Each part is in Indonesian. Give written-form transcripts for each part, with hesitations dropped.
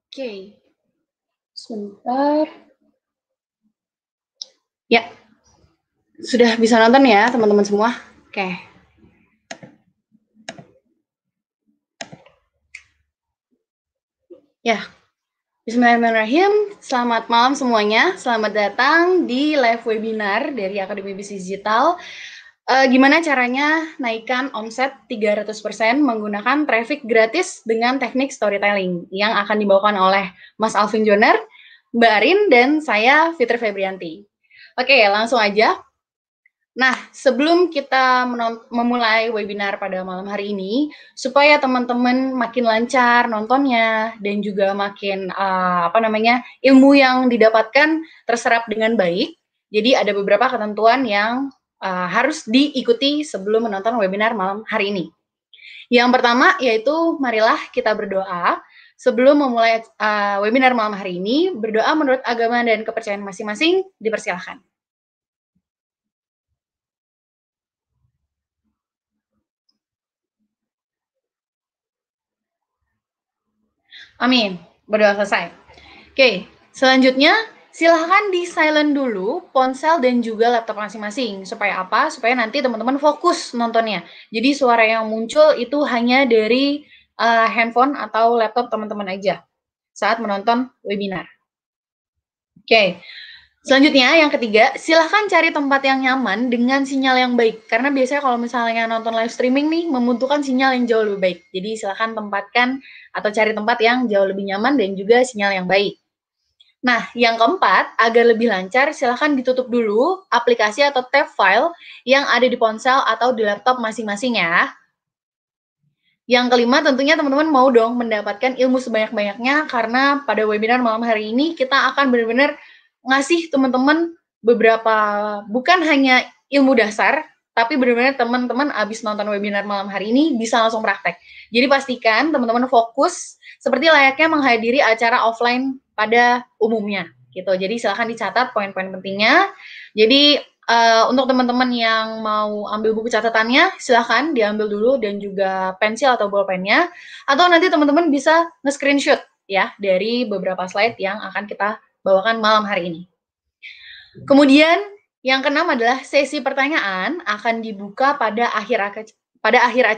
Oke, sebentar. Ya, sudah bisa nonton ya teman-teman semua? Oke. Ya, bismillahirrahmanirrahim. Selamat malam semuanya. Selamat datang di live webinar dari Akademi Bisnis Digital. Gimana caranya naikkan omset 300% menggunakan traffic gratis dengan teknik storytelling yang akan dibawakan oleh Mas Alvin Joner, Mbak Arin, dan saya Fitri Febrianti. Oke, langsung aja. Nah, sebelum kita memulai webinar pada malam hari ini, supaya teman-teman makin lancar nontonnya dan juga makin ilmu yang didapatkan terserap dengan baik. Jadi ada beberapa ketentuan yang harus diikuti sebelum menonton webinar malam hari ini. Yang pertama yaitu marilah kita berdoa. Sebelum memulai webinar malam hari ini, berdoa menurut agama dan kepercayaan masing-masing, dipersilahkan. Amin. Berdoa selesai. Oke, selanjutnya silahkan di silent dulu ponsel dan juga laptop masing-masing. Supaya apa? Supaya nanti teman-teman fokus nontonnya. Jadi suara yang muncul itu hanya dari handphone atau laptop teman-teman aja saat menonton webinar. Oke, selanjutnya yang ketiga, silahkan cari tempat yang nyaman dengan sinyal yang baik. Karena biasanya kalau misalnya nonton live streaming nih, membutuhkan sinyal yang jauh lebih baik. Jadi silahkan tempatkan atau cari tempat yang jauh lebih nyaman dan juga sinyal yang baik. Nah, yang keempat, agar lebih lancar, silahkan ditutup dulu aplikasi atau tab file yang ada di ponsel atau di laptop masing-masing ya. Yang kelima, tentunya teman-teman mau dong mendapatkan ilmu sebanyak-banyaknya, karena pada webinar malam hari ini kita akan benar-benar ngasih teman-teman beberapa, bukan hanya ilmu dasar, tapi benar-benar teman-teman abis nonton webinar malam hari ini bisa langsung praktek. Jadi pastikan teman-teman fokus seperti layaknya menghadiri acara offline pada umumnya gitu. Jadi silahkan dicatat poin-poin pentingnya. Jadi untuk teman-teman yang mau ambil buku catatannya, silahkan diambil dulu dan juga pensil atau bolpennya. Atau nanti teman-teman bisa nge-screenshot ya dari beberapa slide yang akan kita bawakan malam hari ini. Kemudian yang keenam adalah sesi pertanyaan akan dibuka pada akhir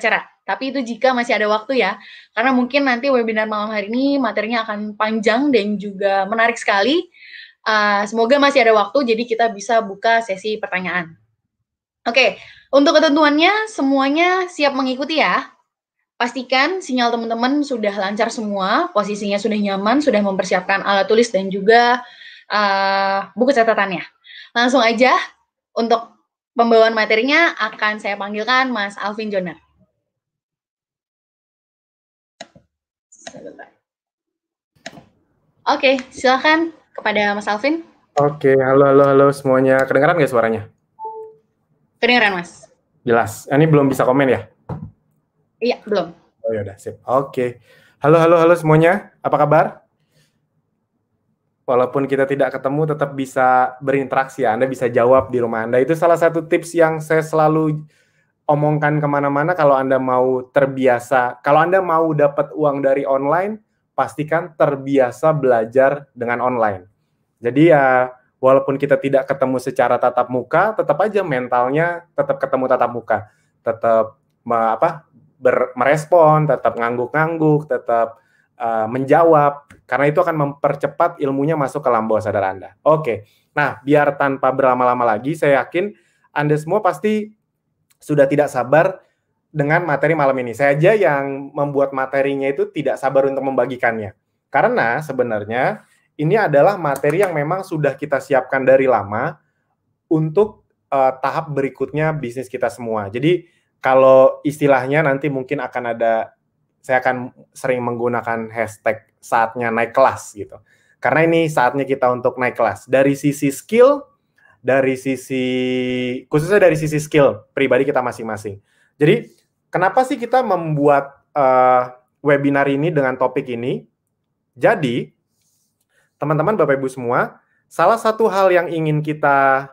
acara. Tapi itu jika masih ada waktu ya, karena mungkin nanti webinar malam hari ini materinya akan panjang dan juga menarik sekali. Semoga masih ada waktu, jadi kita bisa buka sesi pertanyaan. Oke, untuk ketentuannya semuanya siap mengikuti ya. Pastikan sinyal teman-teman sudah lancar semua, posisinya sudah nyaman, sudah mempersiapkan alat tulis dan juga buku catatannya. Langsung aja, untuk pembawaan materinya akan saya panggilkan Mas Alvin Joner. Oke, silakan kepada Mas Alvin. Oke, halo semuanya. Kedengaran nggak suaranya? Kedengaran, Mas. Jelas. Ini belum bisa komen ya? Iya, belum. Oh ya udah, sip. Oke. Halo semuanya. Apa kabar? Walaupun kita tidak ketemu, tetap bisa berinteraksi ya. Anda bisa jawab di rumah Anda. Itu salah satu tips yang saya selalu omongkan kemana-mana. Kalau Anda mau terbiasa, kalau Anda mau dapat uang dari online, pastikan terbiasa belajar dengan online. Jadi ya, walaupun kita tidak ketemu secara tatap muka, tetap aja mentalnya tetap ketemu tatap muka. Tetap merespon, tetap ngangguk-ngangguk, tetap menjawab, karena itu akan mempercepat ilmunya masuk ke alam bawah sadar Anda. Oke, nah biar tanpa berlama-lama lagi, saya yakin Anda semua pasti sudah tidak sabar dengan materi malam ini. Saya aja yang membuat materinya itu tidak sabar untuk membagikannya. Karena sebenarnya ini adalah materi yang memang sudah kita siapkan dari lama untuk tahap berikutnya bisnis kita semua. Jadi kalau istilahnya nanti mungkin akan ada, saya akan sering menggunakan hashtag saatnya naik kelas gitu. Karena ini saatnya kita untuk naik kelas. Dari sisi skill, khususnya dari sisi skill pribadi kita masing-masing. Jadi kenapa sih kita membuat webinar ini dengan topik ini? Jadi teman-teman Bapak Ibu semua, salah satu hal yang ingin kita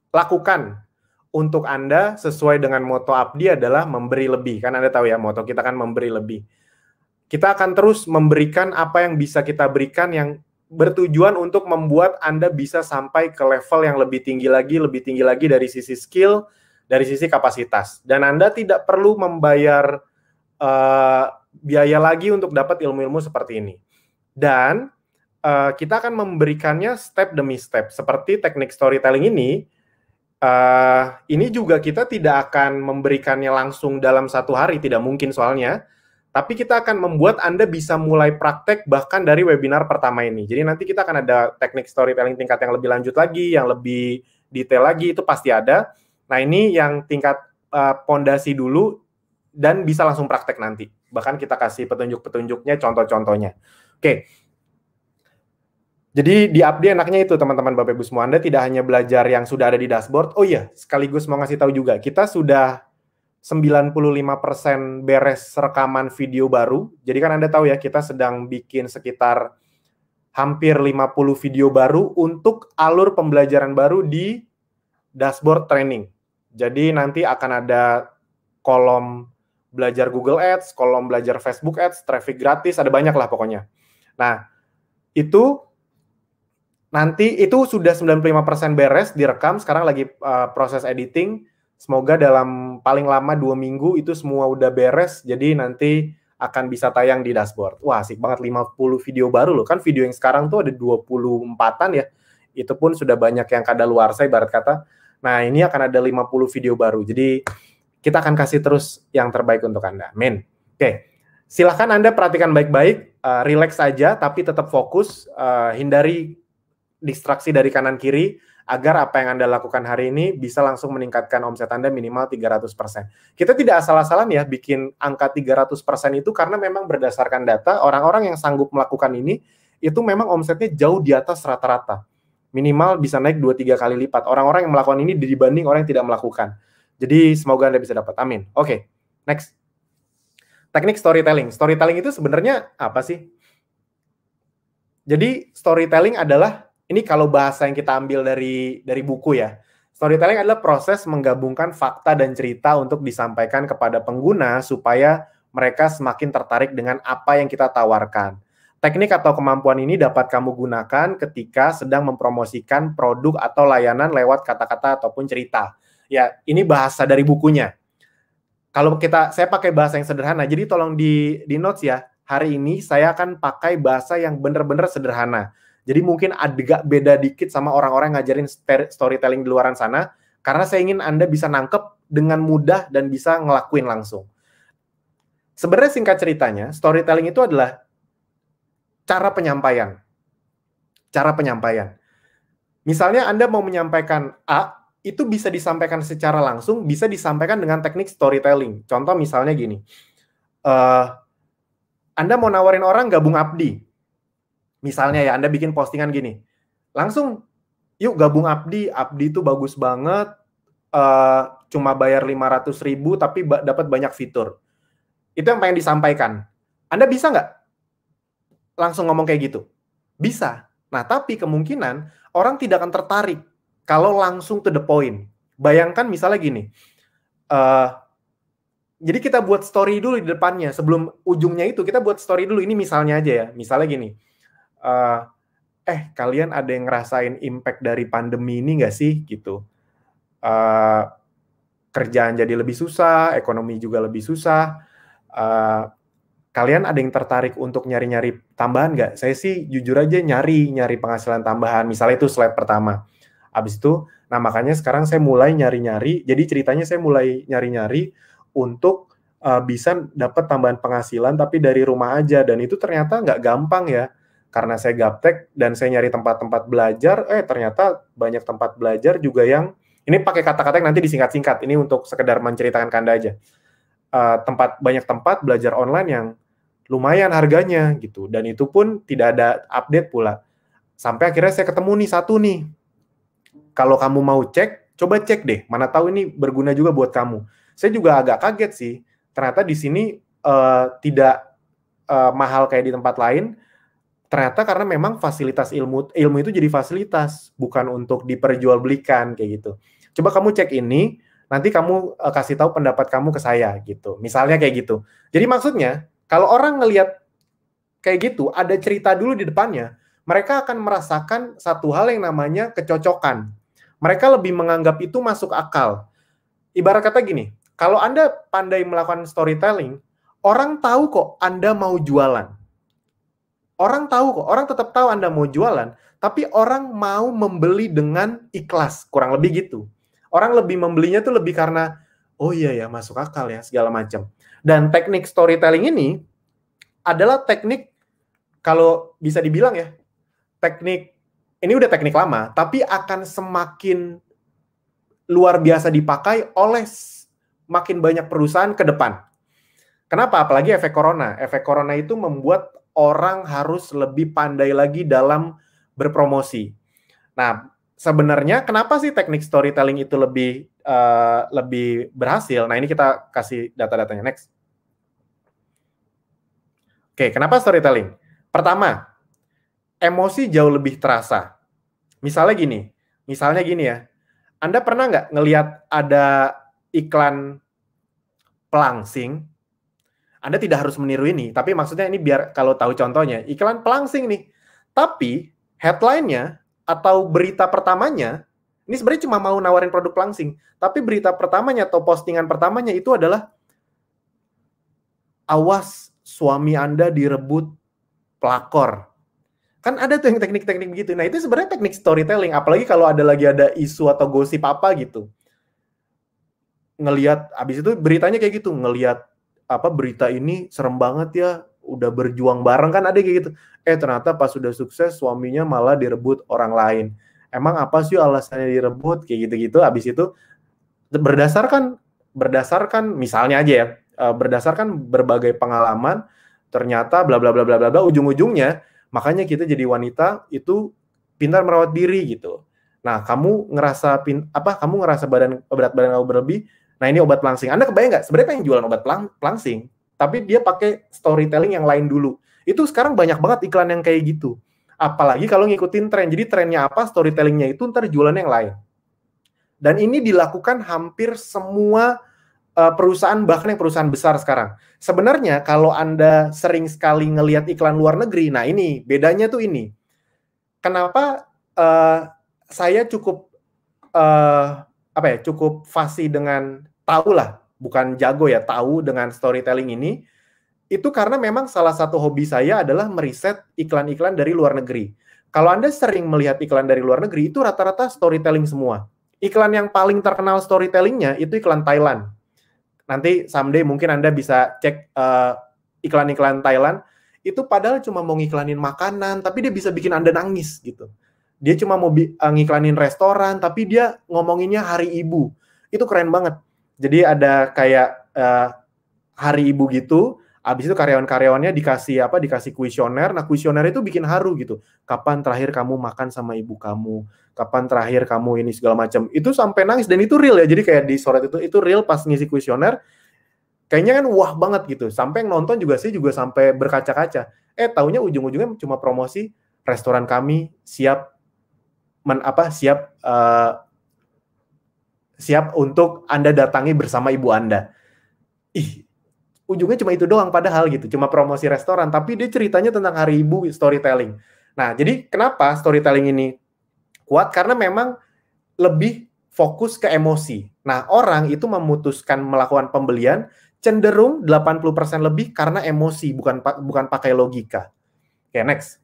lakukan untuk Anda sesuai dengan moto Abdi adalah memberi lebih. Kan Anda tahu ya, moto kita kan memberi lebih. kita akan terus memberikan apa yang bisa kita berikan yang bertujuan untuk membuat Anda bisa sampai ke level yang lebih tinggi lagi dari sisi skill, dari sisi kapasitas. Dan Anda tidak perlu membayar biaya lagi untuk dapat ilmu-ilmu seperti ini. Dan kita akan memberikannya step demi step. Seperti teknik storytelling ini juga kita tidak akan memberikannya langsung dalam 1 hari, tidak mungkin soalnya. Tapi kita akan membuat Anda bisa mulai praktek bahkan dari webinar pertama ini. Jadi nanti kita akan ada teknik storytelling tingkat yang lebih lanjut lagi, yang lebih detail lagi, itu pasti ada. Nah ini yang tingkat pondasi dulu dan bisa langsung praktek nanti. Bahkan kita kasih petunjuk-petunjuknya, contoh-contohnya. Oke. Jadi di Abdi enaknya itu teman-teman Bapak Ibu semua, Anda tidak hanya belajar yang sudah ada di dashboard. Oh iya, sekaligus mau ngasih tahu juga, kita sudah 95% beres rekaman video baru. Jadi kan Anda tahu ya, kita sedang bikin sekitar hampir 50 video baru untuk alur pembelajaran baru di dashboard training. Jadi nanti akan ada kolom belajar Google Ads, kolom belajar Facebook Ads, traffic gratis, ada banyak lah pokoknya. Nah, itu nanti itu sudah 95% beres, direkam, sekarang lagi proses editing. Semoga dalam paling lama 2 minggu itu semua udah beres, jadi nanti akan bisa tayang di dashboard. Wah, asik banget, 50 video baru loh. Kan video yang sekarang tuh ada 24-an ya. Itu pun sudah banyak yang kadaluarsa ibarat kata. Nah, ini akan ada 50 video baru. Jadi, kita akan kasih terus yang terbaik untuk Anda. Amin. Oke, silahkan Anda perhatikan baik-baik, relax saja, tapi tetap fokus, hindari distraksi dari kanan-kiri, agar apa yang Anda lakukan hari ini bisa langsung meningkatkan omset Anda minimal 300%. Kita tidak asal-asalan ya bikin angka 300% itu karena memang berdasarkan data, orang-orang yang sanggup melakukan ini, itu memang omsetnya jauh di atas rata-rata. Minimal bisa naik 2-3 kali lipat. Orang-orang yang melakukan ini dibanding orang yang tidak melakukan. Jadi semoga Anda bisa dapat. Amin. Oke, next. Teknik storytelling. Storytelling itu sebenarnya apa sih? Jadi storytelling adalah, ini kalau bahasa yang kita ambil dari buku ya. Storytelling adalah proses menggabungkan fakta dan cerita untuk disampaikan kepada pengguna supaya mereka semakin tertarik dengan apa yang kita tawarkan. Teknik atau kemampuan ini dapat kamu gunakan ketika sedang mempromosikan produk atau layanan lewat kata-kata ataupun cerita. Ya, ini bahasa dari bukunya. Kalau saya pakai bahasa yang sederhana, jadi tolong di notes ya. Hari ini saya akan pakai bahasa yang benar-benar sederhana. Jadi mungkin agak beda dikit sama orang-orang yang ngajarin storytelling di luaran sana, karena saya ingin Anda bisa nangkep dengan mudah dan bisa ngelakuin langsung. Sebenarnya singkat ceritanya, storytelling itu adalah cara penyampaian. Cara penyampaian. Misalnya Anda mau menyampaikan A, itu bisa disampaikan secara langsung, bisa disampaikan dengan teknik storytelling. Contoh misalnya gini, Anda mau nawarin orang gabung Abdi. Misalnya ya, Anda bikin postingan gini, langsung, yuk gabung Abdi itu bagus banget, cuma bayar 500.000 tapi dapat banyak fitur. Itu yang pengen disampaikan. Anda bisa nggak langsung ngomong kayak gitu? Bisa. Nah, tapi kemungkinan orang tidak akan tertarik kalau langsung to the point. Bayangkan misalnya gini, jadi kita buat story dulu di depannya, sebelum ujungnya itu kita buat story dulu. Ini misalnya aja ya, misalnya gini, kalian ada yang ngerasain impact dari pandemi ini nggak sih gitu, kerjaan jadi lebih susah, ekonomi juga lebih susah, kalian ada yang tertarik untuk nyari-nyari tambahan nggak? Saya sih jujur aja nyari penghasilan tambahan, misalnya itu slide pertama. Habis itu, nah makanya sekarang saya mulai nyari-nyari, jadi ceritanya saya mulai nyari-nyari untuk bisa dapat tambahan penghasilan tapi dari rumah aja, dan itu ternyata nggak gampang ya. Karena saya gaptek dan saya nyari tempat-tempat belajar, ternyata banyak tempat belajar juga yang, ini pakai kata-kata yang nanti disingkat-singkat, ini untuk sekedar menceritakan ke Anda aja. Banyak tempat belajar online yang lumayan harganya gitu, dan itu pun tidak ada update pula. Sampai akhirnya saya ketemu nih satu nih. Kalau kamu mau cek, coba cek deh, mana tahu ini berguna juga buat kamu. Saya juga agak kaget sih, ternyata di sini tidak mahal kayak di tempat lain. Ternyata karena memang fasilitas ilmu itu jadi fasilitas, bukan untuk diperjualbelikan kayak gitu. Coba kamu cek ini, nanti kamu kasih tahu pendapat kamu ke saya gitu. Misalnya kayak gitu. Jadi maksudnya, kalau orang ngelihat kayak gitu, ada cerita dulu di depannya, mereka akan merasakan satu hal yang namanya kecocokan. Mereka lebih menganggap itu masuk akal. Ibarat kata gini, kalau Anda pandai melakukan storytelling, orang tahu kok Anda mau jualan. Orang tahu kok, orang tetap tahu Anda mau jualan, tapi orang mau membeli dengan ikhlas, kurang lebih gitu. Orang lebih membelinya tuh lebih karena, oh iya ya, masuk akal ya, segala macam. Dan teknik storytelling ini adalah teknik, kalau bisa dibilang ya, teknik, ini udah teknik lama, tapi akan semakin luar biasa dipakai oleh makin banyak perusahaan ke depan. Kenapa? Apalagi efek corona. Efek corona itu membuat orang harus lebih pandai lagi dalam berpromosi. Nah, sebenarnya kenapa sih teknik storytelling itu lebih berhasil? Nah, ini kita kasih data-datanya. Next. Oke, kenapa storytelling? Pertama, emosi jauh lebih terasa. Misalnya gini ya, Anda pernah nggak ngelihat ada iklan pelangsing? Anda tidak harus meniru ini, tapi maksudnya ini biar kalau tahu contohnya, iklan pelangsing nih. Tapi headline-nya atau berita pertamanya, ini sebenarnya cuma mau nawarin produk pelangsing, tapi berita pertamanya atau postingan pertamanya itu adalah, awas suami Anda direbut pelakor. Kan ada tuh yang teknik-teknik begitu. Nah, itu sebenarnya teknik storytelling, apalagi kalau lagi ada isu atau gosip apa gitu. Ngelihat, abis itu beritanya kayak gitu, ngelihat berita ini serem banget ya, udah berjuang bareng, kan ada kayak gitu. Ternyata pas sudah sukses, suaminya malah direbut orang lain. Emang apa sih alasannya direbut? Kayak gitu-gitu. Abis itu berdasarkan misalnya aja ya, berdasarkan berbagai pengalaman, ternyata bla bla bla bla bla, ujung-ujungnya makanya kita jadi wanita itu pintar merawat diri gitu. Nah, kamu ngerasa berat badan kamu berlebih, nah ini obat pelangsing. Anda kebayang nggak? Sebenarnya pengen jualan obat pelangsing, tapi dia pakai storytelling yang lain dulu. Itu sekarang banyak banget iklan yang kayak gitu. Apalagi kalau ngikutin tren. Jadi trennya apa, storytellingnya itu ntar jualan yang lain. Dan ini dilakukan hampir semua perusahaan, bahkan yang perusahaan besar sekarang. Sebenarnya kalau Anda sering sekali ngelihat iklan luar negeri, nah ini bedanya tuh ini. Kenapa saya cukup cukup fasih dengan bukan jago ya, tahu dengan storytelling ini, itu karena memang salah satu hobi saya adalah meriset iklan-iklan dari luar negeri. Kalau Anda sering melihat iklan dari luar negeri, itu rata-rata storytelling semua. Iklan yang paling terkenal storytellingnya itu iklan Thailand. Nanti someday mungkin Anda bisa cek iklan-iklan Thailand, itu padahal cuma mau ngiklanin makanan, tapi dia bisa bikin Anda nangis gitu. Dia cuma mau ngiklanin restoran, tapi dia ngomonginnya Hari Ibu. Itu keren banget. Jadi ada kayak Hari Ibu gitu, habis itu karyawan-karyawannya dikasih kuesioner. Nah, kuesioner itu bikin haru gitu. Kapan terakhir kamu makan sama ibu kamu? Kapan terakhir kamu ini segala macam. Itu sampai nangis, dan itu real ya. Jadi kayak di sore itu real pas ngisi kuesioner. Kayaknya kan wah banget gitu. Sampai yang nonton juga sampai berkaca-kaca. Taunya ujung-ujungnya cuma promosi restoran kami siap untuk Anda datangi bersama ibu Anda. Ujungnya cuma itu doang padahal gitu, cuma promosi restoran, tapi dia ceritanya tentang Hari Ibu, storytelling. Nah, jadi kenapa storytelling ini kuat? Karena memang lebih fokus ke emosi. Nah, orang itu memutuskan melakukan pembelian cenderung 80% lebih karena emosi, bukan pakai logika. Oke, next.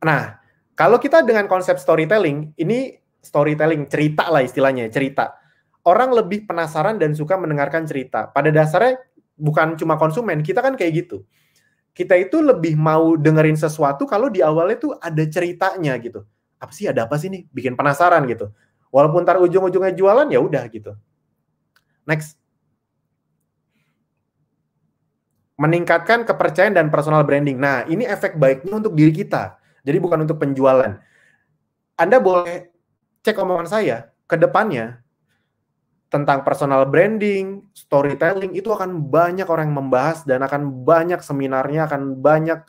Nah, kalau kita dengan konsep storytelling, ini storytelling, cerita lah istilahnya, cerita. Orang lebih penasaran dan suka mendengarkan cerita. Pada dasarnya bukan cuma konsumen, kita kan kayak gitu. Kita itu lebih mau dengerin sesuatu kalau di awalnya tuh ada ceritanya gitu. Ada apa sih nih? Bikin penasaran gitu. Walaupun ntar ujung-ujungnya jualan, ya udah gitu. Next. Meningkatkan kepercayaan dan personal branding. Nah, ini efek baiknya untuk diri kita. Jadi bukan untuk penjualan. Anda boleh cek omongan saya ke depannya tentang personal branding, storytelling, itu akan banyak orang yang membahas dan akan banyak seminarnya, akan banyak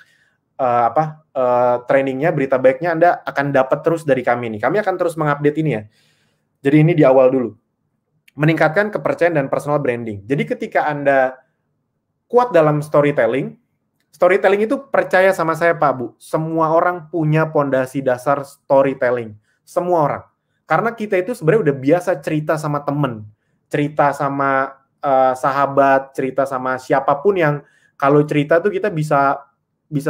trainingnya, berita baiknya Anda akan dapat terus dari kami nih. Kami akan terus mengupdate ini ya. Jadi ini di awal dulu. Meningkatkan kepercayaan dan personal branding. Jadi ketika Anda kuat dalam storytelling. Storytelling itu percaya sama saya Pak Bu, semua orang punya pondasi dasar storytelling. Semua orang. Karena kita itu sebenarnya udah biasa cerita sama temen, cerita sama sahabat, cerita sama siapapun yang kalau cerita tuh kita bisa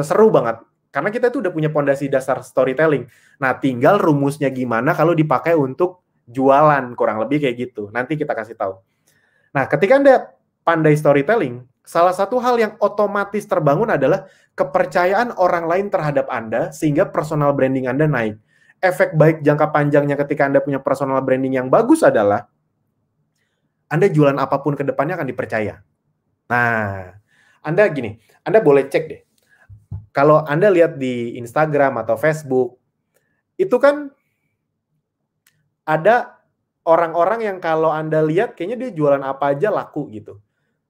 seru banget. Karena kita tuh udah punya pondasi dasar storytelling. Nah, tinggal rumusnya gimana kalau dipakai untuk jualan, kurang lebih kayak gitu. Nanti kita kasih tahu. Nah, ketika Anda pandai storytelling, salah satu hal yang otomatis terbangun adalah kepercayaan orang lain terhadap Anda, sehingga personal branding Anda naik. Efek baik jangka panjangnya ketika Anda punya personal branding yang bagus adalah Anda jualan apapun ke depannya akan dipercaya. Nah, Anda gini, Anda boleh cek deh. Kalau Anda lihat di Instagram atau Facebook, itu kan ada orang-orang yang kalau Anda lihat kayaknya dia jualan apa aja laku gitu.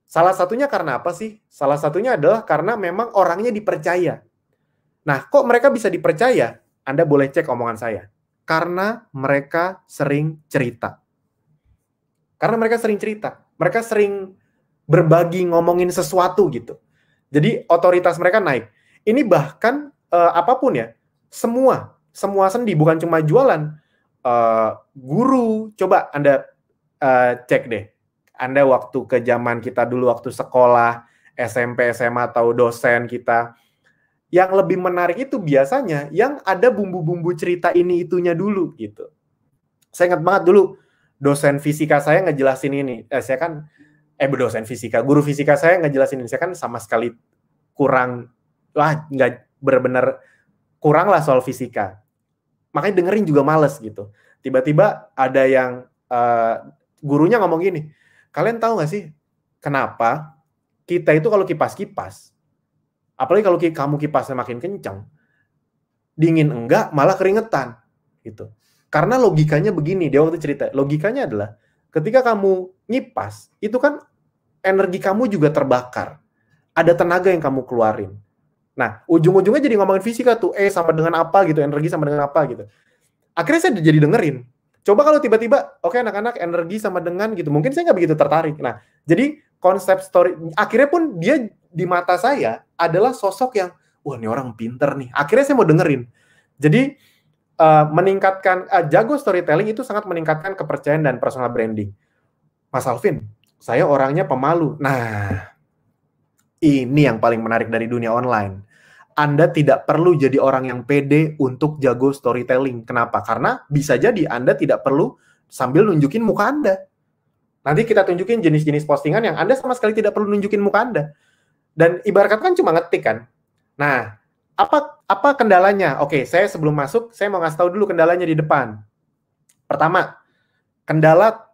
Salah satunya karena apa sih? Salah satunya adalah karena memang orangnya dipercaya. Nah, kok mereka bisa dipercaya? Anda boleh cek omongan saya. Karena mereka sering cerita. Karena mereka sering cerita. Mereka sering berbagi, ngomongin sesuatu gitu. Jadi otoritas mereka naik. Ini bahkan apapun ya, semua sendi, bukan cuma jualan. Guru, coba Anda cek deh. Anda waktu ke zaman kita dulu, waktu sekolah, SMP, SMA, atau dosen kita, yang lebih menarik itu biasanya yang ada bumbu-bumbu cerita ini itunya dulu gitu. Saya ingat banget dulu, dosen fisika saya ngejelasin ini. Saya kan, dosen fisika, guru fisika saya ngejelasin ini. Saya kan sama sekali nggak benar-benar kurang lah soal fisika. Makanya dengerin juga males gitu. Tiba-tiba ada yang gurunya ngomong gini, kalian tahu nggak sih kenapa kita itu kalau kipas-kipas, apalagi kalau kamu kipasnya makin kencang, dingin enggak, malah keringetan gitu. Karena logikanya begini, dia waktu cerita, logikanya adalah ketika kamu ngipas, itu kan energi kamu juga terbakar. Ada tenaga yang kamu keluarin. Nah, ujung-ujungnya jadi ngomongin fisika tuh, sama dengan apa gitu, energi sama dengan apa gitu. Akhirnya saya jadi dengerin. Coba kalau tiba-tiba, oke anak-anak energi sama dengan gitu, mungkin saya nggak begitu tertarik. Nah, jadi konsep story, akhirnya pun dia di mata saya adalah sosok yang, wah ini orang pinter nih. Akhirnya saya mau dengerin. Jadi, meningkatkan, jago storytelling itu sangat meningkatkan kepercayaan dan personal branding. Mas Alvin, saya orangnya pemalu. Nah, ini yang paling menarik dari dunia online. Anda tidak perlu jadi orang yang pede untuk jago storytelling. Kenapa? Karena bisa jadi Anda tidak perlu sambil nunjukin muka Anda. Nanti kita tunjukin jenis-jenis postingan yang Anda sama sekali tidak perlu nunjukin muka Anda. Dan ibarat kata kan cuma ngetik kan. Nah, apa kendalanya? Oke, saya sebelum masuk, saya mau ngasih tahu dulu kendalanya di depan. Pertama, kendala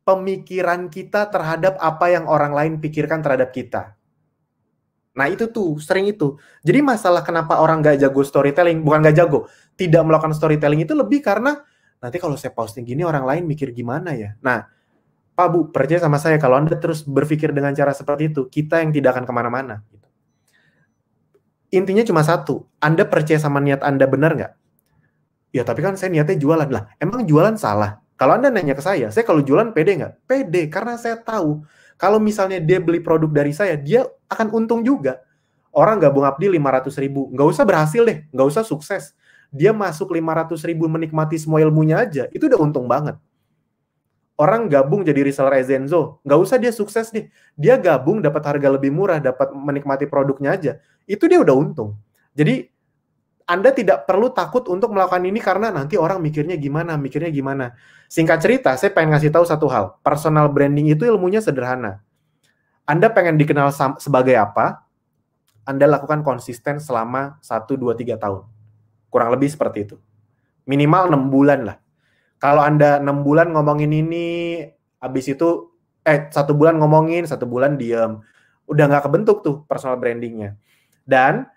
pemikiran kita terhadap apa yang orang lain pikirkan terhadap kita. Nah itu tuh, sering itu. Jadi masalah kenapa orang nggak jago storytelling, bukan nggak jago, tidak melakukan storytelling itu lebih karena nanti kalau saya posting gini orang lain mikir gimana ya. Nah, Pak Bu, percaya sama saya, kalau Anda terus berpikir dengan cara seperti itu, kita yang tidak akan kemana-mana. Intinya cuma satu, Anda percaya sama niat Anda benar nggak? Ya tapi kan saya niatnya jualan. Lah, emang jualan salah? Kalau Anda nanya ke saya kalau jualan pede nggak? Pede, karena saya tahu kalau misalnya dia beli produk dari saya, dia akan untung juga. Orang gabung Abdi 500.000, nggak usah berhasil deh, nggak usah sukses. Dia masuk 500.000 menikmati semua ilmunya aja, itu udah untung banget. Orang gabung jadi reseller Ezenzo, nggak usah dia sukses deh. Dia gabung dapat harga lebih murah, dapat menikmati produknya aja, itu dia udah untung. Jadi Anda tidak perlu takut untuk melakukan ini karena nanti orang mikirnya gimana. Singkat cerita, saya pengen ngasih tahu satu hal. Personal branding itu ilmunya sederhana. Anda pengen dikenal sebagai apa? Anda lakukan konsisten selama 1, 2, 3 tahun. Kurang lebih seperti itu. Minimal 6 bulan lah. Kalau Anda 6 bulan ngomongin ini, habis itu 1 bulan ngomongin, 1 bulan diem. Udah nggak kebentuk tuh personal brandingnya. Dan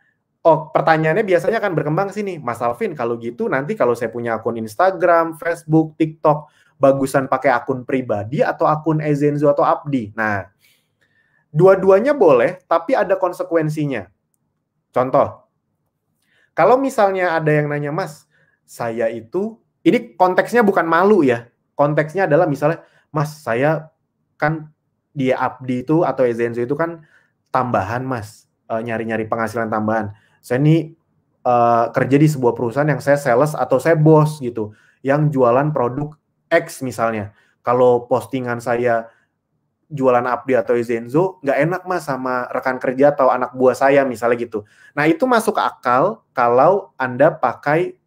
pertanyaannya biasanya akan berkembang sini, Mas Alvin, kalau gitu nanti kalau saya punya akun Instagram, Facebook, TikTok, bagusan pakai akun pribadi atau akun Ezenzo atau Abdi. Nah, dua-duanya boleh, tapi ada konsekuensinya. Contoh, kalau misalnya ada yang nanya, Mas, saya itu, ini konteksnya bukan malu ya, konteksnya adalah misalnya, Mas, saya kan di Abdi itu atau Ezenzo itu kan tambahan mas, nyari-nyari penghasilan tambahan. Saya nih kerja di sebuah perusahaan yang saya sales atau saya bos gitu, yang jualan produk X misalnya. Kalau postingan saya jualan Abdi atau Zenzo, nggak enak mas sama rekan kerja atau anak buah saya misalnya gitu. Nah itu masuk akal kalau Anda pakai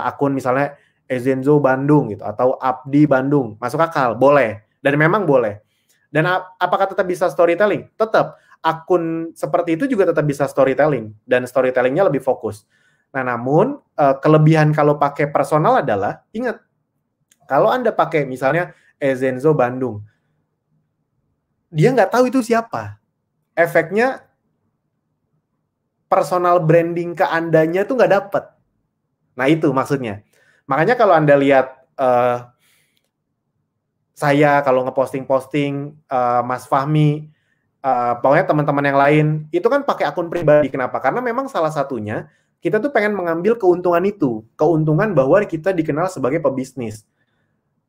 akun misalnya Zenzo Bandung gitu, atau Abdi Bandung, masuk akal, boleh. Dan memang boleh. Dan apakah tetap bisa storytelling? Tetap. Akun seperti itu juga tetap bisa storytelling, dan storytellingnya lebih fokus. Nah, namun kelebihan kalau pakai personal adalah, ingat, kalau Anda pakai misalnya Zenzo Bandung, dia nggak tahu itu siapa. Efeknya personal branding ke Andanya tuh nggak dapet. Nah, itu maksudnya. Makanya kalau Anda lihat saya kalau ngeposting-posting, Mas Fahmi, pokoknya teman-teman yang lain, itu kan pakai akun pribadi. Kenapa? Karena memang salah satunya, kita tuh pengen mengambil keuntungan itu. Keuntungan bahwa kita dikenal sebagai pebisnis.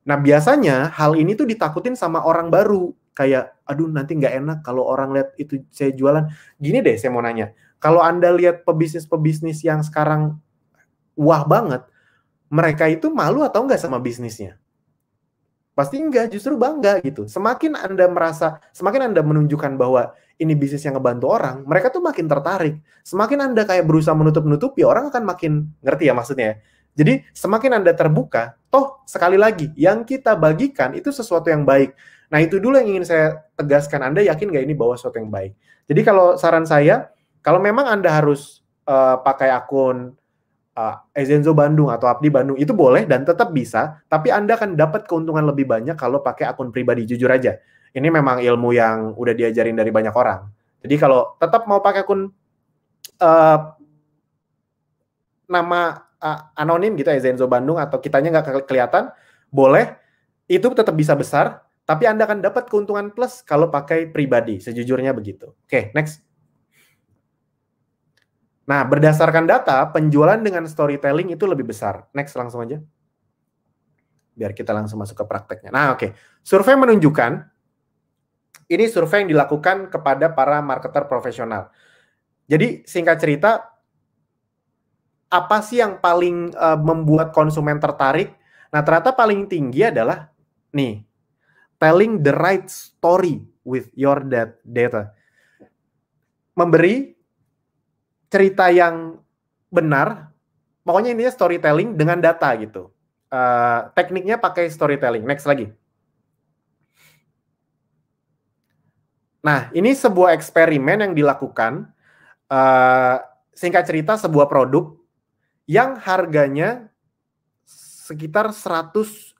Nah, biasanya hal ini tuh ditakutin sama orang baru. Kayak, aduh nanti nggak enak kalau orang lihat itu saya jualan. Gini deh, saya mau nanya. Kalau Anda lihat pebisnis-pebisnis yang sekarang wah banget, mereka itu malu atau enggak sama bisnisnya? Pasti enggak, justru bangga gitu. Semakin Anda menunjukkan bahwa ini bisnis yang ngebantu orang, mereka tuh makin tertarik. Semakin Anda kayak berusaha menutup-nutupi, orang akan makin ngerti ya maksudnya. Jadi semakin Anda terbuka, toh sekali lagi, yang kita bagikan itu sesuatu yang baik. Nah itu dulu yang ingin saya tegaskan, Anda yakin nggak ini bawa sesuatu yang baik? Jadi kalau saran saya, kalau memang Anda harus pakai akun Zenzo Bandung atau Abdi Bandung, itu boleh dan tetap bisa, tapi Anda akan dapat keuntungan lebih banyak kalau pakai akun pribadi, jujur aja. Ini memang ilmu yang udah diajarin dari banyak orang. Jadi kalau tetap mau pakai akun nama anonim gitu ya, Zenzo Bandung, atau kitanya nggak kelihatan, boleh, itu tetap bisa besar, tapi Anda akan dapat keuntungan plus kalau pakai pribadi, sejujurnya begitu. Oke, next. Nah, berdasarkan data, penjualan dengan storytelling itu lebih besar. Next, langsung aja. Biar kita langsung masuk ke prakteknya. Nah, oke. Survei menunjukkan, ini survei yang dilakukan kepada para marketer profesional. Jadi, singkat cerita, apa sih yang paling membuat konsumen tertarik? Nah, ternyata paling tinggi adalah, nih, telling the right story with your data. Memberi cerita yang benar, pokoknya intinya storytelling dengan data gitu. Tekniknya pakai storytelling. Next lagi. Nah, ini sebuah eksperimen yang dilakukan. Singkat cerita, sebuah produk yang harganya sekitar $128.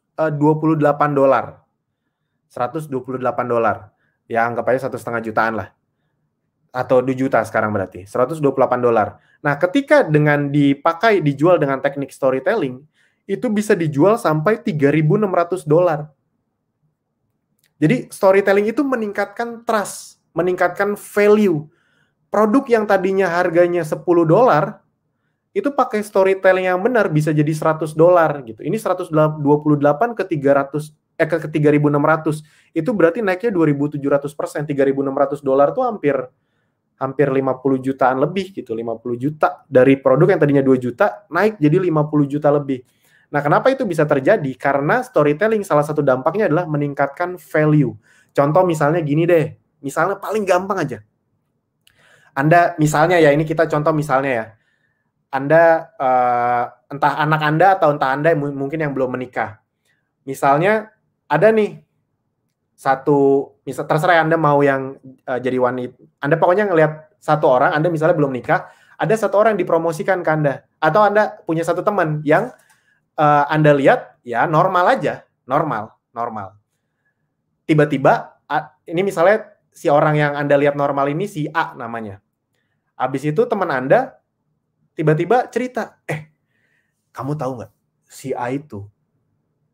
$128. Ya, anggap aja 1,5 jutaan lah. Atau 2 juta sekarang berarti, $128. Nah, ketika dengan dijual dengan teknik storytelling, itu bisa dijual sampai $3.600. Jadi, storytelling itu meningkatkan trust, meningkatkan value. Produk yang tadinya harganya $10, itu pakai storytelling yang benar bisa jadi $100 gitu. Ini 128 ke 3.600. Itu berarti naiknya 2.700%. $3.600 tuh hampir 50 jutaan lebih gitu, 50 juta. Dari produk yang tadinya 2 juta, naik jadi 50 juta lebih. Nah, kenapa itu bisa terjadi? Karena storytelling salah satu dampaknya adalah meningkatkan value. Contoh misalnya gini deh, misalnya paling gampang aja. Anda, misalnya ya, ini kita contoh misalnya ya, Anda, entah anak Anda atau entah Anda mungkin yang belum menikah. Misalnya, ada nih, terserah Anda mau yang jadi wanita. Anda pokoknya ngelihat satu orang, Anda misalnya belum nikah, ada satu orang yang dipromosikan ke Anda. Atau Anda punya satu teman yang Anda lihat, ya normal aja. Normal. Tiba-tiba, ini misalnya si orang yang Anda lihat normal ini si A namanya. Habis itu teman Anda tiba-tiba cerita, kamu tahu nggak, si A itu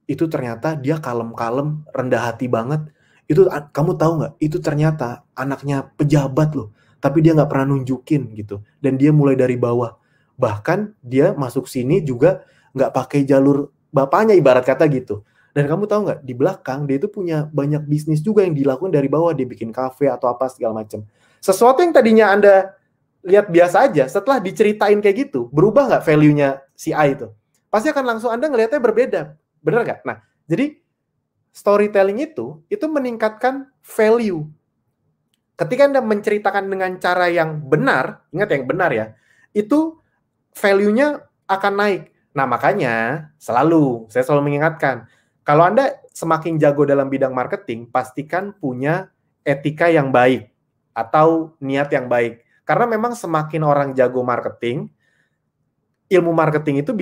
ternyata dia kalem-kalem, rendah hati banget. Itu kamu tahu nggak, itu ternyata anaknya pejabat loh, tapi dia nggak pernah nunjukin gitu, dan dia mulai dari bawah. Bahkan dia masuk sini juga nggak pakai jalur bapaknya, ibarat kata gitu. Dan kamu tahu nggak, di belakang dia itu punya banyak bisnis juga yang dilakukan dari bawah. Dia bikin kafe atau apa segala macam. Sesuatu yang tadinya Anda lihat biasa aja, setelah diceritain kayak gitu, berubah nggak value-nya si A itu? Pasti akan langsung Anda ngelihatnya berbeda. Bener nggak? Nah, jadi storytelling itu meningkatkan value. Ketika Anda menceritakan dengan cara yang benar, ingat yang benar ya, itu value-nya akan naik. Nah, makanya saya selalu mengingatkan, kalau Anda semakin jago dalam bidang marketing, pastikan punya etika yang baik atau niat yang baik. Karena memang semakin orang jago marketing, ilmu marketing itu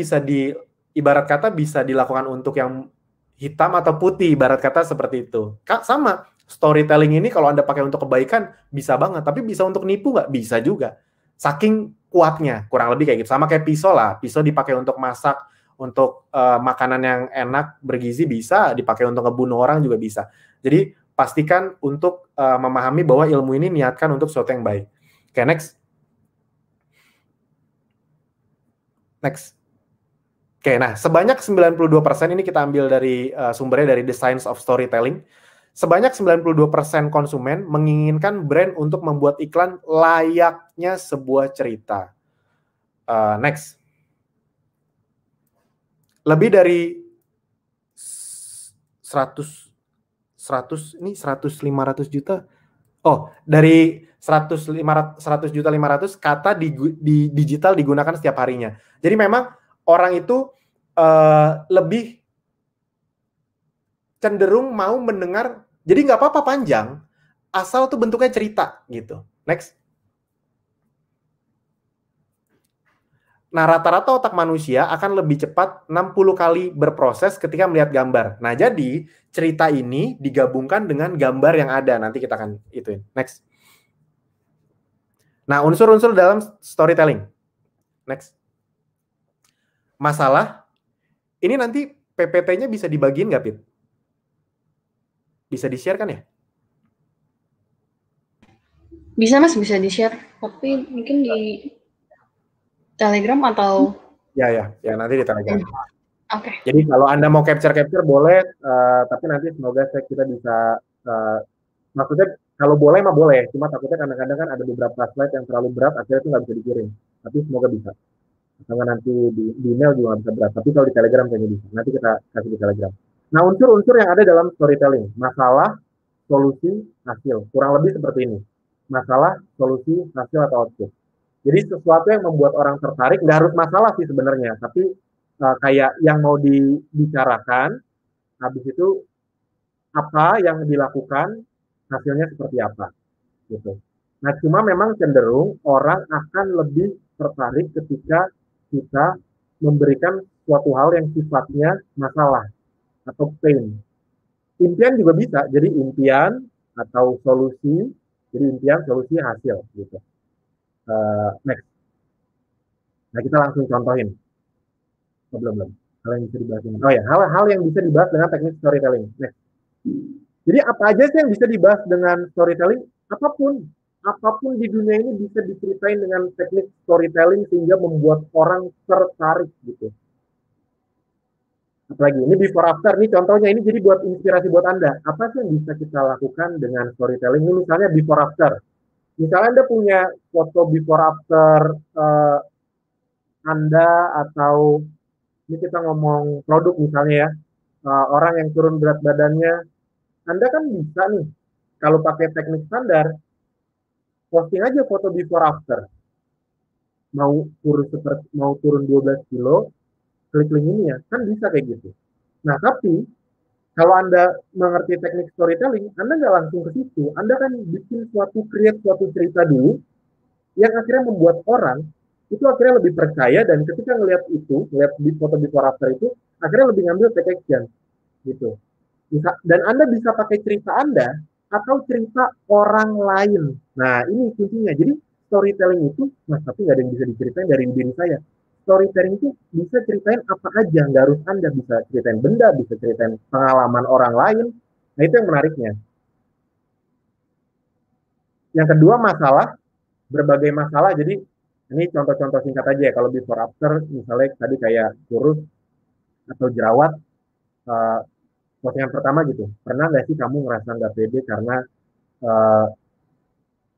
ibarat kata bisa dilakukan untuk yang hitam atau putih, ibarat kata seperti itu. Sama, storytelling ini kalau Anda pakai untuk kebaikan, bisa banget. Tapi bisa untuk nipu nggak? Bisa juga. Saking kuatnya, kurang lebih kayak gitu. Sama kayak pisau lah. Pisau dipakai untuk masak, untuk makanan yang enak, bergizi bisa. Dipakai untuk ngebunuh orang juga bisa. Jadi, pastikan untuk memahami bahwa ilmu ini niatkan untuk sesuatu yang baik. Oke, next. Next. Oke, nah sebanyak 92% ini kita ambil dari sumbernya dari The Science of Storytelling. Sebanyak 92% konsumen menginginkan brand untuk membuat iklan layaknya sebuah cerita. Next. Lebih dari 100 ini 100-500 juta. Oh, dari 100 juta 500 kata di digital digunakan setiap harinya. Jadi memang orang itu lebih cenderung mau mendengar, jadi nggak apa-apa panjang, asal tuh bentuknya cerita gitu. Next. Nah, rata-rata otak manusia akan lebih cepat 60 kali berproses ketika melihat gambar. Nah, jadi cerita ini digabungkan dengan gambar yang ada. Nanti kita akan ituin. Next. Nah, unsur-unsur dalam storytelling. Next. Masalah, ini nanti PPT-nya bisa dibagiin nggak, Pit? Bisa di-share kan ya? Bisa Mas, bisa di-share. Tapi mungkin di Telegram atau? Ya, nanti di Telegram. Oke. Jadi kalau Anda mau capture boleh, tapi nanti semoga kita bisa, maksudnya kalau boleh mah boleh, cuma takutnya kadang-kadang kan ada beberapa slide yang terlalu berat, akhirnya itu nggak bisa dikirim. Tapi semoga bisa. Atau nanti di email juga nggak bisa berat, tapi kalau di Telegram kayaknya bisa. Nanti kita kasih di Telegram. Nah, unsur-unsur yang ada dalam storytelling, masalah, solusi, hasil. Kurang lebih seperti ini. Masalah, solusi, hasil, atau output. Jadi sesuatu yang membuat orang tertarik, nggak harus masalah sih sebenarnya, tapi kayak yang mau dibicarakan, habis itu apa yang dilakukan, hasilnya seperti apa, gitu. Nah, cuma memang cenderung orang akan lebih tertarik ketika kita memberikan suatu hal yang sifatnya masalah atau pain. Impian juga bisa, jadi impian atau solusi, jadi impian, solusi, hasil, gitu. Next. Nah, kita langsung contohin. Oh, belum. Hal yang bisa dibahas dengan, hal yang bisa dibahas dengan teknik storytelling. Next. Jadi apa aja sih yang bisa dibahas dengan storytelling? Apapun di dunia ini bisa diceritain dengan teknik storytelling sehingga membuat orang tertarik gitu. Apalagi ini before after nih contohnya, ini jadi buat inspirasi buat Anda. Apa sih yang bisa kita lakukan dengan storytelling? Ini misalnya before after. Misalnya Anda punya foto before after Anda, atau ini kita ngomong produk misalnya ya, orang yang turun berat badannya, Anda kan bisa nih, kalau pakai teknik standar, posting aja foto before after. Mau turun 12 kilo, klik link ini ya, kan bisa kayak gitu. Nah, tapi kalau Anda mengerti teknik storytelling, Anda nggak langsung ke situ. Anda kan bikin create suatu cerita dulu, yang akhirnya membuat orang itu akhirnya lebih percaya, dan ketika ngelihat di foto before after itu, akhirnya lebih ngambil take action gitu. Dan Anda bisa pakai cerita Anda atau cerita orang lain. Nah, ini kuncinya. Jadi storytelling itu, mas, tapi nggak ada yang bisa diceritain dari diri saya. Storytelling itu bisa ceritain apa aja, nggak harus Anda, bisa ceritain benda, bisa ceritain pengalaman orang lain. Nah, itu yang menariknya. Yang kedua, masalah, berbagai masalah. Jadi ini contoh-contoh singkat aja ya. Kalau before after, misalnya tadi kayak kurus atau jerawat, postingan pertama gitu. Pernah nggak sih kamu ngerasa nggak pede karena uh,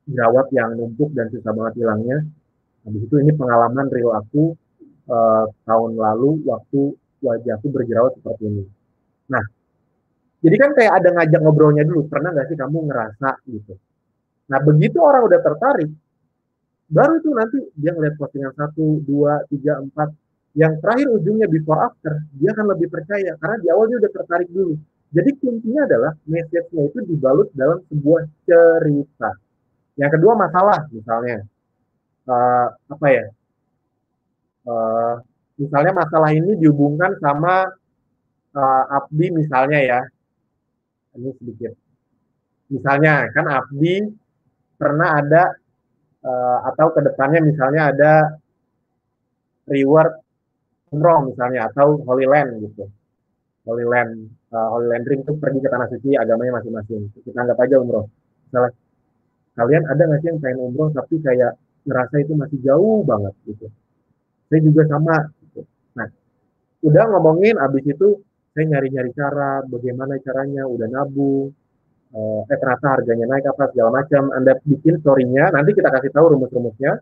jerawat yang numpuk dan susah banget hilangnya? Habis itu ini pengalaman real aku tahun lalu waktu wajahku berjerawat seperti ini. Nah, jadi kan kayak ada ngajak ngobrolnya dulu. Pernah nggak sih kamu ngerasa gitu? Nah, begitu orang udah tertarik, baru itu nanti dia ngeliat postingan 1, 2, 3, 4. Yang terakhir ujungnya before after, dia akan lebih percaya. Karena di awal dia udah tertarik dulu. Jadi kuncinya adalah message-nya itu dibalut dalam sebuah cerita. Yang kedua masalah, misalnya. Apa ya? Uh, Misalnya masalah ini dihubungkan sama Abdi misalnya ya. Ini sedikit. Misalnya, kan Abdi pernah ada atau kedepannya misalnya ada reward umroh misalnya atau Holy Land gitu. Holy Land Ring itu pergi ke tanah suci agamanya masing-masing. Kita anggap aja umroh. Misalnya, kalian ada nggak sih yang pengen umroh tapi kayak ngerasa itu masih jauh banget gitu. Saya juga sama. Gitu. Nah, udah ngomongin abis itu saya nyari-nyari cara, bagaimana caranya, udah nabung, ternyata harganya naik apa segala macam. Anda bikin story-nya, nanti kita kasih tahu rumus-rumusnya.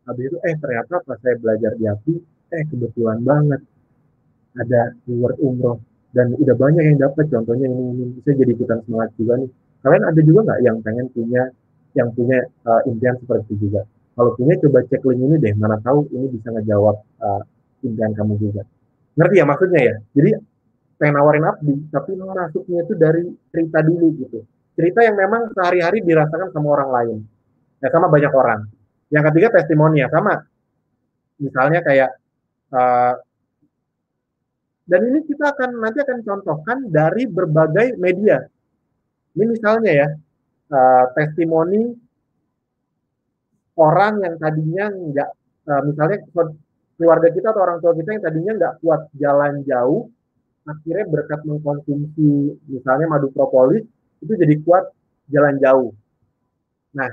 Habis itu ternyata pas saya belajar di API, kebetulan banget ada reward umroh dan udah banyak yang dapat. Contohnya ini bisa jadi ikutan semangat juga nih. Kalian ada juga nggak yang pengen punya impian seperti itu juga? Kalau punya coba cek link ini deh, mana tahu ini bisa ngejawab impian kamu juga. Ngerti ya maksudnya ya? Jadi pengen nawarin abdi, tapi masuknya itu dari cerita dulu gitu. Cerita yang memang sehari-hari dirasakan sama orang lain. Ya sama banyak orang. Yang ketiga testimoni ya, sama. Misalnya kayak, uh, dan ini kita nanti akan contohkan dari berbagai media. Ini misalnya ya, testimoni orang yang tadinya nggak, misalnya keluarga kita atau orang tua kita yang tadinya nggak kuat jalan jauh, akhirnya berkat mengkonsumsi misalnya madu propolis itu jadi kuat jalan jauh. Nah,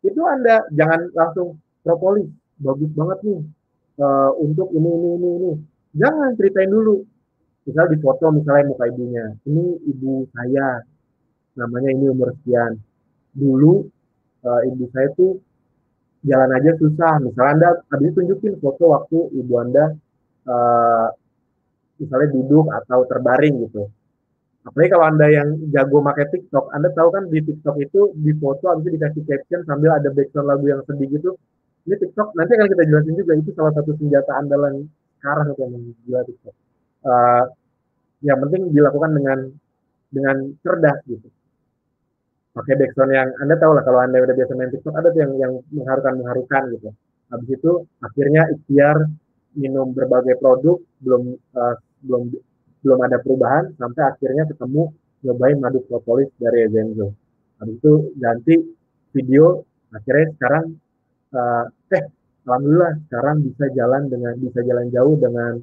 itu Anda jangan langsung propolis bagus banget nih untuk ini. Jangan ceritain dulu. Misal di foto misalnya muka ibunya. Ini ibu saya, namanya ini umur sekian. Dulu ibu saya tuh jalan aja susah. Misalnya Anda habis tunjukin foto waktu ibu Anda uh, misalnya duduk atau terbaring gitu. Apalagi kalau Anda yang jago pakai TikTok, Anda tahu kan di TikTok itu di foto habis itu dikasih caption sambil ada background lagu yang sedih gitu. Ini TikTok nanti akan kita jelasin juga itu salah satu senjata andalan sekarang untuk menjual TikTok. Yang penting dilakukan dengan cerdas gitu. Pakai background yang Anda tahu lah kalau Anda udah biasa main TikTok ada tuh yang mengharukan gitu. Habis itu akhirnya ikhtiar minum berbagai produk belum ada perubahan sampai akhirnya ketemu nyobain madu propolis dari Ezenzo. Habis itu ganti video akhirnya sekarang alhamdulillah sekarang bisa jalan jauh dengan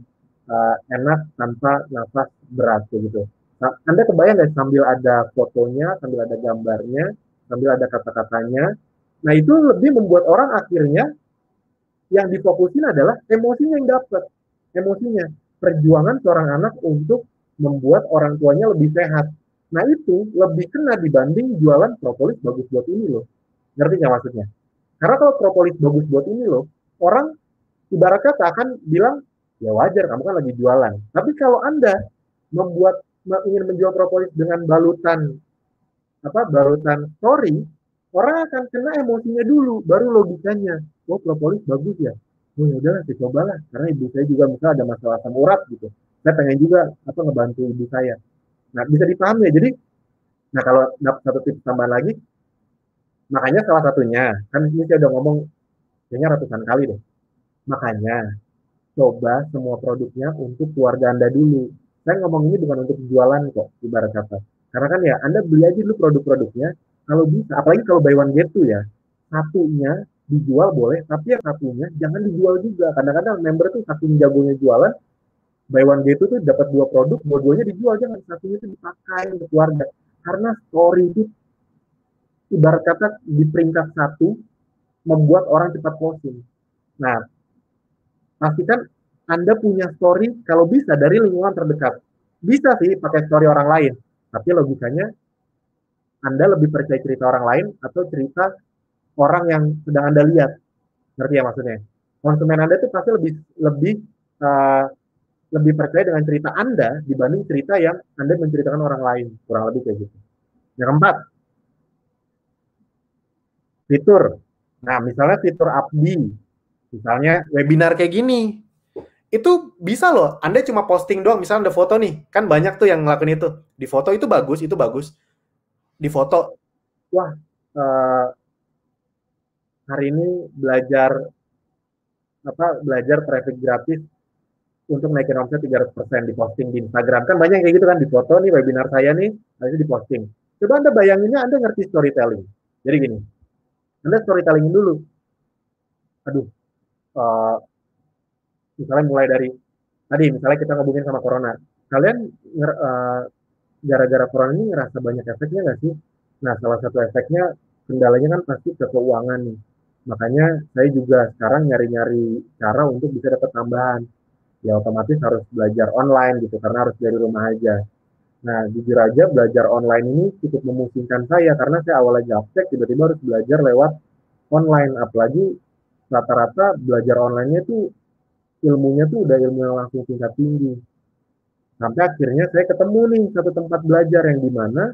enak tanpa nafas berat gitu. Nah, Anda kebayang nggak sambil ada fotonya, sambil ada gambarnya, sambil ada kata-katanya. Nah itu lebih membuat orang akhirnya yang difokusin adalah emosinya yang dapat. Emosinya. Perjuangan seorang anak untuk membuat orang tuanya lebih sehat. Nah itu lebih kena dibanding jualan propolis bagus buat ini loh. Ngerti nggak maksudnya? Karena kalau propolis bagus buat ini loh, orang ibarat kata akan bilang, ya wajar kamu kan lagi jualan. Tapi kalau Anda ingin menjual propolis dengan balutan story, orang akan kena emosinya dulu, baru logikanya. Oh, propolis bagus ya. Oh ya udahlah, saya cobalah. Karena ibu saya juga misalnya ada masalah asam urat gitu. Saya pengen juga ngebantu ibu saya. Nah, bisa dipahami ya. Jadi, nah kalau dapat satu tips tambahan lagi, makanya salah satunya, kan ini saya udah ngomong kayaknya ratusan kali deh. Makanya, coba semua produknya untuk keluarga Anda dulu. Saya ngomong ini bukan untuk jualan kok, ibarat kata. Karena kan ya, Anda beli aja dulu produk-produknya, kalau bisa, apalagi kalau buy one get two ya, satunya dijual boleh, tapi yang satunya jangan dijual juga. Kadang-kadang member tuh saking jagonya jualan, buy one get two tuh dapat 2 produk, dua-duanya dijual, jangan satunya tuh dipakai untuk keluarga. Karena story itu ibarat kata di peringkat 1 membuat orang cepat closing. Nah, pastikan Anda punya story kalau bisa dari lingkungan terdekat. Bisa sih pakai story orang lain, Tapi logikanya, Anda lebih percaya cerita orang lain atau cerita orang yang sedang Anda lihat. Ngerti ya maksudnya? Konsumen Anda itu pasti lebih lebih uh, lebih percaya dengan cerita Anda dibanding cerita yang Anda menceritakan orang lain. Kurang lebih kayak gitu. Yang keempat, fitur. Nah, misalnya fitur Abdi, misalnya webinar kayak gini, itu bisa loh. Anda cuma posting doang, misalnya ada foto nih, kan banyak tuh yang ngelakuin itu. Di foto itu bagus. Di foto, wah, uh, hari ini belajar traffic gratis untuk naikin omset 300% di posting di Instagram. Kan banyak kayak gitu kan, di foto nih webinar saya nih, nanti di posting. Coba Anda bayanginnya Anda ngerti storytelling. Jadi gini, Anda storytellingin dulu. Aduh, uh, misalnya mulai dari tadi, misalnya kita ngomongin sama corona. Kalian gara-gara corona ini ngerasa banyak efeknya nggak sih? Nah, salah satu efeknya kendalanya kan pasti ke keuangan nih. Makanya saya juga sekarang nyari-nyari cara untuk bisa dapat tambahan. Ya otomatis harus belajar online gitu karena harus dari rumah aja. Nah, jujur aja belajar online ini cukup memusingkan saya karena saya awalnya gaptek tiba-tiba harus belajar lewat online. Apalagi rata-rata belajar online-nya tuh ilmunya tuh udah ilmu yang langsung tingkat tinggi. Sampai akhirnya saya ketemu nih satu tempat belajar yang dimana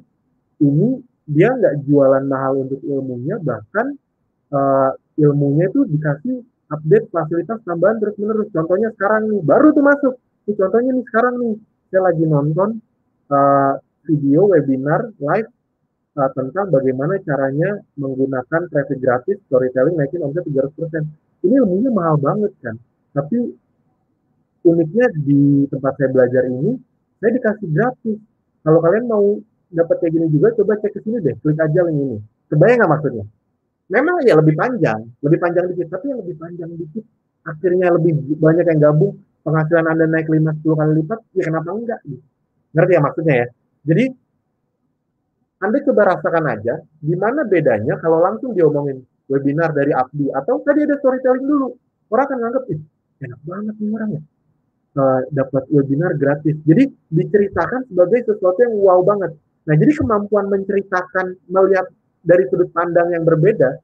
ini dia nggak jualan mahal untuk ilmunya, bahkan uh, ilmunya itu dikasih update fasilitas tambahan terus-menerus. Contohnya sekarang nih, baru tuh masuk. Ini contohnya nih sekarang nih, saya lagi nonton uh, video webinar live tentang bagaimana caranya menggunakan traffic gratis storytelling naikin omset 300%. Ini ilmunya mahal banget kan. Tapi uniknya di tempat saya belajar ini, saya dikasih gratis. Kalau kalian mau dapat kayak gini juga, coba cek ke sini deh, klik aja link ini. Kebayang nggak maksudnya? Memang ya lebih panjang dikit, tapi yang lebih panjang dikit, akhirnya lebih banyak yang gabung, penghasilan Anda naik 5-10 kali lipat, ya kenapa enggak? Ngerti ya maksudnya ya? Jadi, Anda coba rasakan aja, gimana bedanya kalau langsung diomongin webinar dari Abdi, atau tadi ada storytelling dulu. Orang akan nganggap, enak banget nih orangnya dapat webinar gratis. Jadi diceritakan sebagai sesuatu yang wow banget. Nah, jadi kemampuan menceritakan, melihat dari sudut pandang yang berbeda,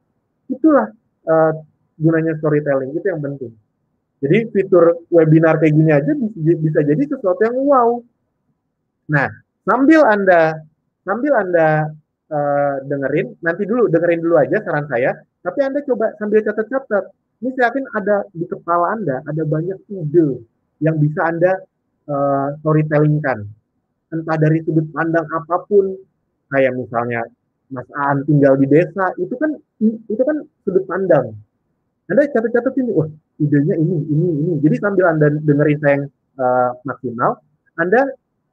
itulah uh, gunanya storytelling, itu yang penting. Jadi fitur webinar kayak gini aja bisa jadi sesuatu yang wow. Nah, sambil Anda dengerin dulu aja saran saya, tapi Anda coba sambil catat-catat. Ini saya yakin ada di kepala Anda, ada banyak ide yang bisa Anda storytellingkan. Entah dari sudut pandang apapun, kayak misalnya Mas Aan tinggal di desa, itu kan sudut pandang. Anda catat-catat ini, wah idenya ini. Jadi sambil Anda dengerin saya yang maksimal, Anda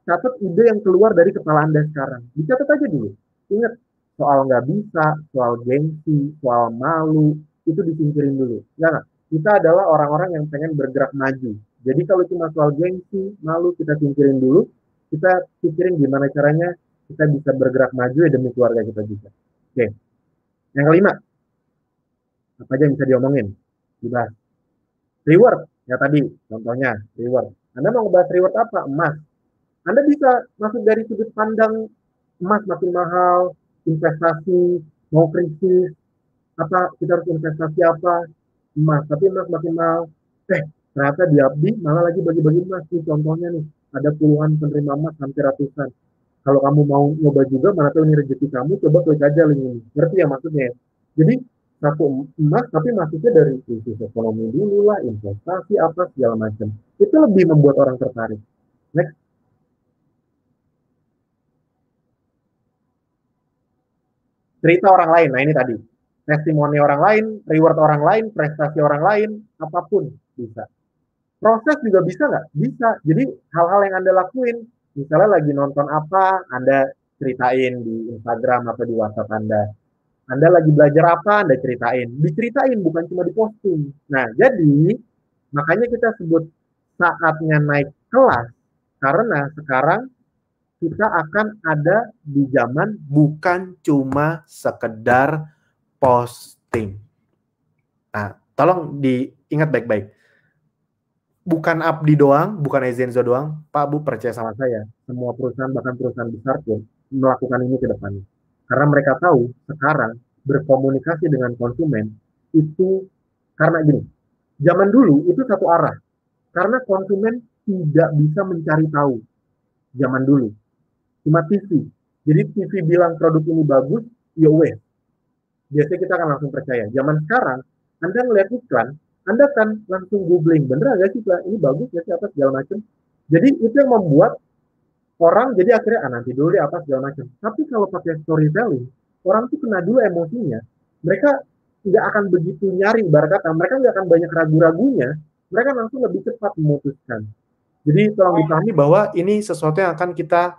catat ide yang keluar dari kepala Anda sekarang. Dicatat aja dulu. Ingat, soal nggak bisa, soal gengsi, soal malu, itu disingkirin dulu. Nggak. Kita adalah orang-orang yang pengen bergerak maju. Jadi kalau cuma soal gengsi, malu, kita singkirin dulu. Kita pikirin gimana caranya kita bisa bergerak maju ya demi keluarga kita juga. Oke. Yang kelima, apa aja yang bisa diomongin? Dibahas. Reward, ya tadi contohnya reward. Anda mau ngebahas reward apa? Emas. Anda bisa masuk dari sudut pandang emas makin mahal, investasi, mau krisis, apa kita harus investasi apa? Emas, tapi emas makin mahal. Ternyata di Abdi malah lagi bagi-bagi emas nih contohnya nih. Ada puluhan penerima emas hampir ratusan. Kalau kamu mau nyoba juga, mana tahu ini rezeki kamu, coba klik aja link ini. Ngerti ya maksudnya? Jadi satu emas tapi masuknya dari krisis ekonomi dulu lah, investasi apa segala macam. Itu lebih membuat orang tertarik. Next. Cerita orang lain. Nah ini tadi. Testimoni orang lain, reward orang lain, prestasi orang lain, apapun bisa. Proses juga bisa nggak? Bisa. Jadi hal-hal yang Anda lakuin, misalnya lagi nonton apa, Anda ceritain di Instagram atau di WhatsApp Anda. Anda lagi belajar apa, Anda ceritain. Diceritain, bukan cuma diposting. Nah, jadi makanya kita sebut saatnya naik kelas, karena sekarang kita akan ada di zaman bukan cuma sekedar posting. Nah, tolong diingat baik-baik. bukan Abdi doang, bukan Ezenzo doang, Pak Bu percaya sama saya, semua perusahaan bahkan perusahaan besar pun melakukan ini ke depannya. Karena mereka tahu sekarang berkomunikasi dengan konsumen itu karena gini, zaman dulu itu satu arah, karena konsumen tidak bisa mencari tahu zaman dulu, cuma TV. Jadi TV bilang produk ini bagus, ya wes. Biasanya kita akan langsung percaya. Zaman sekarang, Anda ngeliat iklan, Anda kan langsung googling, bener gak sih iklan ini bagus gak sih apa segala macam. Jadi itu yang membuat orang jadi akhirnya nanti dulu deh apa segala macam. Tapi kalau pakai storytelling, orang tuh kena dulu emosinya. Mereka nggak akan begitu nyari, ibarat kata, mereka nggak akan banyak ragu-ragunya, mereka langsung lebih cepat memutuskan. Jadi tolong dipahami bahwa ini sesuatu yang akan kita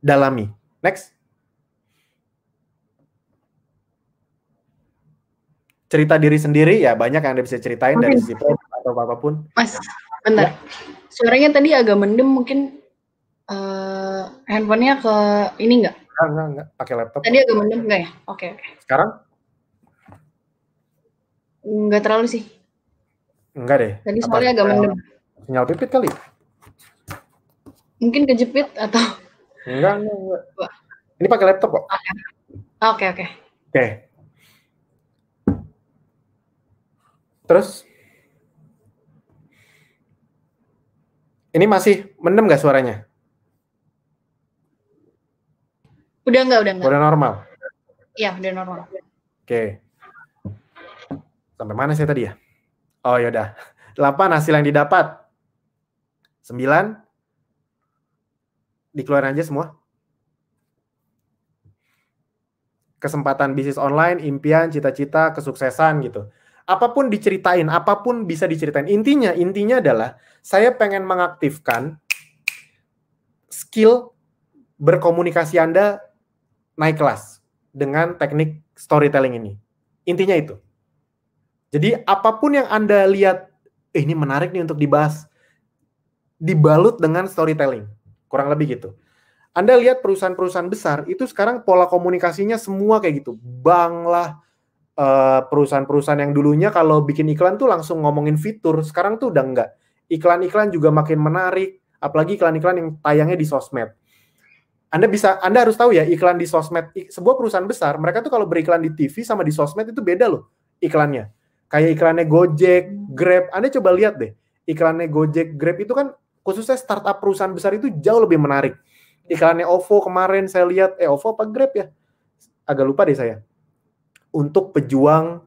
dalami. Next. Cerita diri sendiri ya banyak yang Anda bisa ceritain dari sisi produk atau apapun. Mas, bentar. Ya. Suaranya tadi agak mendem, mungkin handphonenya ke ini nggak? Enggak. Pakai laptop. Tadi agak mendem nggak ya? Oke. Sekarang? Nggak terlalu sih. Enggak deh. Tadi soalnya agak mendem. Sinyal pipit kali? Mungkin kejepit atau? Enggak. Ini pakai laptop kok. Oke. Terus? Ini masih mendem nggak suaranya? Udah nggak. Udah normal? Iya, udah normal. Oke. Sampai mana sih tadi ya? Oh yaudah. 8 hasil yang didapat. 9. Dikeluarin aja semua. Kesempatan bisnis online, impian, cita-cita, kesuksesan gitu. Apapun diceritain, apapun bisa diceritain. Intinya adalah saya pengen mengaktifkan skill berkomunikasi Anda naik kelas dengan teknik storytelling ini. Intinya itu. Jadi apapun yang Anda lihat, ini menarik nih untuk dibahas, dibalut dengan storytelling. Kurang lebih gitu. Anda lihat perusahaan-perusahaan besar, itu sekarang pola komunikasinya semua kayak gitu. Bank lah, perusahaan-perusahaan yang dulunya kalau bikin iklan tuh langsung ngomongin fitur, sekarang tuh udah enggak. Iklan-iklan juga makin menarik, apalagi iklan-iklan yang tayangnya di sosmed. Anda harus tahu ya, iklan di sosmed, sebuah perusahaan besar, mereka tuh kalau beriklan di TV sama di sosmed itu beda loh iklannya. Kayak iklannya Gojek, Grab, Anda coba lihat deh, iklannya Gojek, Grab itu kan khususnya startup perusahaan besar itu jauh lebih menarik. Iklannya OVO kemarin saya lihat, OVO apa Grab ya? Agak lupa deh saya. Untuk pejuang,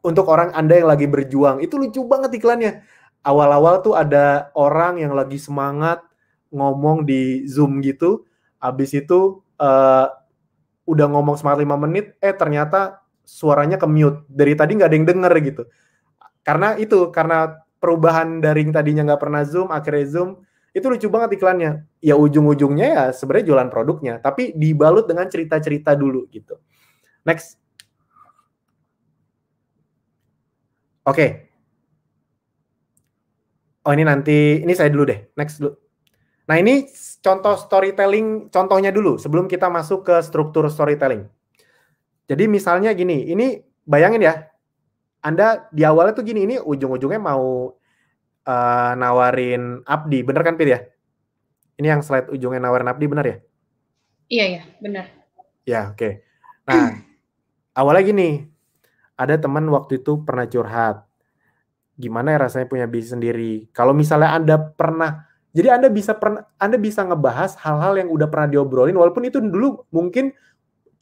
untuk orang Anda yang lagi berjuang, itu lucu banget iklannya. Awal-awal tuh ada orang yang lagi semangat ngomong di Zoom gitu, habis itu udah ngomong semangat 5 menit, ternyata suaranya ke-mute. Dari tadi nggak ada yang denger gitu. Karena perubahan dari yang tadinya nggak pernah Zoom, akhirnya Zoom, itu lucu banget iklannya. Ya ujung-ujungnya ya sebenarnya jualan produknya, tapi dibalut dengan cerita-cerita dulu gitu. Next. Oke. Oh ini saya dulu deh. Next dulu. Nah ini contoh storytelling, contohnya dulu sebelum kita masuk ke struktur storytelling. Jadi misalnya gini, ini bayangin ya, Anda di awalnya tuh gini, ini ujung-ujungnya mau nawarin Abdi, bener kan Pir ya? Ini yang slide ujungnya nawarin Abdi, bener ya? Iya, bener. Ya, oke. Nah, awalnya gini, ada teman waktu itu pernah curhat, gimana ya rasanya punya bisnis sendiri. Kalau misalnya Anda pernah, jadi Anda bisa ngebahas hal-hal yang udah pernah diobrolin, walaupun itu dulu mungkin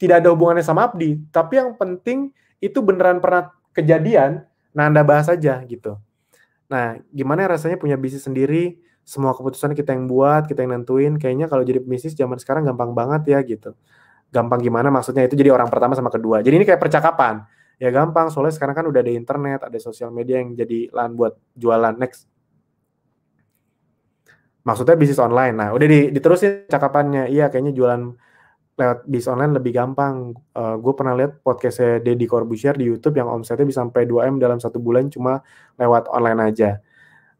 tidak ada hubungannya sama Abdi, tapi yang penting itu beneran pernah kejadian, nah Anda bahas aja gitu. Nah, gimana rasanya punya bisnis sendiri, semua keputusan kita yang buat, kita yang nentuin, kayaknya kalau jadi bisnis zaman sekarang gampang banget ya gitu. Gampang gimana maksudnya, itu jadi orang pertama sama kedua. Jadi ini kayak percakapan. Ya gampang, soalnya sekarang kan udah ada internet, ada sosial media yang jadi lahan buat jualan. Next. Maksudnya bisnis online. Nah, udah diterusin cakapannya. Iya, kayaknya jualan lewat bisnis online lebih gampang. Gue pernah lihat podcastnya Deddy Corbuzier di YouTube yang omsetnya bisa sampai 2M dalam 1 bulan cuma lewat online aja.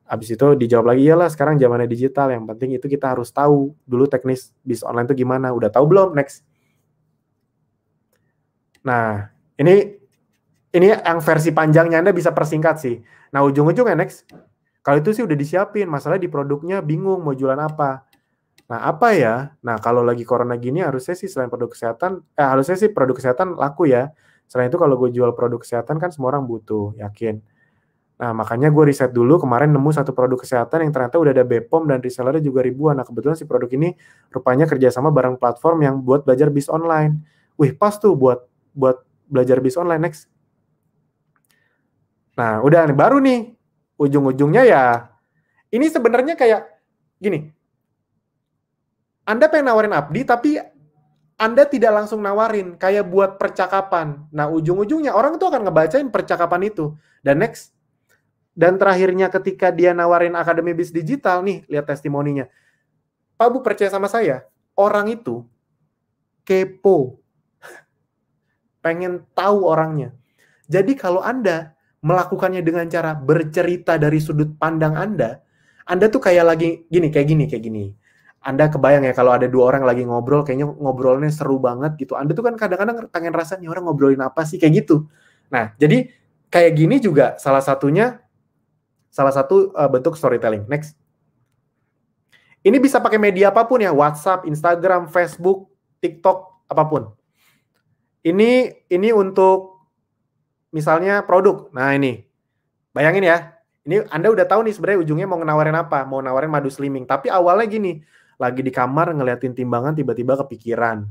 Abis itu dijawab lagi, iyalah sekarang zamannya digital, yang penting itu kita harus tahu dulu teknis bisnis online itu gimana. Udah tahu belum? Next. Nah, ini Ini yang versi panjangnya Anda bisa persingkat sih. Nah, ujung-ujungnya next. Kalau itu sih udah disiapin, masalah di produknya bingung mau jualan apa. Nah, apa ya? Nah, kalau lagi corona gini harusnya sih selain produk kesehatan, harusnya sih produk kesehatan laku ya. Selain itu kalau gue jual produk kesehatan kan semua orang butuh, yakin. Nah, makanya gue riset dulu, kemarin nemu satu produk kesehatan yang ternyata udah ada BPOM dan resellernya juga ribuan. Nah, kebetulan si produk ini rupanya kerjasama bareng platform yang buat belajar bis online. Wih, pas tuh buat belajar bis online, next. Nah, udah nih, baru nih. Ujung-ujungnya ya, ini sebenarnya kayak gini, Anda pengen nawarin Abdi, tapi Anda tidak langsung nawarin, kayak buat percakapan. Nah, ujung-ujungnya orang tuh akan ngebacain percakapan itu. Dan next, dan terakhirnya ketika dia nawarin Akademi Bis Digital, nih, lihat testimoninya. Pak Bu, percaya sama saya, orang itu kepo. Pengen tahu orangnya. Jadi kalau Anda melakukannya dengan cara bercerita dari sudut pandang Anda tuh kayak lagi gini, kayak gini. Anda kebayang ya kalau ada dua orang lagi ngobrol, kayaknya ngobrolnya seru banget gitu. Anda tuh kan kadang-kadang pengen rasanya orang ngobrolin apa sih, kayak gitu. Nah, jadi kayak gini juga salah satu bentuk storytelling. Next. Ini bisa pakai media apapun ya, WhatsApp, Instagram, Facebook, TikTok, apapun. Ini untuk misalnya produk. Nah, ini. Bayangin ya. Ini Anda udah tahu nih sebenarnya ujungnya mau nawarin apa? Mau nawarin madu slimming. Tapi awalnya gini, lagi di kamar ngeliatin timbangan tiba-tiba kepikiran.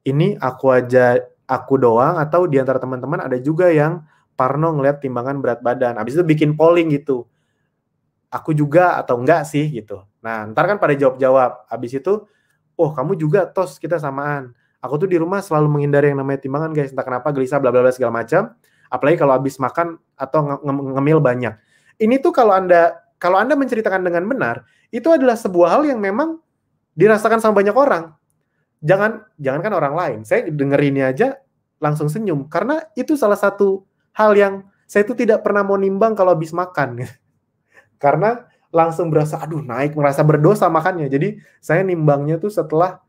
Ini aku doang atau di antara teman-teman ada juga yang parno ngeliat timbangan berat badan. Habis itu bikin polling gitu. Aku juga atau enggak sih gitu. Nah, ntar kan pada jawab-jawab. Habis itu, oh kamu juga tos, kita samaan. Aku tuh di rumah selalu menghindari yang namanya timbangan guys. Entah kenapa gelisah bla bla bla segala macam. Apalagi kalau habis makan atau ngemil banyak. Ini tuh kalau Anda menceritakan dengan benar, itu adalah sebuah hal yang memang dirasakan sama banyak orang. Jangankan orang lain. Saya dengerinnya aja langsung senyum karena itu salah satu hal yang saya itu tidak pernah mau nimbang kalau habis makan. Karena langsung berasa merasa berdosa makannya. Jadi saya nimbangnya tuh setelah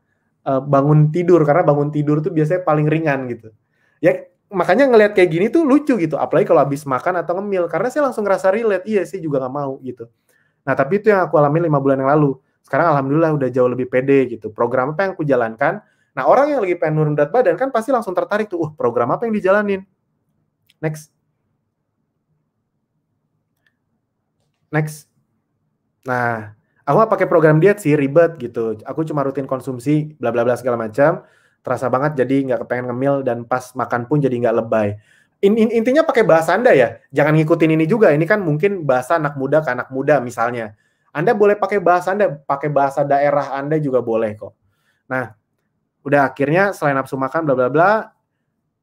bangun tidur, karena bangun tidur tuh biasanya paling ringan gitu. Ya makanya ngelihat kayak gini tuh lucu gitu, apalagi kalau habis makan atau ngemil, karena saya langsung ngerasa relate, iya sih juga nggak mau gitu. Nah tapi itu yang aku alami 5 bulan yang lalu. Sekarang alhamdulillah udah jauh lebih pede gitu. Program apa yang aku jalankan, nah orang yang lagi pengen nurun berat badan kan pasti langsung tertarik tuh, program apa yang dijalanin. Next. Nah, aku nggak pakai program diet sih, ribet gitu. Aku cuma rutin konsumsi, bla bla bla segala macam. Terasa banget jadi nggak kepengen ngemil dan pas makan pun jadi nggak lebay. Intinya pakai bahasa Anda ya. Jangan ngikutin ini juga. Ini kan mungkin bahasa anak muda ke anak muda misalnya. Anda boleh pakai bahasa Anda, pakai bahasa daerah Anda juga boleh kok. Nah, udah akhirnya selain nafsu makan bla bla bla,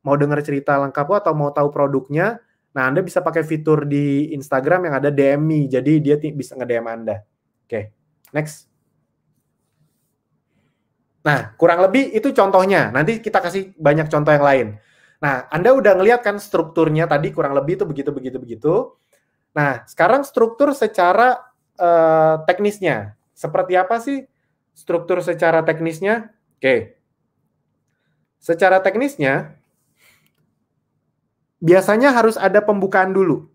mau denger cerita lengkap atau mau tahu produknya, nah Anda bisa pakai fitur di Instagram yang ada DM me, jadi dia bisa nge-DM Anda. Oke, next. Nah, kurang lebih itu contohnya. Nanti kita kasih banyak contoh yang lain. Nah, Anda udah ngeliat kan strukturnya tadi kurang lebih itu begitu. Nah, sekarang struktur secara teknisnya. Seperti apa sih struktur secara teknisnya? Oke. Secara teknisnya, biasanya harus ada pembukaan dulu.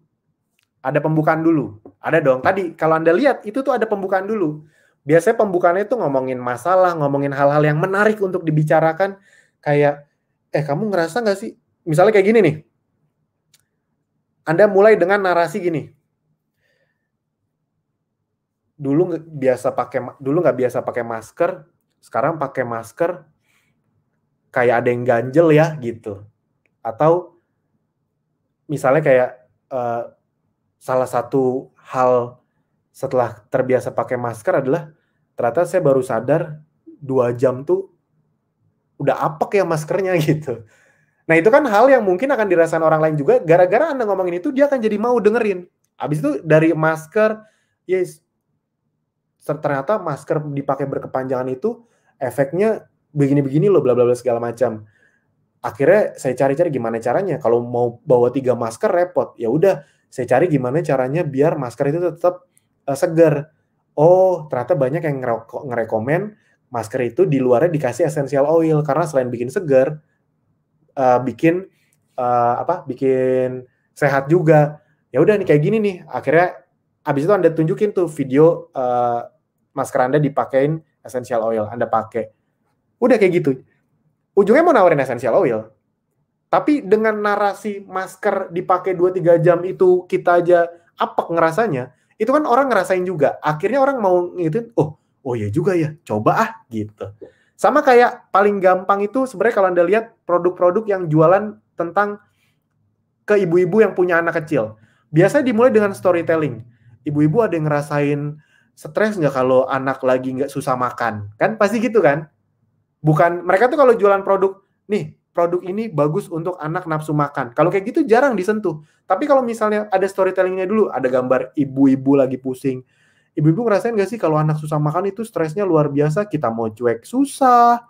Ada pembukaan dulu. Ada dong. Tadi kalau Anda lihat itu tuh ada pembukaan dulu. Biasanya pembukaannya itu ngomongin masalah, ngomongin hal-hal yang menarik untuk dibicarakan. Kayak, kamu ngerasa nggak sih? Misalnya kayak gini nih. Anda mulai dengan narasi gini. Dulu nggak biasa pakai masker, sekarang pakai masker kayak ada yang ganjel ya gitu. Atau misalnya kayak salah satu hal setelah terbiasa pakai masker adalah ternyata saya baru sadar 2 jam tuh udah apek ya maskernya gitu. Nah itu kan hal yang mungkin akan dirasakan orang lain juga, gara-gara Anda ngomongin itu dia akan jadi mau dengerin. Habis itu dari masker, yes, ternyata masker dipakai berkepanjangan itu efeknya begini-begini loh, bla bla bla segala macam. Akhirnya saya cari-cari gimana caranya. Kalau mau bawa 3 masker repot. Ya udah, saya cari gimana caranya biar masker itu tetap segar. Oh, ternyata banyak yang ngerekomen masker itu di luarnya dikasih essential oil karena selain bikin segar, bikin bikin sehat juga. Ya udah nih kayak gini nih. Akhirnya abis itu Anda tunjukin tuh video masker Anda dipakein essential oil, Anda pakai. Udah kayak gitu. Ujungnya mau nawarin essential oil. Tapi dengan narasi masker dipakai 2-3 jam itu kita aja apek ngerasanya, itu kan orang ngerasain juga. Akhirnya orang mau ngikutin, oh iya juga ya, coba gitu. Sama kayak paling gampang itu sebenarnya kalau Anda lihat produk-produk yang jualan tentang ke ibu-ibu yang punya anak kecil. Biasanya dimulai dengan storytelling. Ibu-ibu ada yang ngerasain stres nggak kalau anak lagi nggak susah makan? Kan pasti gitu kan? Bukan, mereka tuh kalau jualan produk, nih produk ini bagus untuk anak nafsu makan. Kalau kayak gitu jarang disentuh. Tapi kalau misalnya ada storytellingnya dulu, ada gambar ibu-ibu lagi pusing. Ibu-ibu ngerasain nggak sih kalau anak susah makan itu stresnya luar biasa, kita mau cuek susah,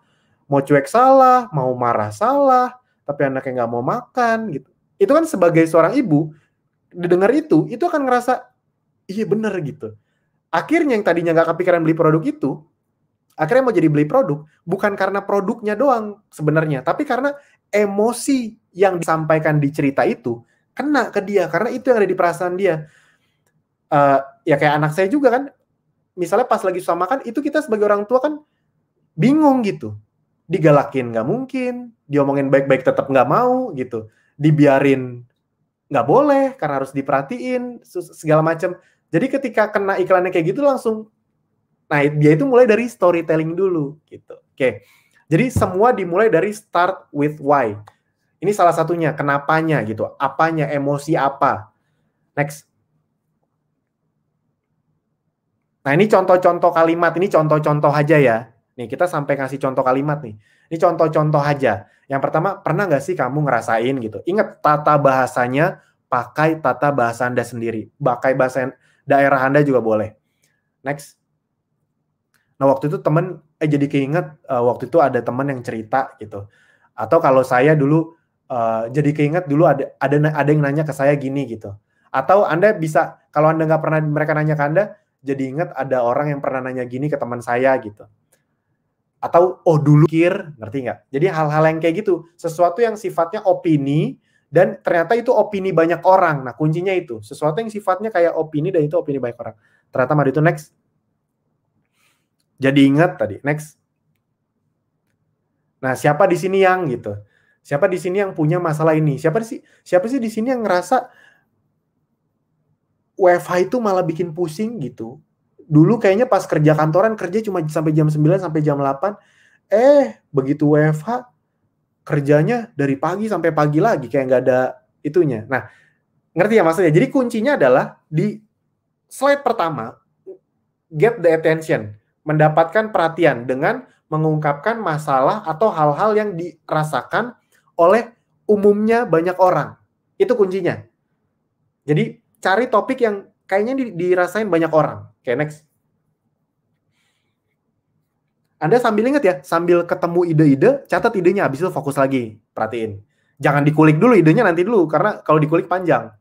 mau cuek salah, mau marah salah, tapi anaknya nggak mau makan gitu. Itu kan sebagai seorang ibu, didengar itu akan ngerasa, iya bener gitu. Akhirnya yang tadinya nggak kepikiran beli produk itu, akhirnya mau jadi beli produk, bukan karena produknya doang sebenarnya, tapi karena emosi yang disampaikan di cerita itu kena ke dia, karena itu yang ada di perasaan dia. Ya kayak anak saya juga kan, misalnya pas lagi susah makan, itu kita sebagai orang tua kan bingung gitu. Digalakin nggak mungkin, diomongin baik-baik tetap nggak mau gitu, dibiarin nggak boleh karena harus diperhatiin segala macam. Jadi ketika kena iklannya kayak gitu langsung, nah dia itu mulai dari storytelling dulu gitu. Oke. Jadi semua dimulai dari start with why. Ini salah satunya, kenapanya gitu, apanya, emosi apa. Next. Nah ini contoh-contoh kalimat, ini contoh-contoh aja ya. Nih kita sampai kasih contoh kalimat nih. Ini contoh-contoh aja. Yang pertama, pernah nggak sih kamu ngerasain gitu? Ingat tata bahasanya, pakai tata bahasa Anda sendiri. Pakai bahasa daerah Anda juga boleh. Next. Nah waktu itu temen, jadi keinget waktu itu ada temen yang cerita gitu. Atau kalau saya dulu, jadi keinget dulu ada yang nanya ke saya gini gitu. Atau Anda bisa, kalau Anda nggak pernah mereka nanya ke Anda, jadi ingat ada orang yang pernah nanya gini ke teman saya gitu. Atau, dulu ngerti nggak? Jadi hal-hal yang kayak gitu, sesuatu yang sifatnya opini, dan ternyata itu opini banyak orang. Nah kuncinya itu, sesuatu yang sifatnya kayak opini, dan itu opini banyak orang. Ternyata mari itu next. Jadi ingat tadi, next. Nah, siapa di sini yang gitu? Siapa di sini yang punya masalah ini? Siapa sih di sini yang ngerasa WFH itu malah bikin pusing gitu? Dulu kayaknya pas kerja kantoran kerja cuma sampai jam 9 sampai jam 8. Begitu WFH kerjanya dari pagi sampai pagi lagi kayak nggak ada itunya. Nah, ngerti ya maksudnya? Jadi kuncinya adalah di slide pertama, get the attention, mendapatkan perhatian dengan mengungkapkan masalah atau hal-hal yang dirasakan oleh umumnya banyak orang. Itu kuncinya. Jadi cari topik yang kayaknya dirasain banyak orang. Oke, next. Anda sambil ingat ya, sambil ketemu ide-ide, catat idenya, habis itu fokus lagi, perhatiin. Jangan dikulik dulu idenya nanti dulu, karena kalau dikulik panjang.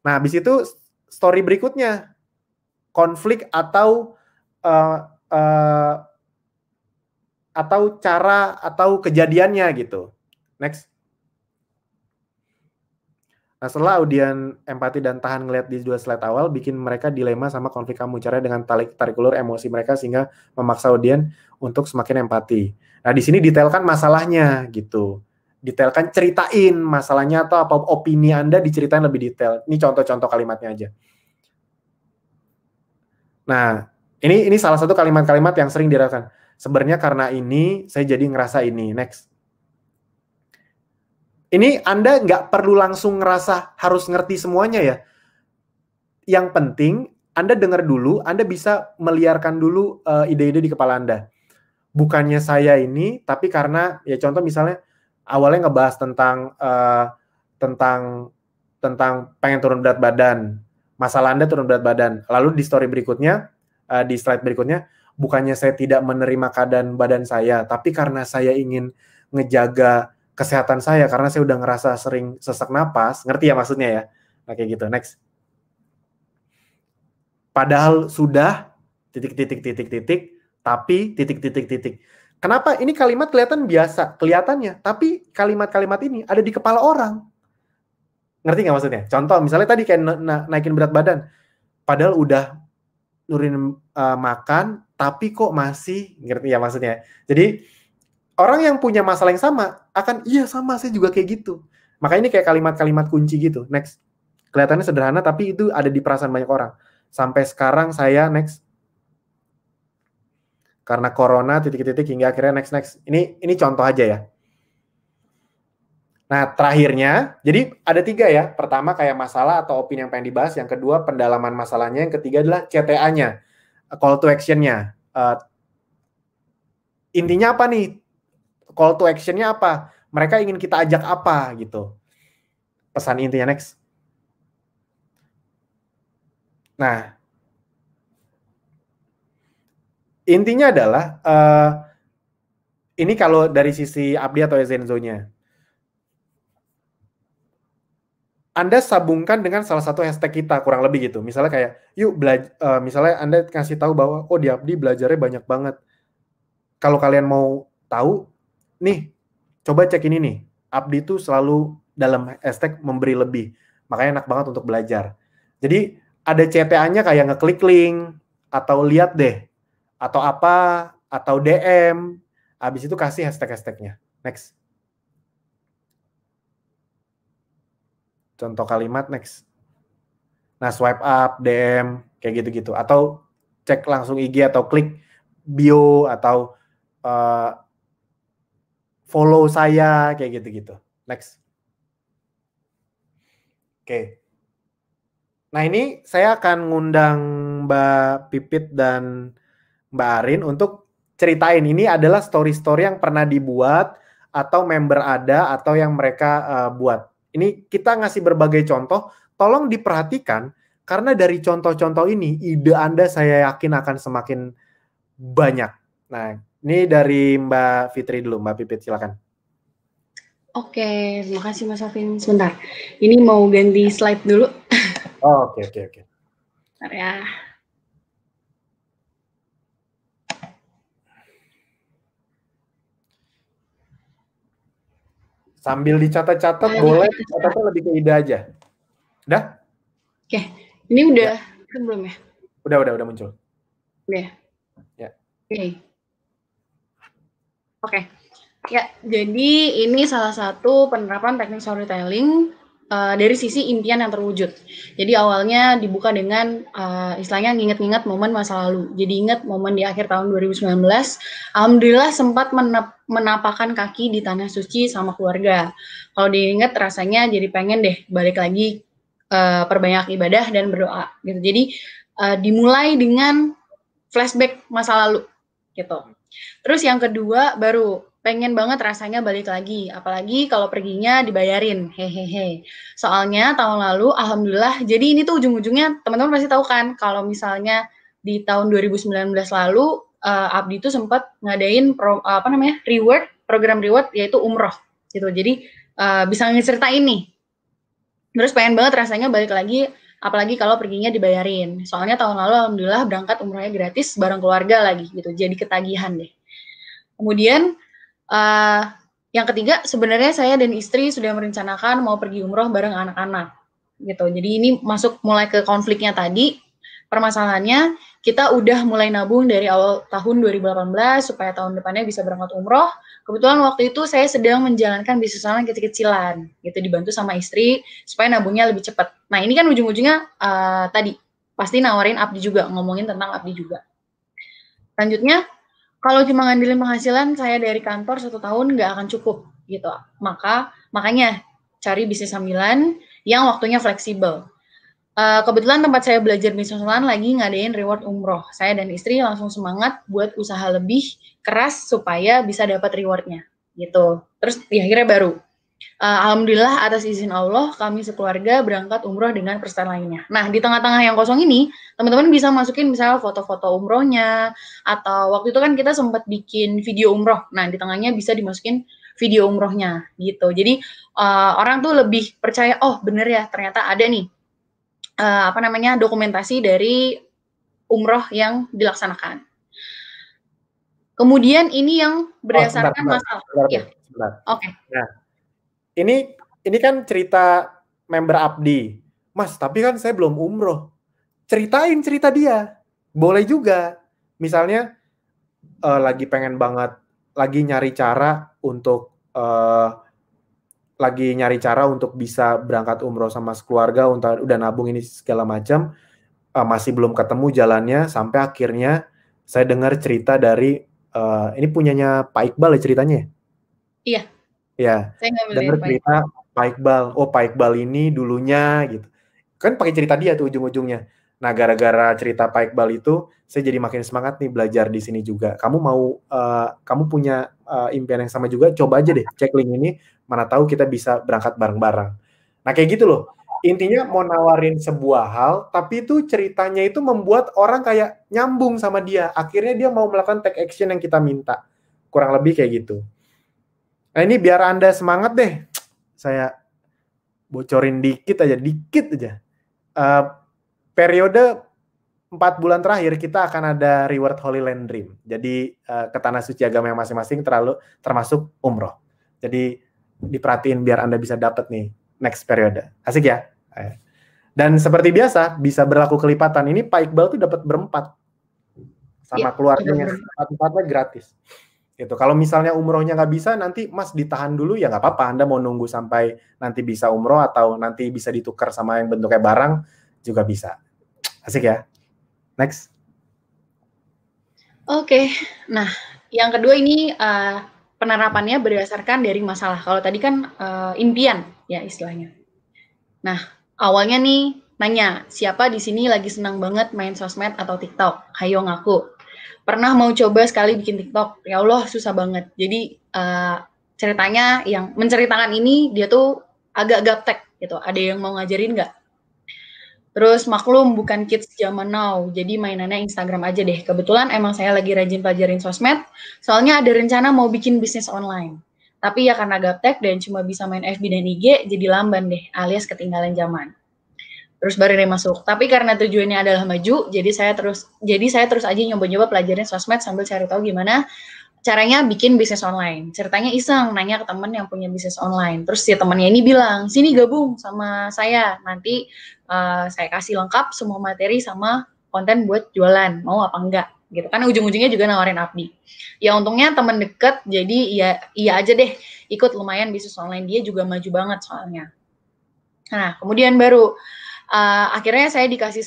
Nah, habis itu story berikutnya, konflik atau cara atau kejadiannya gitu. Next. Nah, setelah audien empati dan tahan ngeliat di 2 slide awal, bikin mereka dilema sama konflik kamu. Caranya dengan tarik ulur emosi mereka sehingga memaksa audien untuk semakin empati. Nah, di sini detailkan masalahnya gitu. Detailkan, ceritain masalahnya atau apa opini Anda diceritain lebih detail. Ini contoh-contoh kalimatnya aja. Nah, ini salah satu kalimat-kalimat yang sering dirasakan. Sebenarnya karena ini, saya jadi ngerasa ini. Next. Ini Anda nggak perlu langsung ngerasa harus ngerti semuanya ya. Yang penting, Anda dengar dulu, Anda bisa meliarkan dulu ide-ide di kepala Anda. Bukannya saya ini, tapi karena, ya contoh misalnya, awalnya ngebahas tentang pengen turun berat badan. Masalah Anda turun berat badan. Lalu di story berikutnya, di slide berikutnya, bukannya saya tidak menerima keadaan badan saya, tapi karena saya ingin ngejaga kesehatan saya, karena saya udah ngerasa sering sesak napas, ngerti ya maksudnya ya? Nah, kayak gitu, next. Padahal sudah, tapi, Kenapa? Ini kalimat kelihatan biasa, kelihatannya, tapi kalimat-kalimat ini ada di kepala orang. Ngerti nggak maksudnya? Contoh, misalnya tadi kayak naikin berat badan, padahal udah nurunin makan, tapi kok masih, ngerti ya maksudnya? Jadi, orang yang punya masalah yang sama, akan, iya sama, saya juga kayak gitu. Makanya ini kayak kalimat-kalimat kunci gitu. Next. Kelihatannya sederhana, tapi itu ada di perasaan banyak orang. Sampai sekarang saya, next. Karena corona, titik-titik, hingga akhirnya next. Ini contoh aja ya. Nah, terakhirnya, jadi ada 3 ya. Pertama kayak masalah atau opini yang pengen dibahas. Yang kedua, pendalaman masalahnya. Yang ketiga adalah CTA-nya, call to action-nya. Intinya apa nih? Call to action-nya apa? Mereka ingin kita ajak apa gitu. Pesan intinya, next. Nah, intinya adalah, ini kalau dari sisi Abdi atau Zenzo-nya. Anda sabungkan dengan salah satu hashtag kita, kurang lebih gitu. Misalnya kayak, yuk misalnya Anda kasih tahu bahwa, oh di Abdi belajarnya banyak banget. Kalau kalian mau tahu, nih, coba cek ini nih. Abdi itu selalu dalam hashtag memberi lebih. Makanya enak banget untuk belajar. Jadi, ada CTA-nya kayak ngeklik link, atau lihat deh, atau apa, atau DM. Habis itu kasih hashtag-hashtagnya. Next. Contoh kalimat, next. Nah, swipe up, DM, kayak gitu-gitu. Atau cek langsung IG atau klik bio atau follow saya, kayak gitu-gitu. Next. Oke. Nah, ini saya akan ngundang Mbak Pipit dan Mbak Arin untuk ceritain. Ini adalah story-story yang pernah dibuat atau member ada atau yang mereka buat. Ini kita ngasih berbagai contoh, tolong diperhatikan karena dari contoh-contoh ini ide Anda saya yakin akan semakin banyak. Nah, ini dari Mbak Fitri dulu, Mbak Pipit silakan. Oke, terima kasih Mas Alvin. Sebentar, ini mau ganti slide dulu. Oh, oke. Bentar ya. Sambil dicatat-catat boleh, catatnya lebih ke ide aja. Udah? Oke, ini udah kan belum ya? Udah muncul. Udah. Ya. Oke. Ya, jadi ini salah satu penerapan teknik storytelling dari sisi impian yang terwujud. Jadi awalnya dibuka dengan istilahnya nginget-nginget momen masa lalu. Jadi ingat momen di akhir tahun 2019, alhamdulillah sempat menapakkan kaki di tanah suci sama keluarga. Kalau diingat rasanya jadi pengen deh balik lagi perbanyak ibadah dan berdoa gitu. Jadi dimulai dengan flashback masa lalu gitu. Terus yang kedua baru pengen banget rasanya balik lagi, apalagi kalau perginya dibayarin, hehehe. Soalnya tahun lalu, alhamdulillah, jadi ini tuh ujung-ujungnya teman-teman pasti tahu kan, kalau misalnya di tahun 2019 lalu, Abdi tuh sempat ngadain program reward yaitu umroh gitu. Jadi bisa ngeceritain nih. Terus pengen banget rasanya balik lagi, apalagi kalau perginya dibayarin. Soalnya tahun lalu alhamdulillah berangkat umrohnya gratis bareng keluarga lagi gitu. Jadi ketagihan deh. Kemudian yang ketiga, sebenarnya saya dan istri sudah merencanakan mau pergi umroh bareng anak-anak, gitu. Jadi ini masuk mulai ke konfliknya tadi. Permasalahannya, kita udah mulai nabung dari awal tahun 2018 supaya tahun depannya bisa berangkat umroh. Kebetulan waktu itu saya sedang menjalankan bisnis online kecil-kecilan, gitu, dibantu sama istri supaya nabungnya lebih cepat. Nah ini kan ujung-ujungnya tadi pasti nawarin Abdi juga, ngomongin tentang Abdi juga. Selanjutnya, kalau cuma ngandelin penghasilan saya dari kantor 1 tahun nggak akan cukup gitu. Makanya cari bisnis sambilan yang waktunya fleksibel. Kebetulan tempat saya belajar bisnis online lagi ngadain reward umroh. Saya dan istri langsung semangat buat usaha lebih keras supaya bisa dapat rewardnya gitu. Terus ya akhirnya baru. Alhamdulillah atas izin Allah kami sekeluarga berangkat umroh dengan persen lainnya. Nah di tengah-tengah yang kosong ini teman-teman bisa masukin misalnya foto-foto umrohnya atau waktu itu kan kita sempat bikin video umroh. Nah di tengahnya bisa dimasukin video umrohnya gitu. Jadi orang tuh lebih percaya oh bener ya ternyata ada nih dokumentasi dari umroh yang dilaksanakan. Kemudian ini yang Oh, sebentar, berdasarkan masalah. sebentar Ya, deh, sebentar. oke. Nah, ini kan cerita member Abdi. Mas, tapi kan saya belum umroh. Ceritain cerita dia. Boleh juga. Misalnya lagi pengen banget, lagi nyari cara untuk bisa berangkat umroh sama sekeluarga, udah nabung ini segala macam, masih belum ketemu jalannya, sampai akhirnya saya dengar cerita dari ini punyanya Pak Iqbal ya ceritanya. Iya. Ya, Saya ngambil dengar dari Pak cerita Pak Iqbal. Oh, Pak Iqbal ini dulunya gitu. Kan pakai cerita dia tuh ujung-ujungnya. Nah, gara-gara cerita Pak Iqbal itu, saya jadi makin semangat nih belajar di sini juga. Kamu punya impian yang sama juga, coba aja deh cek link ini, mana tahu kita bisa berangkat bareng-bareng. Nah, kayak gitu loh. Intinya mau nawarin sebuah hal, tapi itu ceritanya itu membuat orang kayak nyambung sama dia. Akhirnya dia mau melakukan take action yang kita minta. Kurang lebih kayak gitu. Nah, ini biar Anda semangat deh. Saya bocorin dikit aja. Periode 4 bulan terakhir kita akan ada reward Holy Land Dream. Jadi ke tanah suci agama yang masing-masing termasuk umroh. Jadi diperhatiin biar Anda bisa dapat nih next periode. Asik ya? Dan seperti biasa bisa berlaku kelipatan. Ini Pak Iqbal tuh dapat berempat sama keluarganya. Empat-empatnya gratis. Gitu. Kalau misalnya umrohnya nggak bisa, nanti Mas ditahan dulu ya nggak apa-apa. Anda mau nunggu sampai nanti bisa umroh atau nanti bisa ditukar sama yang bentuknya barang juga bisa. Asik ya? Next. Oke, nah yang kedua ini penerapannya berdasarkan dari masalah. Kalau tadi kan impian ya istilahnya. Nah awalnya nih nanya siapa di sini lagi senang banget main sosmed atau TikTok? Hayo ngaku. Pernah mau coba sekali bikin TikTok, ya Allah susah banget. Jadi ceritanya yang menceritakan ini dia tuh agak gaptek gitu. Ada yang mau ngajarin nggak? Terus maklum bukan kids zaman now, jadi mainannya Instagram aja deh. Kebetulan emang saya lagi rajin pelajarin sosmed, soalnya ada rencana mau bikin bisnis online. Tapi ya karena gaptek dan cuma bisa main FB dan IG, jadi lamban deh, alias ketinggalan zaman. Terus baru deh masuk. Tapi karena tujuannya adalah maju, jadi saya terus aja nyoba-nyoba pelajarin sosmed sambil cari tahu gimana caranya bikin bisnis online. Ceritanya iseng, nanya ke temen yang punya bisnis online. Terus si temennya ini bilang, sini gabung sama saya. Nanti saya kasih lengkap semua materi sama konten buat jualan. Mau apa enggak? Gitu kan ujung-ujungnya juga nawarin Abdi. Ya untungnya temen deket, jadi iya aja deh. Ikut lumayan bisnis online dia juga maju banget soalnya. Nah, kemudian baru akhirnya saya dikasih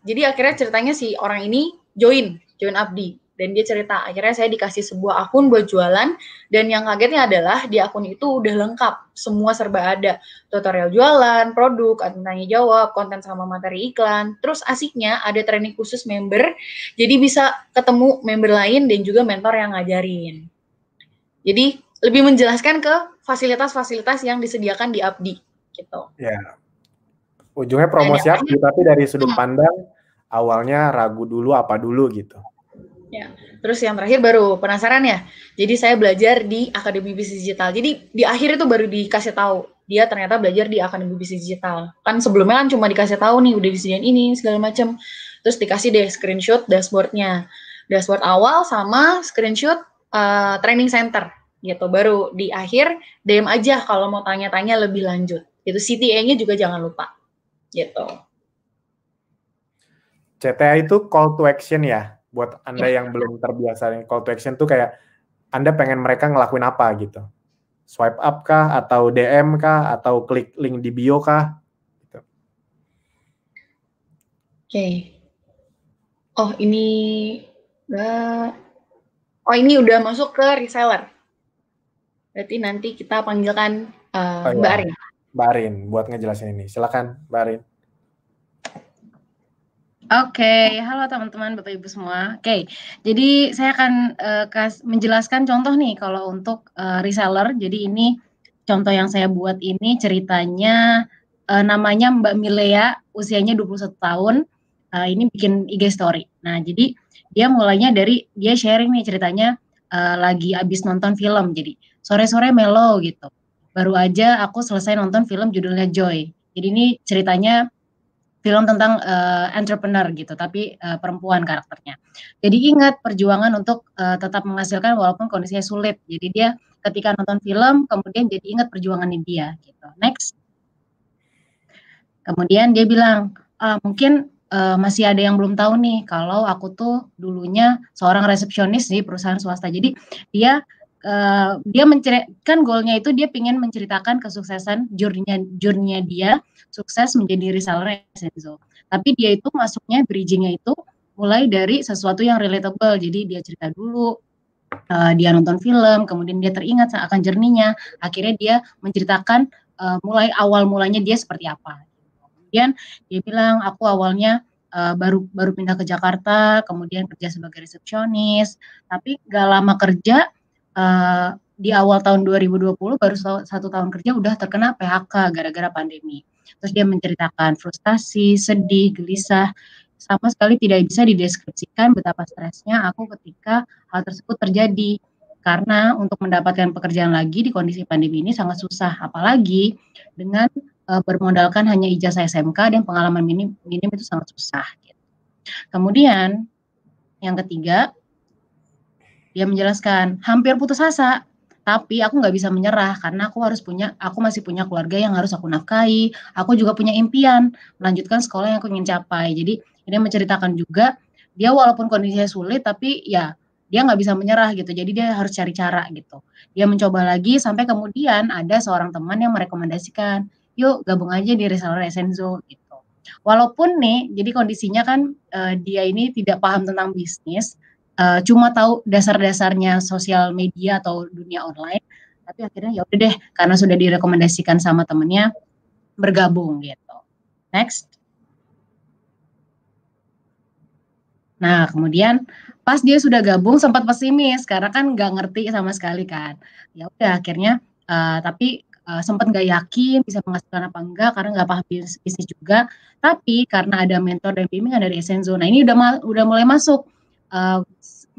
jadi akhirnya ceritanya si orang ini join Abdi. Dan dia cerita, akhirnya saya dikasih sebuah akun buat jualan, dan yang kagetnya adalah di akun itu udah lengkap, semua serba ada. Tutorial jualan, produk, tanya jawab, konten sama materi iklan. Terus asiknya ada training khusus member, jadi bisa ketemu member lain dan juga mentor yang ngajarin. Jadi lebih menjelaskan ke fasilitas-fasilitas yang disediakan di Abdi. Gitu. Ya. Ujungnya promosi Abdi, tapi dari sudut pandang awalnya ragu dulu apa dulu gitu. Ya, terus yang terakhir baru penasaran ya. Jadi saya belajar di Akademi Bisnis Digital. Jadi di akhir itu baru dikasih tahu dia ternyata belajar di Akademi Bisnis Digital. Kan sebelumnya kan cuma dikasih tahu nih udah disediain ini segala macam. Terus dikasih deh screenshot dashboardnya, dashboard awal sama screenshot training center gitu. Baru di akhir DM aja kalau mau tanya-tanya lebih lanjut. Itu CTA-nya juga jangan lupa. Gitu. CTA itu call to action ya. Buat Anda yang belum terbiasa, call to action tuh kayak Anda pengen mereka ngelakuin apa gitu. Swipe up kah, atau DM kah, atau klik link di bio kah? Gitu. Oke. Oh ini udah masuk ke reseller. Berarti nanti kita panggilkan Mbak Arin. Mbak Arin buat ngejelasin ini. Silakan Mbak Arin. Oke, halo teman-teman, Bapak Ibu semua. Oke, jadi saya akan menjelaskan contoh nih kalau untuk reseller. Jadi ini contoh yang saya buat ini ceritanya namanya Mbak Milea, usianya 21 tahun. Ini bikin IG story. Nah, jadi dia mulainya dari dia sharing nih ceritanya lagi abis nonton film. Jadi sore-sore melo gitu. Baru aja aku selesai nonton film judulnya Joy. Jadi ini ceritanya film tentang entrepreneur gitu, tapi perempuan karakternya. Jadi ingat perjuangan untuk tetap menghasilkan walaupun kondisinya sulit. Jadi dia ketika nonton film, kemudian jadi ingat perjuangannya dia gitu. Next. Kemudian dia bilang, mungkin masih ada yang belum tahu nih kalau aku tuh dulunya seorang resepsionis di perusahaan swasta. Jadi dia kan goalnya itu dia pengen menceritakan kesuksesan journey-nya dia sukses menjadi reseller Essenzo. Tapi dia itu masuknya bridging-nya itu mulai dari sesuatu yang relatable. Jadi dia cerita dulu, dia nonton film, kemudian dia teringat akan journey-nya. Akhirnya dia menceritakan mulai awal mulanya dia seperti apa. Kemudian dia bilang, aku awalnya baru pindah ke Jakarta, kemudian kerja sebagai resepsionis, tapi gak lama kerja, di awal tahun 2020 baru 1 tahun kerja udah terkena PHK gara-gara pandemi. Terus dia menceritakan frustasi, sedih, gelisah, sama sekali tidak bisa dideskripsikan betapa stresnya aku ketika hal tersebut terjadi. Karena untuk mendapatkan pekerjaan lagi di kondisi pandemi ini sangat susah, apalagi dengan bermodalkan hanya ijazah SMK dan pengalaman minim itu sangat susah. Gitu. Kemudian yang ketiga, dia menjelaskan hampir putus asa, tapi aku nggak bisa menyerah karena aku masih punya keluarga yang harus aku nafkahi. Aku juga punya impian melanjutkan sekolah yang aku ingin capai. Jadi ini menceritakan juga dia walaupun kondisinya sulit, tapi ya dia nggak bisa menyerah gitu. Jadi dia harus cari cara gitu. Dia mencoba lagi sampai kemudian ada seorang teman yang merekomendasikan, yuk gabung aja di reseller Essenzo gitu. Walaupun nih, jadi kondisinya kan dia ini tidak paham tentang bisnis, cuma tahu dasar-dasarnya sosial media atau dunia online, tapi akhirnya ya udah deh, karena sudah direkomendasikan sama temennya, bergabung gitu. Next. Nah, kemudian pas dia sudah gabung sempat pesimis karena kan nggak ngerti sama sekali kan. Ya udah akhirnya tapi sempat nggak yakin bisa menghasilkan apa enggak karena nggak paham bisnis juga. Tapi karena ada mentor dan bimbingan dari Essenzo. Nah, ini udah mulai masuk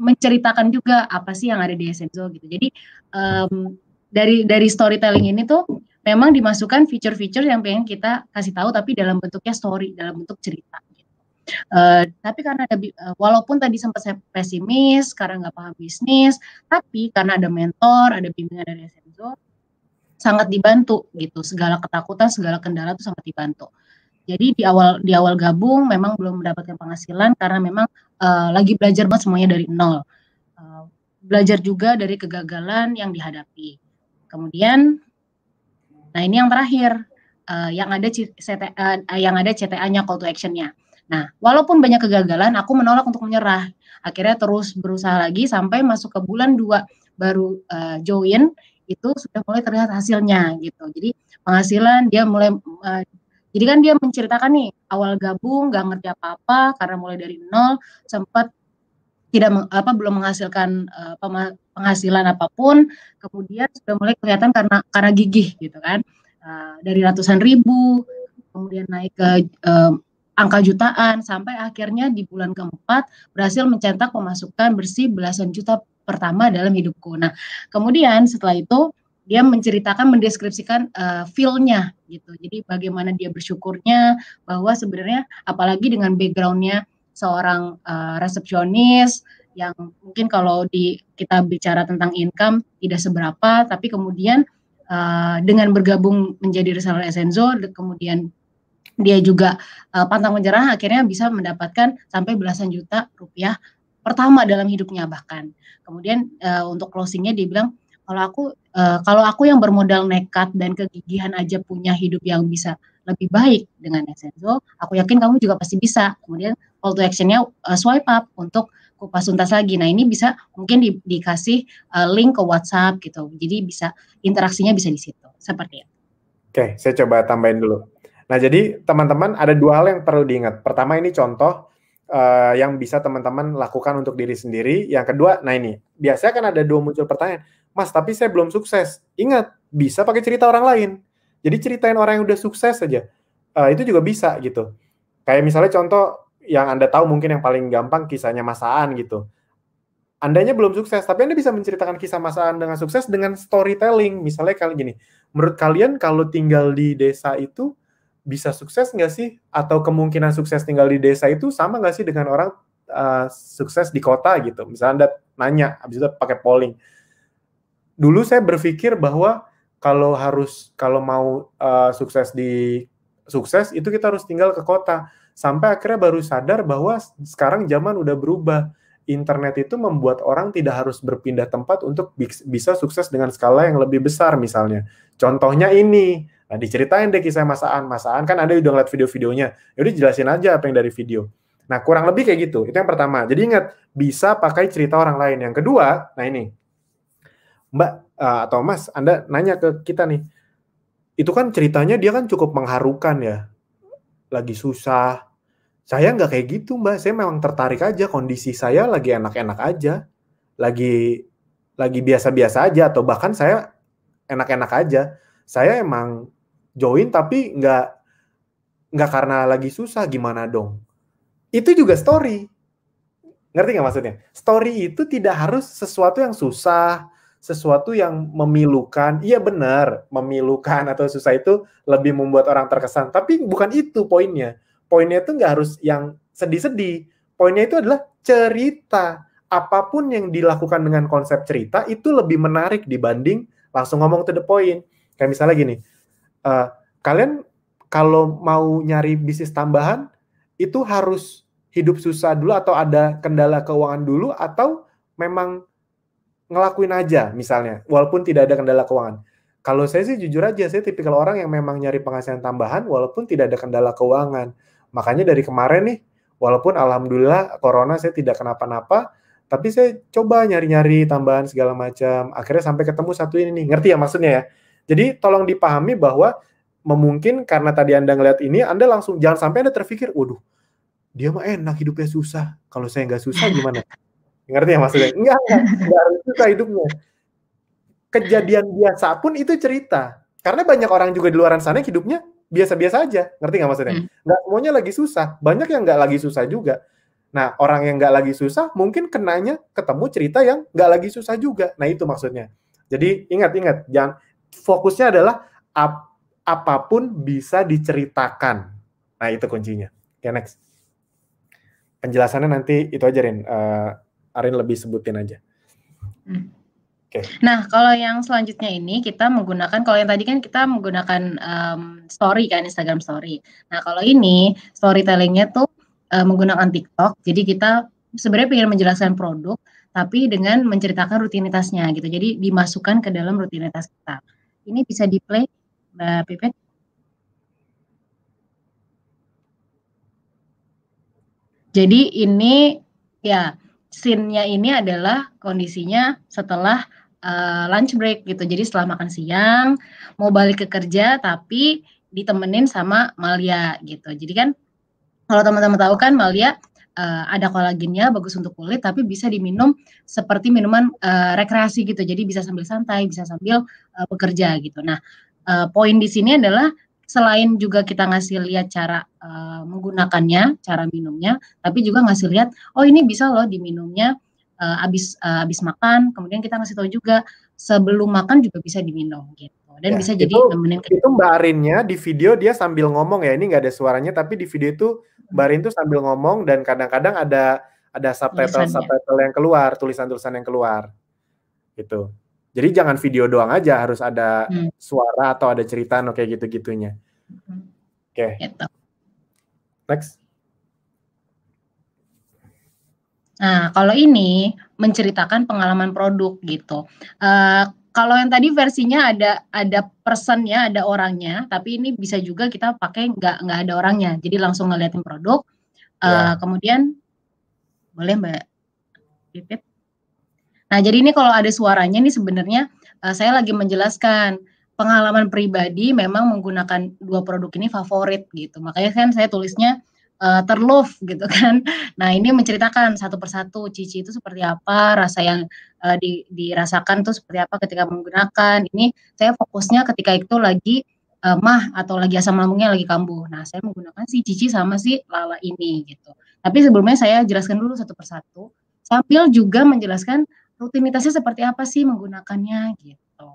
menceritakan juga apa sih yang ada di Essenzo gitu. Jadi dari storytelling ini tuh memang dimasukkan fitur-fitur yang pengen kita kasih tahu tapi dalam bentuknya story, dalam bentuk cerita. Tapi karena ada walaupun tadi sempat saya pesimis karena nggak paham bisnis, tapi karena ada mentor, ada bimbingan dari Essenzo, sangat dibantu gitu. Segala ketakutan, segala kendala itu sangat dibantu. Jadi di awal gabung memang belum mendapatkan penghasilan karena memang lagi belajar banget semuanya dari nol. Belajar juga dari kegagalan yang dihadapi. Kemudian, nah ini yang terakhir, yang ada CTA-nya, call to action-nya. Nah, walaupun banyak kegagalan, aku menolak untuk menyerah. Akhirnya terus berusaha lagi sampai masuk ke bulan 2 baru join, itu sudah mulai terlihat hasilnya gitu. Jadi penghasilan dia mulai jadi kan dia menceritakan nih awal gabung nggak ngerti apa-apa karena mulai dari nol sempat belum menghasilkan penghasilan apapun, kemudian sudah mulai kelihatan karena gigih gitu kan, dari ratusan ribu kemudian naik ke angka jutaan sampai akhirnya di bulan keempat berhasil mencetak pemasukan bersih belasan juta pertama dalam hidupku. Nah, kemudian setelah itu dia mendeskripsikan feel-nya gitu. Jadi bagaimana dia bersyukurnya bahwa sebenarnya apalagi dengan background-nya seorang resepsionis yang mungkin kalau kita bicara tentang income tidak seberapa, tapi kemudian dengan bergabung menjadi reseller Essenzo, kemudian dia juga pantang menyerah, akhirnya bisa mendapatkan sampai belasan juta rupiah pertama dalam hidupnya bahkan. Kemudian untuk closingnya dia bilang, kalau aku yang bermodal nekat dan kegigihan aja punya hidup yang bisa lebih baik dengan Essenzo, aku yakin kamu juga pasti bisa. Kemudian call to action-nya swipe up untuk kupas tuntas lagi. Nah, ini bisa mungkin dikasih link ke WhatsApp gitu. Jadi bisa interaksinya bisa di situ. Seperti itu. Oke, saya coba tambahin dulu. Nah, jadi teman-teman ada 2 hal yang perlu diingat. Pertama, ini contoh yang bisa teman-teman lakukan untuk diri sendiri. Yang kedua, nah ini, biasanya kan ada muncul pertanyaan, Mas, tapi saya belum sukses. Ingat, bisa pakai cerita orang lain. Jadi ceritain orang yang udah sukses saja. Itu juga bisa gitu. Kayak misalnya contoh yang Anda tahu mungkin yang paling gampang kisahnya Mas Aan gitu. Andanya belum sukses, tapi Anda bisa menceritakan kisah Mas Aan dengan sukses dengan storytelling. Misalnya kali gini, menurut kalian kalau tinggal di desa itu bisa sukses nggak sih? Atau kemungkinan sukses tinggal di desa itu sama nggak sih dengan orang sukses di kota gitu? Misalnya Anda nanya, habis itu pakai polling. Dulu saya berpikir bahwa kalau mau sukses itu kita harus tinggal ke kota. Sampai akhirnya baru sadar bahwa sekarang zaman udah berubah. Internet itu membuat orang tidak harus berpindah tempat untuk bisa sukses dengan skala yang lebih besar misalnya. Contohnya ini. Nah, diceritain deh kisah Mas Aan. Mas Aan kan Anda udah ngeliat video-videonya. Yaudah jelasin aja apa yang dari video. Nah, kurang lebih kayak gitu. Itu yang pertama. Jadi ingat, bisa pakai cerita orang lain. Yang kedua, nah ini. Mbak atau Mas, Anda nanya ke kita nih, itu kan ceritanya dia kan cukup mengharukan ya, lagi susah. Saya nggak kayak gitu Mbak, saya memang tertarik aja, kondisi saya lagi enak-enak aja, lagi biasa-biasa aja, atau bahkan saya enak-enak aja. Saya emang join tapi nggak karena lagi susah, gimana dong? Itu juga story. Ngerti nggak maksudnya? Story itu tidak harus sesuatu yang susah, sesuatu yang memilukan. Iya benar, memilukan atau susah itu lebih membuat orang terkesan. Tapi bukan itu poinnya. Poinnya itu nggak harus yang sedih-sedih. Poinnya itu adalah cerita. Apapun yang dilakukan dengan konsep cerita itu lebih menarik dibanding langsung ngomong to the point. Kayak misalnya gini, kalian kalau mau nyari bisnis tambahan, itu harus hidup susah dulu atau ada kendala keuangan dulu, atau memang ngelakuin aja misalnya, walaupun tidak ada kendala keuangan. Kalau saya sih jujur aja, saya tipikal orang yang memang nyari penghasilan tambahan walaupun tidak ada kendala keuangan. Makanya dari kemarin nih, walaupun alhamdulillah corona saya tidak kenapa-napa, tapi saya coba nyari-nyari tambahan segala macam. Akhirnya sampai ketemu satu ini nih, ngerti ya maksudnya ya? Jadi tolong dipahami bahwa mungkin karena tadi Anda ngeliat ini, Anda langsung jangan sampai Anda terpikir, waduh, dia mah enak hidupnya susah. Kalau saya nggak susah gimana? Ngerti ya maksudnya? Enggak harus susah hidupnya. Kejadian biasa pun itu cerita. Karena banyak orang juga di luar sana hidupnya biasa-biasa aja. Ngerti nggak maksudnya? Nggak semuanya lagi susah. Banyak yang nggak lagi susah juga. Nah, orang yang nggak lagi susah mungkin kenanya ketemu cerita yang nggak lagi susah juga. Nah, itu maksudnya. Jadi ingat, jangan, fokusnya adalah apapun bisa diceritakan. Nah, itu kuncinya. Oke, next. Penjelasannya nanti itu aja, Rin. Arin lebih sebutin aja. Okay. Nah, kalau yang selanjutnya ini kita menggunakan, kalau yang tadi kan kita menggunakan story kan, Instagram story. Nah, kalau ini storytellingnya tuh menggunakan TikTok. Jadi kita sebenarnya ingin menjelaskan produk, tapi dengan menceritakan rutinitasnya gitu. Jadi dimasukkan ke dalam rutinitas kita. Ini bisa di play, Mbak Pipet. Jadi ini ya, scene-nya ini adalah kondisinya setelah lunch break gitu. Jadi setelah makan siang mau balik ke kerja tapi ditemenin sama Malia gitu. Jadi kan kalau teman-teman tahu kan Malia ada kolagennya, bagus untuk kulit, tapi bisa diminum seperti minuman rekreasi gitu. Jadi bisa sambil santai, bisa sambil bekerja gitu. Nah, poin di sini adalah selain juga kita ngasih lihat cara menggunakannya, cara minumnya, tapi juga ngasih lihat, oh ini bisa loh diminumnya habis makan. Kemudian kita ngasih tahu juga sebelum makan juga bisa diminum gitu. Dan ya, bisa jadi nemenin. Itu Mbak Arinnya di video dia sambil ngomong ya, ini nggak ada suaranya, tapi di video itu Mbak Arin tuh sambil ngomong dan kadang-kadang ada subtitle yang keluar, tulisan-tulisan yang keluar gitu. Jadi jangan video doang aja, harus ada suara atau ada cerita kayak gitu-gitunya. Oke. Gitu. Next. Nah, kalau ini menceritakan pengalaman produk gitu. Kalau yang tadi versinya ada personnya, ada orangnya, tapi ini bisa juga kita pakai nggak ada orangnya. Jadi langsung ngeliatin produk. Kemudian boleh Mbak Pipit. Nah, jadi ini kalau ada suaranya nih sebenarnya saya lagi menjelaskan pengalaman pribadi memang menggunakan dua produk ini favorit gitu. Makanya kan saya tulisnya terlove gitu kan. Nah, ini menceritakan satu persatu Cici itu seperti apa, rasa yang dirasakan tuh seperti apa ketika menggunakan. Ini saya fokusnya ketika itu lagi mah atau lagi asam lambungnya lagi kambuh. Nah, saya menggunakan si Cici sama si Lala ini gitu. Tapi sebelumnya saya jelaskan dulu satu persatu sambil juga menjelaskan rutinitasnya seperti apa sih menggunakannya gitu.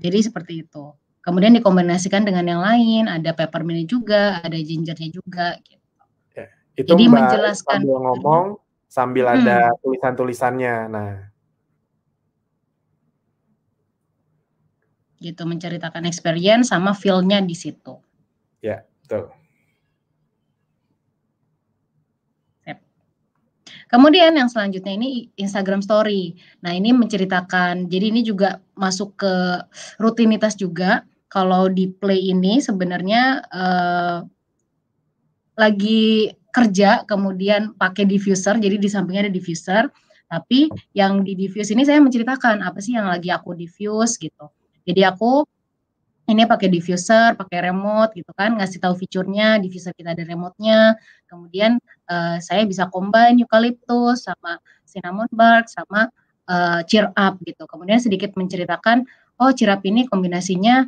Jadi seperti itu. Kemudian dikombinasikan dengan yang lain, ada peppermint juga, ada gingernya juga gitu. Ya, itu Jadi Mbak menjelaskan sambil ngomong, sambil ada tulisan-tulisannya. Nah, gitu, menceritakan experience sama feel-nya di situ. ya, betul. Kemudian yang selanjutnya ini Instagram Story. Nah, ini menceritakan, jadi ini juga masuk ke rutinitas juga. Kalau di Play ini sebenarnya lagi kerja, kemudian pakai diffuser, jadi di sampingnya ada diffuser, tapi yang di diffuse ini saya menceritakan apa sih yang lagi aku diffuse gitu. Jadi aku ini pakai diffuser, pakai remote gitu kan, ngasih tahu fiturnya, diffuser kita ada remote-nya. Kemudian saya bisa combine eucalyptus sama cinnamon bark sama cheer up gitu. Kemudian sedikit menceritakan, oh cheer up ini kombinasinya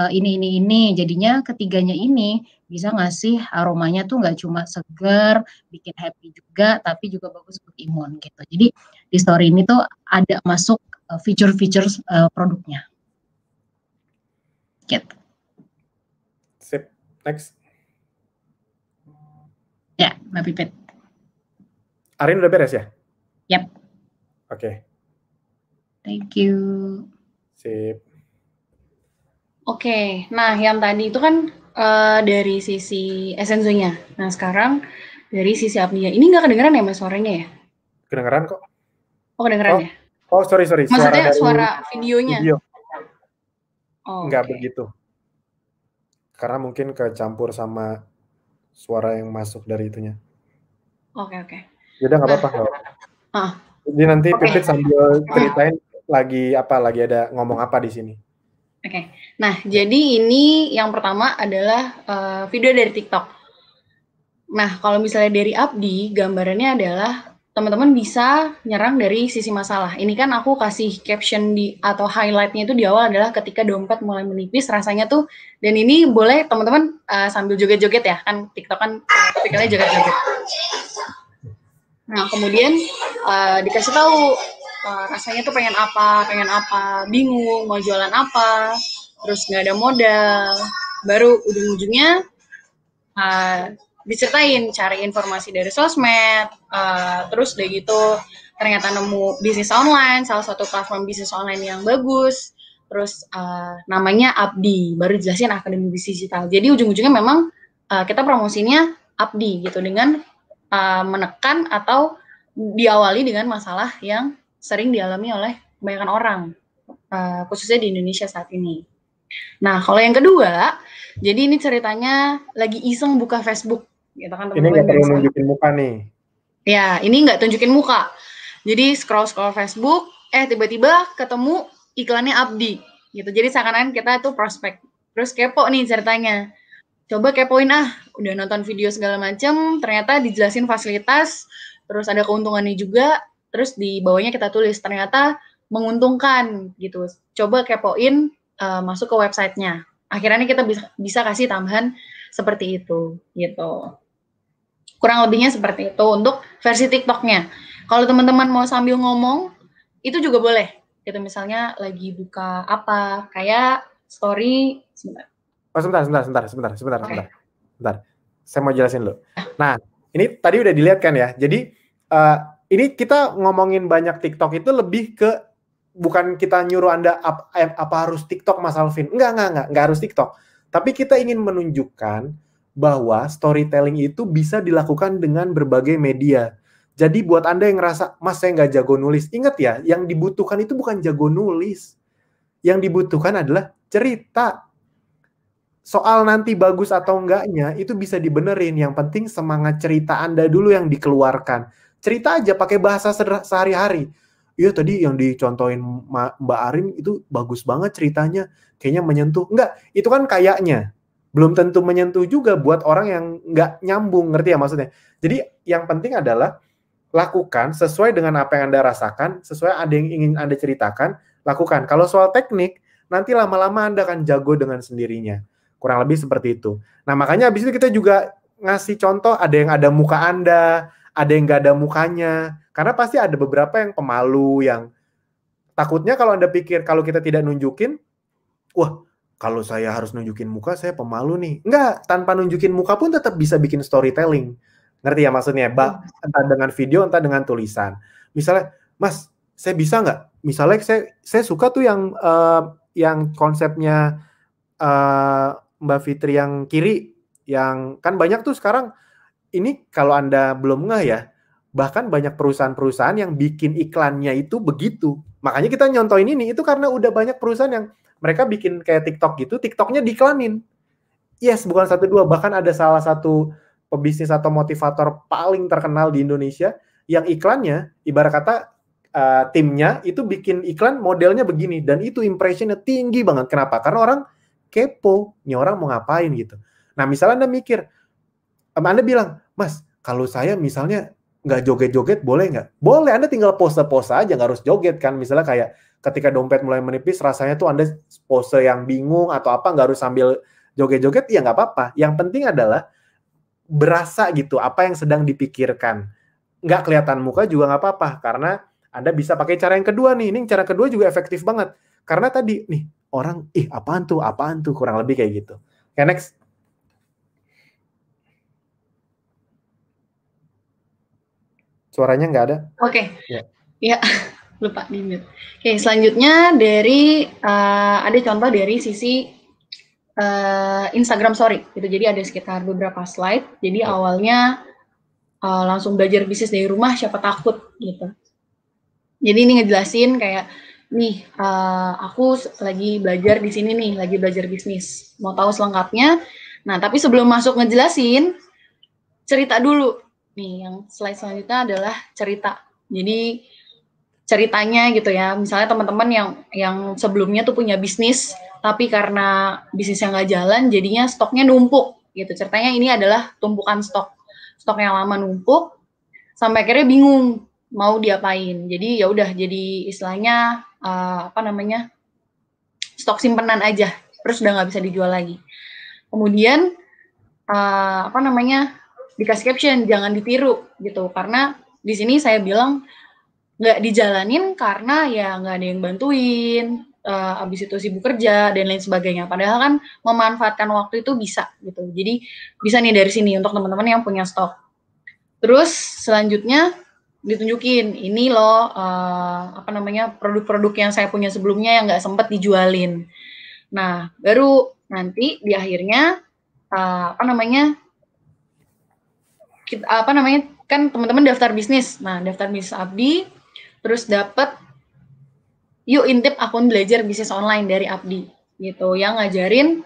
ini. Jadinya ketiganya ini bisa ngasih aromanya tuh nggak cuma segar, bikin happy juga, tapi juga bagus untuk imun gitu. Jadi di story ini tuh ada masuk fitur-fitur produknya. Gitu. Sip, next. Ya, Mbak Pipit. Arin udah beres ya? Yap. Oke. Thank you. Sip. Oke, nah yang tadi itu kan dari sisi Essenzo-nya. Nah sekarang dari sisi apnia. Ini nggak kedengeran ya Mas suaranya ya? Kedengeran kok. Oh kedengeran ya? Oh, sorry. Maksudnya Suara suara videonya? video. Oh, Nggak oke. begitu. Karena mungkin kecampur sama suara yang masuk dari itunya. Oke. Jadi nggak apa-apa. Jadi nanti Pipit sambil ceritain lagi ada ngomong apa di sini. Oke. Nah, jadi ini yang pertama adalah video dari TikTok. Nah, kalau misalnya dari Abdi, gambarannya adalah teman-teman bisa nyerang dari sisi masalah. Ini kan aku kasih caption atau highlight-nya itu di awal adalah ketika dompet mulai menipis rasanya tuh, dan ini boleh teman-teman sambil joget-joget ya, kan TikTok kan tipikalnya joget-joget. Nah, kemudian dikasih tahu rasanya tuh pengen apa, bingung mau jualan apa, terus nggak ada modal, baru ujung-ujungnya diceritain cari informasi dari sosmed, terus udah gitu ternyata nemu bisnis online, salah satu platform bisnis online yang bagus, terus namanya Abdi, baru jelasin Akademi Bisnis Digital. Jadi ujung-ujungnya memang kita promosinya Abdi gitu, dengan menekan atau diawali dengan masalah yang sering dialami oleh kebanyakan orang, khususnya di Indonesia saat ini. Nah, kalau yang kedua, jadi ini ceritanya lagi iseng buka Facebook, gitu kan teman-teman. Ini nggak perlu nunjukin muka nih. Ya, ini nggak tunjukin muka. Jadi scroll Facebook, tiba-tiba ketemu iklannya Abdi, gitu. Jadi seakan-akan kita tuh prospek. Terus kepo nih ceritanya. Coba kepoin udah nonton video segala macam, ternyata dijelasin fasilitas, terus ada keuntungannya juga, terus di bawahnya kita tulis ternyata menguntungkan gitu. Coba kepoin, masuk ke websitenya. Akhirnya kita bisa kasih tambahan seperti itu gitu. Kurang lebihnya seperti itu untuk versi TikToknya. Kalau teman-teman mau sambil ngomong, itu juga boleh. Gitu misalnya lagi buka apa, kayak story. Oh, sebentar. Saya mau jelasin dulu. Nah, ini tadi udah dilihat kan ya. Jadi ini kita ngomongin banyak TikTok itu lebih ke bukan kita nyuruh Anda apa harus TikTok Mas Alvin. Enggak harus TikTok. Tapi kita ingin menunjukkan bahwa storytelling itu bisa dilakukan dengan berbagai media. Jadi buat Anda yang ngerasa, Mas saya nggak jago nulis, ingat ya, yang dibutuhkan itu bukan jago nulis. Yang dibutuhkan adalah cerita. Soal nanti bagus atau enggaknya itu bisa dibenerin. Yang penting semangat cerita Anda dulu yang dikeluarkan. Cerita aja pakai bahasa sehari-hari. Iya tadi yang dicontohin Mbak Arin itu bagus banget ceritanya. Kayaknya menyentuh. Enggak, itu kan kayaknya. Belum tentu menyentuh juga buat orang yang enggak nyambung. Ngerti ya maksudnya? Jadi yang penting adalah lakukan sesuai dengan apa yang Anda rasakan. Sesuai ada yang ingin Anda ceritakan. Lakukan. Kalau soal teknik, nanti lama-lama Anda akan jago dengan sendirinya. Kurang lebih seperti itu. Nah, makanya habis itu kita juga ngasih contoh, ada yang ada muka Anda, ada yang nggak ada mukanya. Karena pasti ada beberapa yang pemalu, yang takutnya kalau Anda pikir kalau kita tidak nunjukin, wah, kalau saya harus nunjukin muka, saya pemalu nih. Enggak, tanpa nunjukin muka pun tetap bisa bikin storytelling. Ngerti ya maksudnya? Entah dengan video, entah dengan tulisan. Misalnya, Mas, saya bisa nggak? Misalnya saya suka tuh yang konsepnya Mbak Fitri yang kiri, yang kan banyak tuh sekarang, ini kalau Anda belum ngeh ya, bahkan banyak perusahaan-perusahaan yang bikin iklannya itu begitu. Makanya kita nyontoin ini, itu karena udah banyak perusahaan yang mereka bikin kayak TikTok gitu, TikToknya diiklanin. Yes, bukan satu dua, bahkan ada salah satu pebisnis atau motivator paling terkenal di Indonesia yang iklannya, ibarat kata timnya itu bikin iklan modelnya begini, dan itu impressionnya tinggi banget. Kenapa? Karena orang kepo, nih orang mau ngapain gitu. Nah, misalnya Anda mikir, Anda bilang, Mas, kalau saya misalnya nggak joget-joget boleh nggak? Boleh, Anda tinggal pose-pose aja, nggak harus joget kan. Misalnya kayak ketika dompet mulai menipis, rasanya tuh Anda pose yang bingung atau apa, nggak harus sambil joget-joget, ya nggak apa-apa. Yang penting adalah berasa gitu, apa yang sedang dipikirkan. Nggak kelihatan muka juga nggak apa-apa, karena Anda bisa pakai cara yang kedua nih. Ini cara kedua juga efektif banget. Karena tadi, nih, orang, apaan tuh, kurang lebih kayak gitu. Oke, next. Suaranya nggak ada? Oke. Ya, lupa di mute. Oke, selanjutnya dari ada contoh dari sisi Instagram Story gitu. Jadi ada sekitar beberapa slide. Jadi awalnya langsung belajar bisnis dari rumah, siapa takut gitu. Jadi ini ngejelasin kayak nih aku lagi belajar di sini nih, lagi belajar bisnis. Mau tahu selengkapnya? Nah, tapi sebelum masuk ngejelasin, cerita dulu. Nih, yang slide selanjutnya adalah cerita. Jadi ceritanya gitu ya, misalnya teman-teman yang sebelumnya tuh punya bisnis, tapi karena bisnisnya nggak jalan, jadinya stoknya numpuk gitu. Ceritanya ini adalah tumpukan stok yang lama numpuk, sampai akhirnya bingung mau diapain. Jadi ya udah, jadi istilahnya stok simpenan aja, terus udah nggak bisa dijual lagi. Kemudian dikasih caption, jangan ditiru gitu, karena di sini saya bilang nggak dijalanin karena ya nggak ada yang bantuin, abis itu sibuk kerja dan lain sebagainya. Padahal kan memanfaatkan waktu itu bisa gitu. Jadi bisa nih dari sini untuk teman-teman yang punya stok. Terus selanjutnya ditunjukin, ini loh produk-produk yang saya punya sebelumnya yang nggak sempat dijualin. Nah, baru nanti di akhirnya kan teman-teman daftar bisnis. Nah, daftar bisnis Abdi, terus dapat yuk intip akun belajar bisnis online dari Abdi gitu, yang ngajarin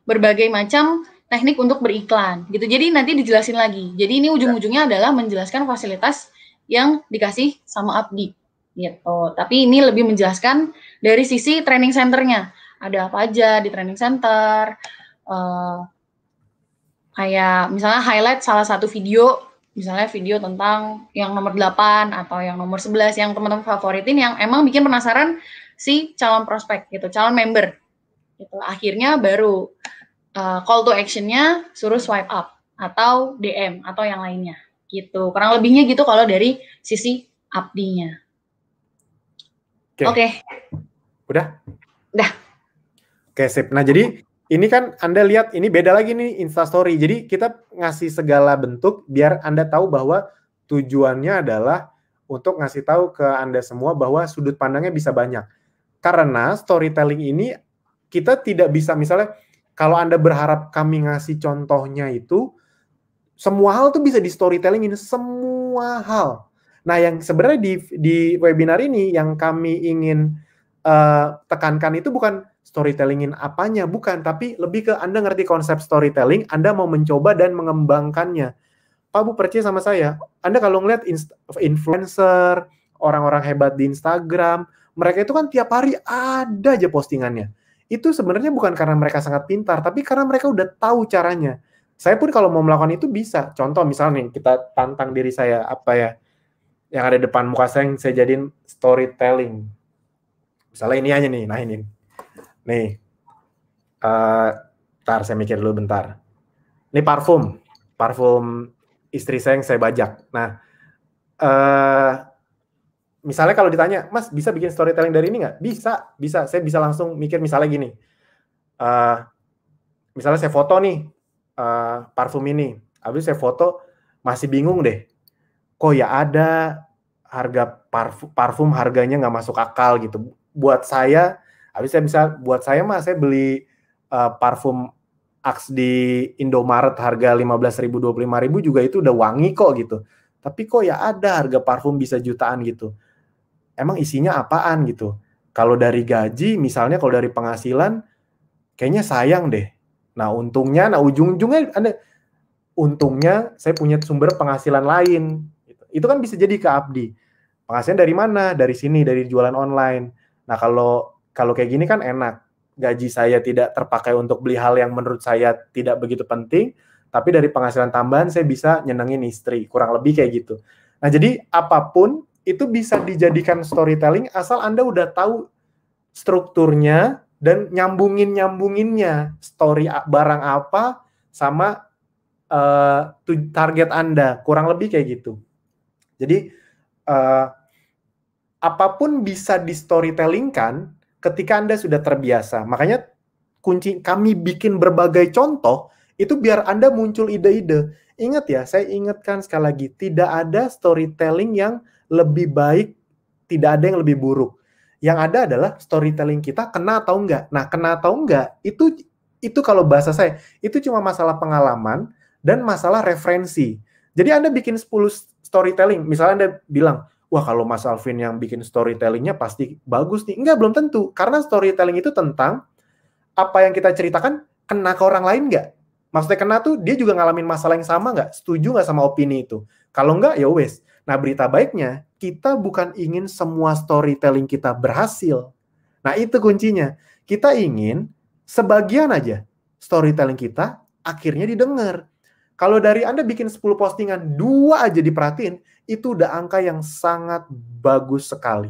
berbagai macam teknik untuk beriklan gitu. Jadi nanti dijelasin lagi. Jadi ini ujung-ujungnya adalah menjelaskan fasilitas yang dikasih sama Abdi gitu. Tapi ini lebih menjelaskan dari sisi training centernya. Ada apa aja di training center, kayak misalnya highlight salah satu video, misalnya video tentang yang nomor 8 atau yang nomor 11 yang teman-teman favoritin, yang emang bikin penasaran si calon prospek gitu, calon member gitu. Akhirnya baru call to action-nya suruh swipe up atau DM atau yang lainnya gitu. Kurang lebihnya gitu kalau dari sisi Abdi-nya. Oke. Udah? Udah. Oke, sip. Nah, jadi ini kan Anda lihat, ini beda lagi nih Instastory. Jadi kita ngasih segala bentuk biar Anda tahu bahwa tujuannya adalah untuk ngasih tahu ke Anda semua bahwa sudut pandangnya bisa banyak. Karena storytelling ini kita tidak bisa, misalnya kalau Anda berharap kami ngasih contohnya itu, semua hal tuh bisa di storytellingin, semua hal. Nah, yang sebenarnya di webinar ini yang kami ingin tekankan itu bukan storytellingin apanya, bukan, tapi lebih ke Anda ngerti konsep storytelling, Anda mau mencoba dan mengembangkannya. Pak Bu, percaya sama saya, Anda kalau ngeliat influencer, orang-orang hebat di Instagram, mereka itu kan tiap hari ada aja postingannya. Itu sebenarnya bukan karena mereka sangat pintar, tapi karena mereka udah tahu caranya. Saya pun kalau mau melakukan itu bisa. Contoh misalnya nih, kita tantang diri saya, apa ya, yang ada depan muka saya yang saya jadiin storytelling. Misalnya ini aja nih, nah ini. Nih, bentar, saya mikir dulu bentar. Ini parfum istri saya yang saya bajak. Nah, misalnya kalau ditanya, Mas bisa bikin storytelling dari ini nggak? Bisa. Saya bisa langsung mikir misalnya gini. Misalnya saya foto nih parfum ini, habis saya foto masih bingung deh. Kok ya ada harga parfum harganya nggak masuk akal gitu. Buat saya, habis saya beli parfum Axe di Indomaret harga 15.000 25.000 juga itu udah wangi kok gitu. Tapi kok ya ada harga parfum bisa jutaan gitu. Emang isinya apaan gitu. Kalau dari gaji misalnya, kalau dari penghasilan kayaknya sayang deh. Nah, ujung-ujungnya untungnya saya punya sumber penghasilan lain. Itu kan bisa jadi ke Abdi. Penghasilan dari mana? Dari sini, dari jualan online. Nah, kalau kayak gini kan enak. Gaji saya tidak terpakai untuk beli hal yang menurut saya tidak begitu penting, tapi dari penghasilan tambahan saya bisa nyenengin istri, kurang lebih kayak gitu. Nah, jadi apapun itu bisa dijadikan storytelling asal Anda udah tahu strukturnya dan nyambunginnya, story barang apa sama target Anda, kurang lebih kayak gitu. Jadi apapun bisa di storytellingkan ketika Anda sudah terbiasa. Makanya kunci kami bikin berbagai contoh itu biar Anda muncul ide-ide. Ingat ya, saya ingatkan sekali lagi, tidak ada storytelling yang lebih baik, tidak ada yang lebih buruk. Yang ada adalah storytelling kita kena atau enggak. Nah, kena atau enggak itu kalau bahasa saya itu cuma masalah pengalaman dan masalah referensi. Jadi Anda bikin 10 storytelling, misalnya Anda bilang, wah kalau Mas Alvin yang bikin storytellingnya pasti bagus nih. Enggak, belum tentu. Karena storytelling itu tentang apa yang kita ceritakan kena ke orang lain nggak? Maksudnya kena tuh dia juga ngalamin masalah yang sama nggak? Setuju nggak sama opini itu? Kalau nggak, ya wes. Nah, berita baiknya, kita bukan ingin semua storytelling kita berhasil. Nah, itu kuncinya. Kita ingin sebagian aja storytelling kita akhirnya didengar. Kalau dari Anda bikin 10 postingan, 2 aja diperhatiin, itu udah angka yang sangat bagus sekali.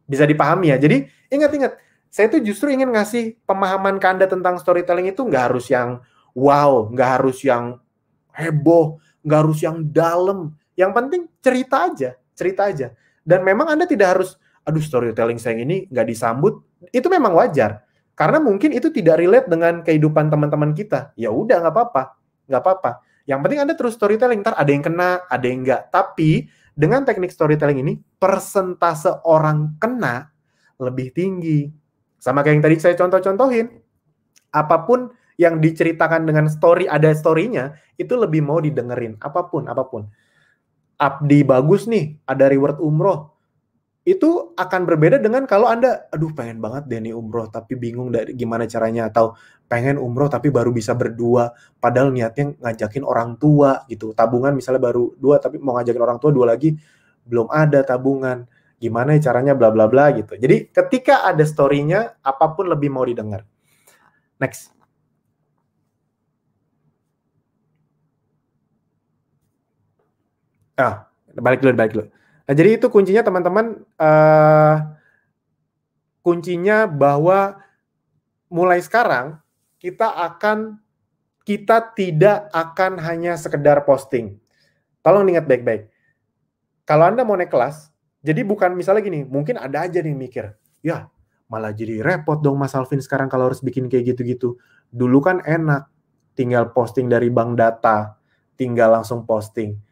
Bisa dipahami ya. Jadi, ingat-ingat, saya tuh justru ingin ngasih pemahaman ke Anda tentang storytelling itu nggak harus yang wow, nggak harus yang heboh, nggak harus yang dalam. Yang penting cerita aja. Dan memang Anda tidak harus, aduh storytelling saya ini nggak disambut, itu memang wajar. Karena mungkin itu tidak relate dengan kehidupan teman-teman kita. Ya udah, nggak apa-apa. Yang penting Anda terus storytelling, ntar ada yang kena, ada yang enggak. Tapi dengan teknik storytelling ini, persentase orang kena lebih tinggi. Sama kayak yang tadi saya contoh-contohin. Apapun yang diceritakan dengan story, ada story-nya, itu lebih mau didengerin. Apapun. Abdi bagus nih, ada reward umroh. Itu akan berbeda dengan kalau Anda, aduh pengen banget deh nih umroh, tapi bingung gimana caranya. Atau pengen umroh tapi baru bisa berdua, padahal niatnya ngajakin orang tua gitu. Tabungan misalnya baru 2, tapi mau ngajakin orang tua 2 lagi, belum ada tabungan. Gimana caranya bla bla bla gitu. Jadi ketika ada story-nya, apapun lebih mau didengar. Next. Balik dulu. Nah, jadi itu kuncinya teman-teman, kuncinya bahwa mulai sekarang kita tidak akan hanya sekedar posting. Tolong ingat baik-baik. Kalau Anda mau naik kelas, jadi bukan misalnya gini, mungkin ada aja nih mikir, ya malah jadi repot dong Mas Alvin sekarang kalau harus bikin kayak gitu-gitu. Dulu kan enak, tinggal posting dari bank data, tinggal langsung posting.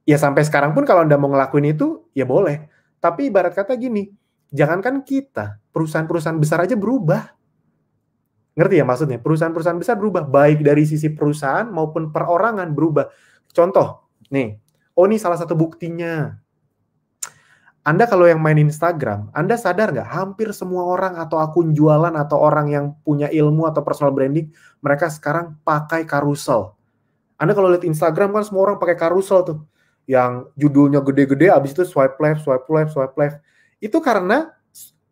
Ya sampai sekarang pun kalau Anda mau ngelakuin itu, ya boleh. Tapi ibarat kata gini, jangankan kita, perusahaan-perusahaan besar aja berubah. Ngerti ya maksudnya? Perusahaan-perusahaan besar berubah, baik dari sisi perusahaan maupun perorangan berubah. Contoh, nih, ini salah satu buktinya. Anda kalau yang main Instagram, Anda sadar nggak? Hampir semua orang atau akun jualan atau orang yang punya ilmu atau personal branding, mereka sekarang pakai carousel. Anda kalau lihat Instagram kan semua orang pakai carousel tuh. Yang judulnya gede-gede, abis itu swipe left. Itu karena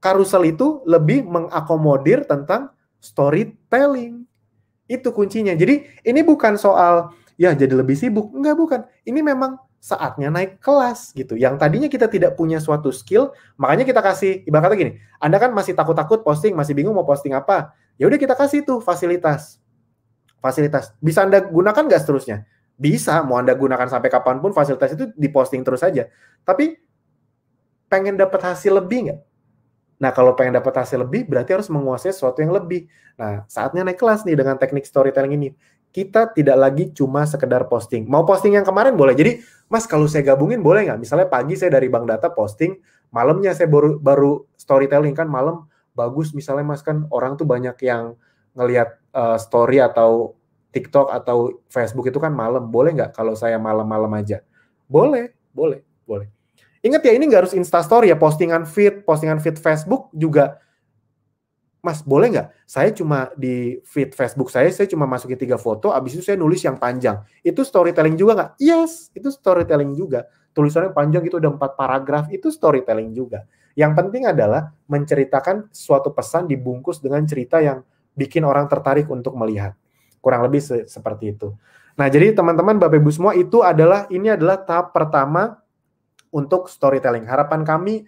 carousel itu lebih mengakomodir tentang storytelling. Itu kuncinya. Jadi ini bukan soal ya jadi lebih sibuk. Enggak, bukan. Ini memang saatnya naik kelas gitu. Yang tadinya kita tidak punya suatu skill, makanya kita kasih, ibarat kata gini, Anda kan masih takut-takut posting, masih bingung mau posting apa. Ya udah kita kasih tuh fasilitas. Bisa Anda gunakan nggak seterusnya? Bisa, mau Anda gunakan sampai kapanpun fasilitas itu diposting terus saja. Tapi pengen dapat hasil lebih nggak? Nah, kalau pengen dapat hasil lebih, berarti harus menguasai sesuatu yang lebih. Nah, saatnya naik kelas nih dengan teknik storytelling ini. Kita tidak lagi cuma sekedar posting. Mau posting yang kemarin boleh. Jadi, Mas, kalau saya gabungin boleh nggak? Misalnya pagi saya dari Bank Data posting, malamnya saya baru storytelling kan malam bagus. Misalnya Mas kan orang tuh banyak yang ngelihat story atau TikTok atau Facebook itu kan malam. Boleh nggak kalau saya malam-malam aja? Boleh. Ingat ya, ini nggak harus Instastory ya, postingan feed Facebook juga. Mas, boleh nggak? Saya cuma di feed Facebook saya cuma masukin 3 foto, abis itu saya nulis yang panjang. Itu storytelling juga nggak? Yes, itu storytelling juga. Tulisannya panjang itu udah 4 paragraf, itu storytelling juga. Yang penting adalah menceritakan suatu pesan dibungkus dengan cerita yang bikin orang tertarik untuk melihat. Kurang lebih seperti itu. Nah, jadi teman-teman, Bapak Ibu semua, ini adalah tahap pertama untuk storytelling. Harapan kami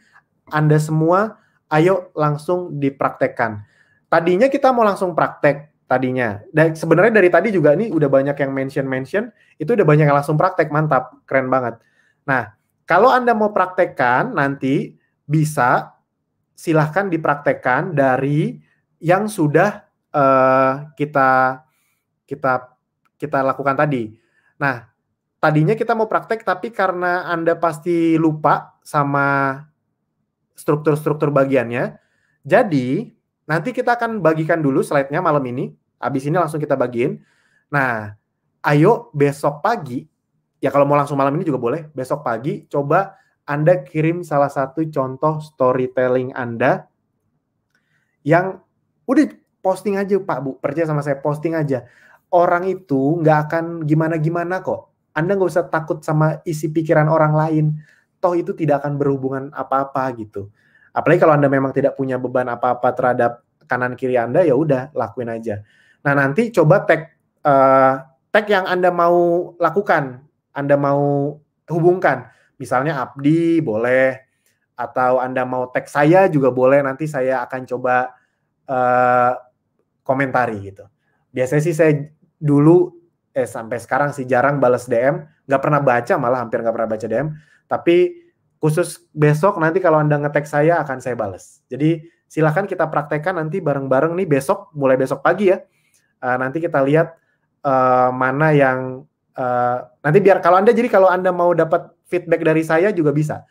Anda semua ayo langsung dipraktekkan. Tadinya kita mau langsung praktek tadinya. Dan sebenarnya dari tadi juga nih udah banyak yang mention, itu udah banyak yang langsung praktek, mantap, keren banget. Nah, kalau Anda mau praktekkan nanti bisa silahkan dipraktekkan dari yang sudah kita lakukan tadi. Nah, tadinya kita mau praktek, tapi karena Anda pasti lupa sama struktur-struktur bagiannya, jadi nanti kita akan bagikan dulu slide-nya malam ini, habis ini langsung kita bagiin. Nah, ayo besok pagi, ya kalau mau langsung malam ini juga boleh, besok pagi coba Anda kirim salah satu contoh storytelling Anda yang udah posting aja Pak Bu, percaya sama saya, posting aja. Orang itu nggak akan gimana-gimana kok. Anda nggak usah takut sama isi pikiran orang lain. Toh itu tidak akan berhubungan apa-apa gitu. Apalagi kalau Anda memang tidak punya beban apa-apa terhadap kanan kiri Anda, ya udah lakuin aja. Nah, nanti coba tag yang Anda mau lakukan, Anda mau hubungkan. Misalnya Abdi boleh, atau Anda mau tag saya juga boleh, nanti saya akan coba komentari gitu. Biasanya sih saya dulu sampai sekarang sih jarang balas DM, nggak pernah baca, malah hampir nggak pernah baca DM, tapi khusus besok nanti kalau Anda nge-tag saya akan saya balas. Jadi silakan kita praktekkan nanti bareng-bareng nih besok, mulai besok pagi ya. Nanti kita lihat mana yang nanti biar kalau Anda mau dapat feedback dari saya juga bisa.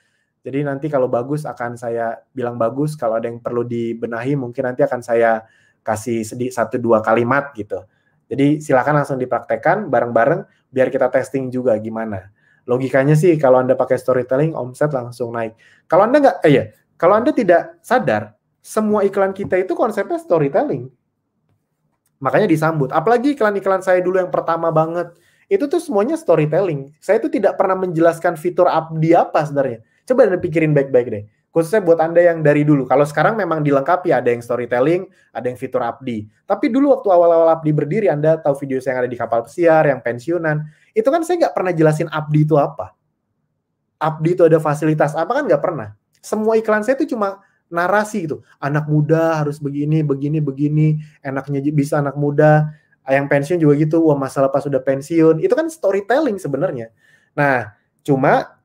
Jadi nanti kalau bagus akan saya bilang bagus, kalau ada yang perlu dibenahi mungkin nanti akan saya kasih 1-2 kalimat gitu. Jadi silakan langsung dipraktekkan bareng-bareng biar kita testing juga gimana. Logikanya sih kalau Anda pakai storytelling, omset langsung naik. Kalau Anda tidak sadar, semua iklan kita itu konsepnya storytelling. Makanya disambut. Apalagi iklan-iklan saya dulu yang pertama banget, itu tuh semuanya storytelling. Saya tuh tidak pernah menjelaskan fitur Abdi apa sebenarnya. Coba Anda pikirin baik-baik deh. Khususnya buat Anda yang dari dulu. Kalau sekarang memang dilengkapi, ada yang storytelling, ada yang fitur Abdi. Tapi dulu waktu awal-awal Abdi berdiri, Anda tahu video saya yang ada di kapal pesiar, yang pensiunan, itu kan saya nggak pernah jelasin Abdi itu apa. Abdi itu ada fasilitas apa, kan nggak pernah. Semua iklan saya itu cuma narasi gitu. Anak muda harus begini, enaknya bisa anak muda, yang pensiun juga gitu, wah masalah pas sudah pensiun. Itu kan storytelling sebenarnya. Nah, cuma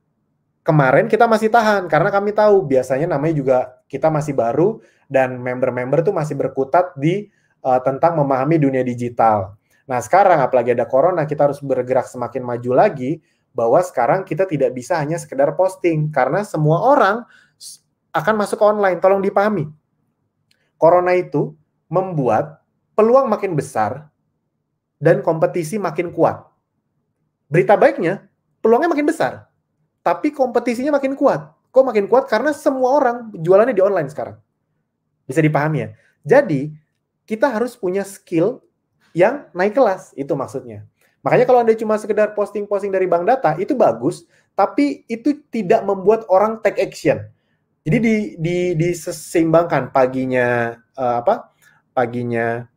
kemarin kita masih tahan, karena kami tahu biasanya namanya juga kita masih baru, dan member-member tuh masih berkutat di tentang memahami dunia digital. Nah sekarang apalagi ada corona, kita harus bergerak semakin maju lagi, bahwa sekarang kita tidak bisa hanya sekedar posting, karena semua orang akan masuk online. Tolong dipahami, corona itu membuat peluang makin besar, dan kompetisi makin kuat. Berita baiknya, peluangnya makin besar, tapi kompetisinya makin kuat. Kok makin kuat? Karena semua orang jualannya di online sekarang. Bisa dipahami ya? Jadi, kita harus punya skill yang naik kelas. Itu maksudnya. Makanya kalau Anda cuma sekedar posting-posting dari Bank Data, itu bagus, tapi itu tidak membuat orang take action. Jadi diseimbangkan paginya, paginya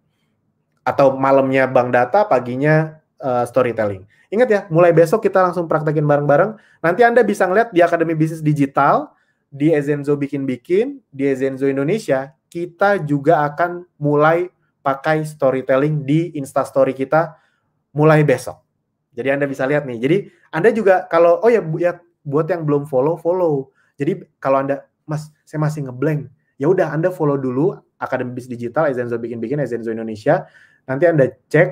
atau malamnya Bank Data, paginya storytelling. Ingat ya, mulai besok kita langsung praktekin bareng-bareng. Nanti Anda bisa ngeliat di Akademi Bisnis Digital, di Ezenzo Bikin-Bikin, di Ezenzo Indonesia, kita juga akan mulai pakai storytelling di Instastory kita mulai besok. Jadi Anda bisa lihat nih. Jadi Anda juga kalau, buat yang belum follow. Jadi kalau Anda, Mas, saya masih ngeblank, ya udah Anda follow dulu Akademi Bisnis Digital Ezenzo bikin Ezenzo Indonesia. Nanti Anda cek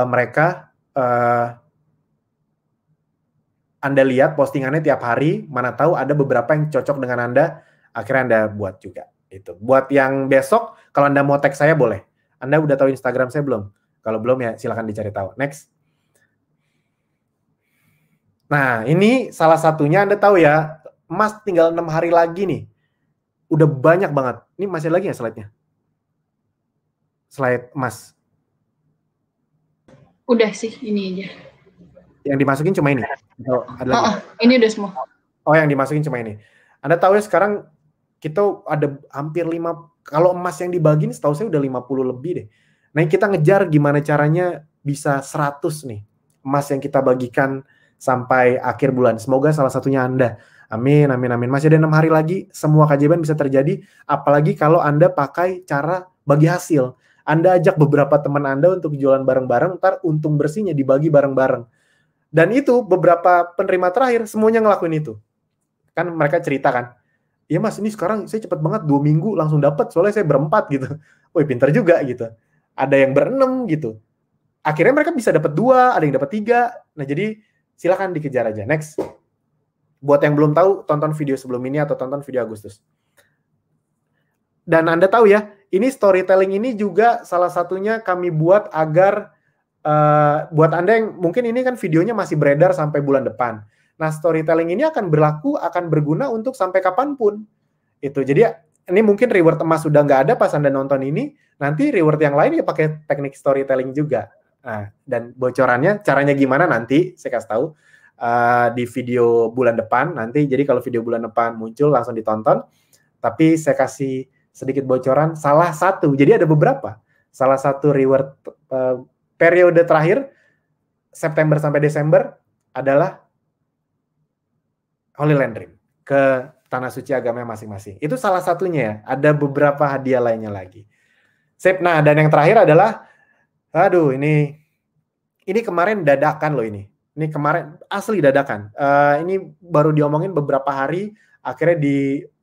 mereka, Anda lihat postingannya tiap hari, mana tahu ada beberapa yang cocok dengan Anda, akhirnya Anda buat juga. Itu. Buat yang besok, kalau Anda mau tag saya boleh. Anda udah tahu Instagram saya belum? Kalau belum ya silakan dicari tahu. Next. Nah, ini salah satunya Anda tahu ya, emas tinggal 6 hari lagi nih. Udah banyak banget. Ini masih lagi ya slide-nya? Slide emas. Udah sih, ini aja. Yang dimasukin cuma ini? Atau ada lagi? Ini udah semua. Oh, yang dimasukin cuma ini. Anda tahu ya sekarang kita ada hampir 5, kalau emas yang dibagiin setahu saya udah 50 lebih deh. Nah, kita ngejar gimana caranya bisa 100 nih emas yang kita bagikan sampai akhir bulan. Semoga salah satunya Anda. Amin, amin, amin. Masih ada 6 hari lagi, semua keajaiban bisa terjadi, apalagi kalau Anda pakai cara bagi hasil. Anda ajak beberapa teman Anda untuk jualan bareng-bareng, ntar untung bersihnya dibagi bareng-bareng. Dan itu beberapa penerima terakhir semuanya ngelakuin itu. Kan mereka cerita kan, iya Mas, ini sekarang saya cepet banget 2 minggu langsung dapat, soalnya saya berempat gitu. Wih, pintar juga gitu. Ada yang berenam gitu. Akhirnya mereka bisa dapat 2, ada yang dapat 3. Nah, jadi silakan dikejar aja. Next. Buat yang belum tahu, tonton video sebelum ini atau tonton video Agustus. Dan Anda tahu ya, ini storytelling ini juga salah satunya kami buat agar buat Anda yang mungkin ini kan videonya masih beredar sampai bulan depan. Nah, storytelling ini akan berguna untuk sampai kapanpun. Itu. Jadi ini mungkin reward emas sudah nggak ada pas Anda nonton ini, nanti reward yang lain ya pakai teknik storytelling juga. Nah, dan bocorannya, caranya gimana nanti saya kasih tahu di video bulan depan nanti. Jadi kalau video bulan depan muncul langsung ditonton. Tapi saya kasih sedikit bocoran, salah satu, jadi ada beberapa. Salah satu reward periode terakhir September sampai Desember adalah Holy Land Dream ke tanah suci agama masing-masing. Itu salah satunya ya. Ada beberapa hadiah lainnya lagi. Sip. Nah, dan yang terakhir adalah, aduh, ini kemarin dadakan loh ini. Ini kemarin asli dadakan. Ini baru diomongin beberapa hari, akhirnya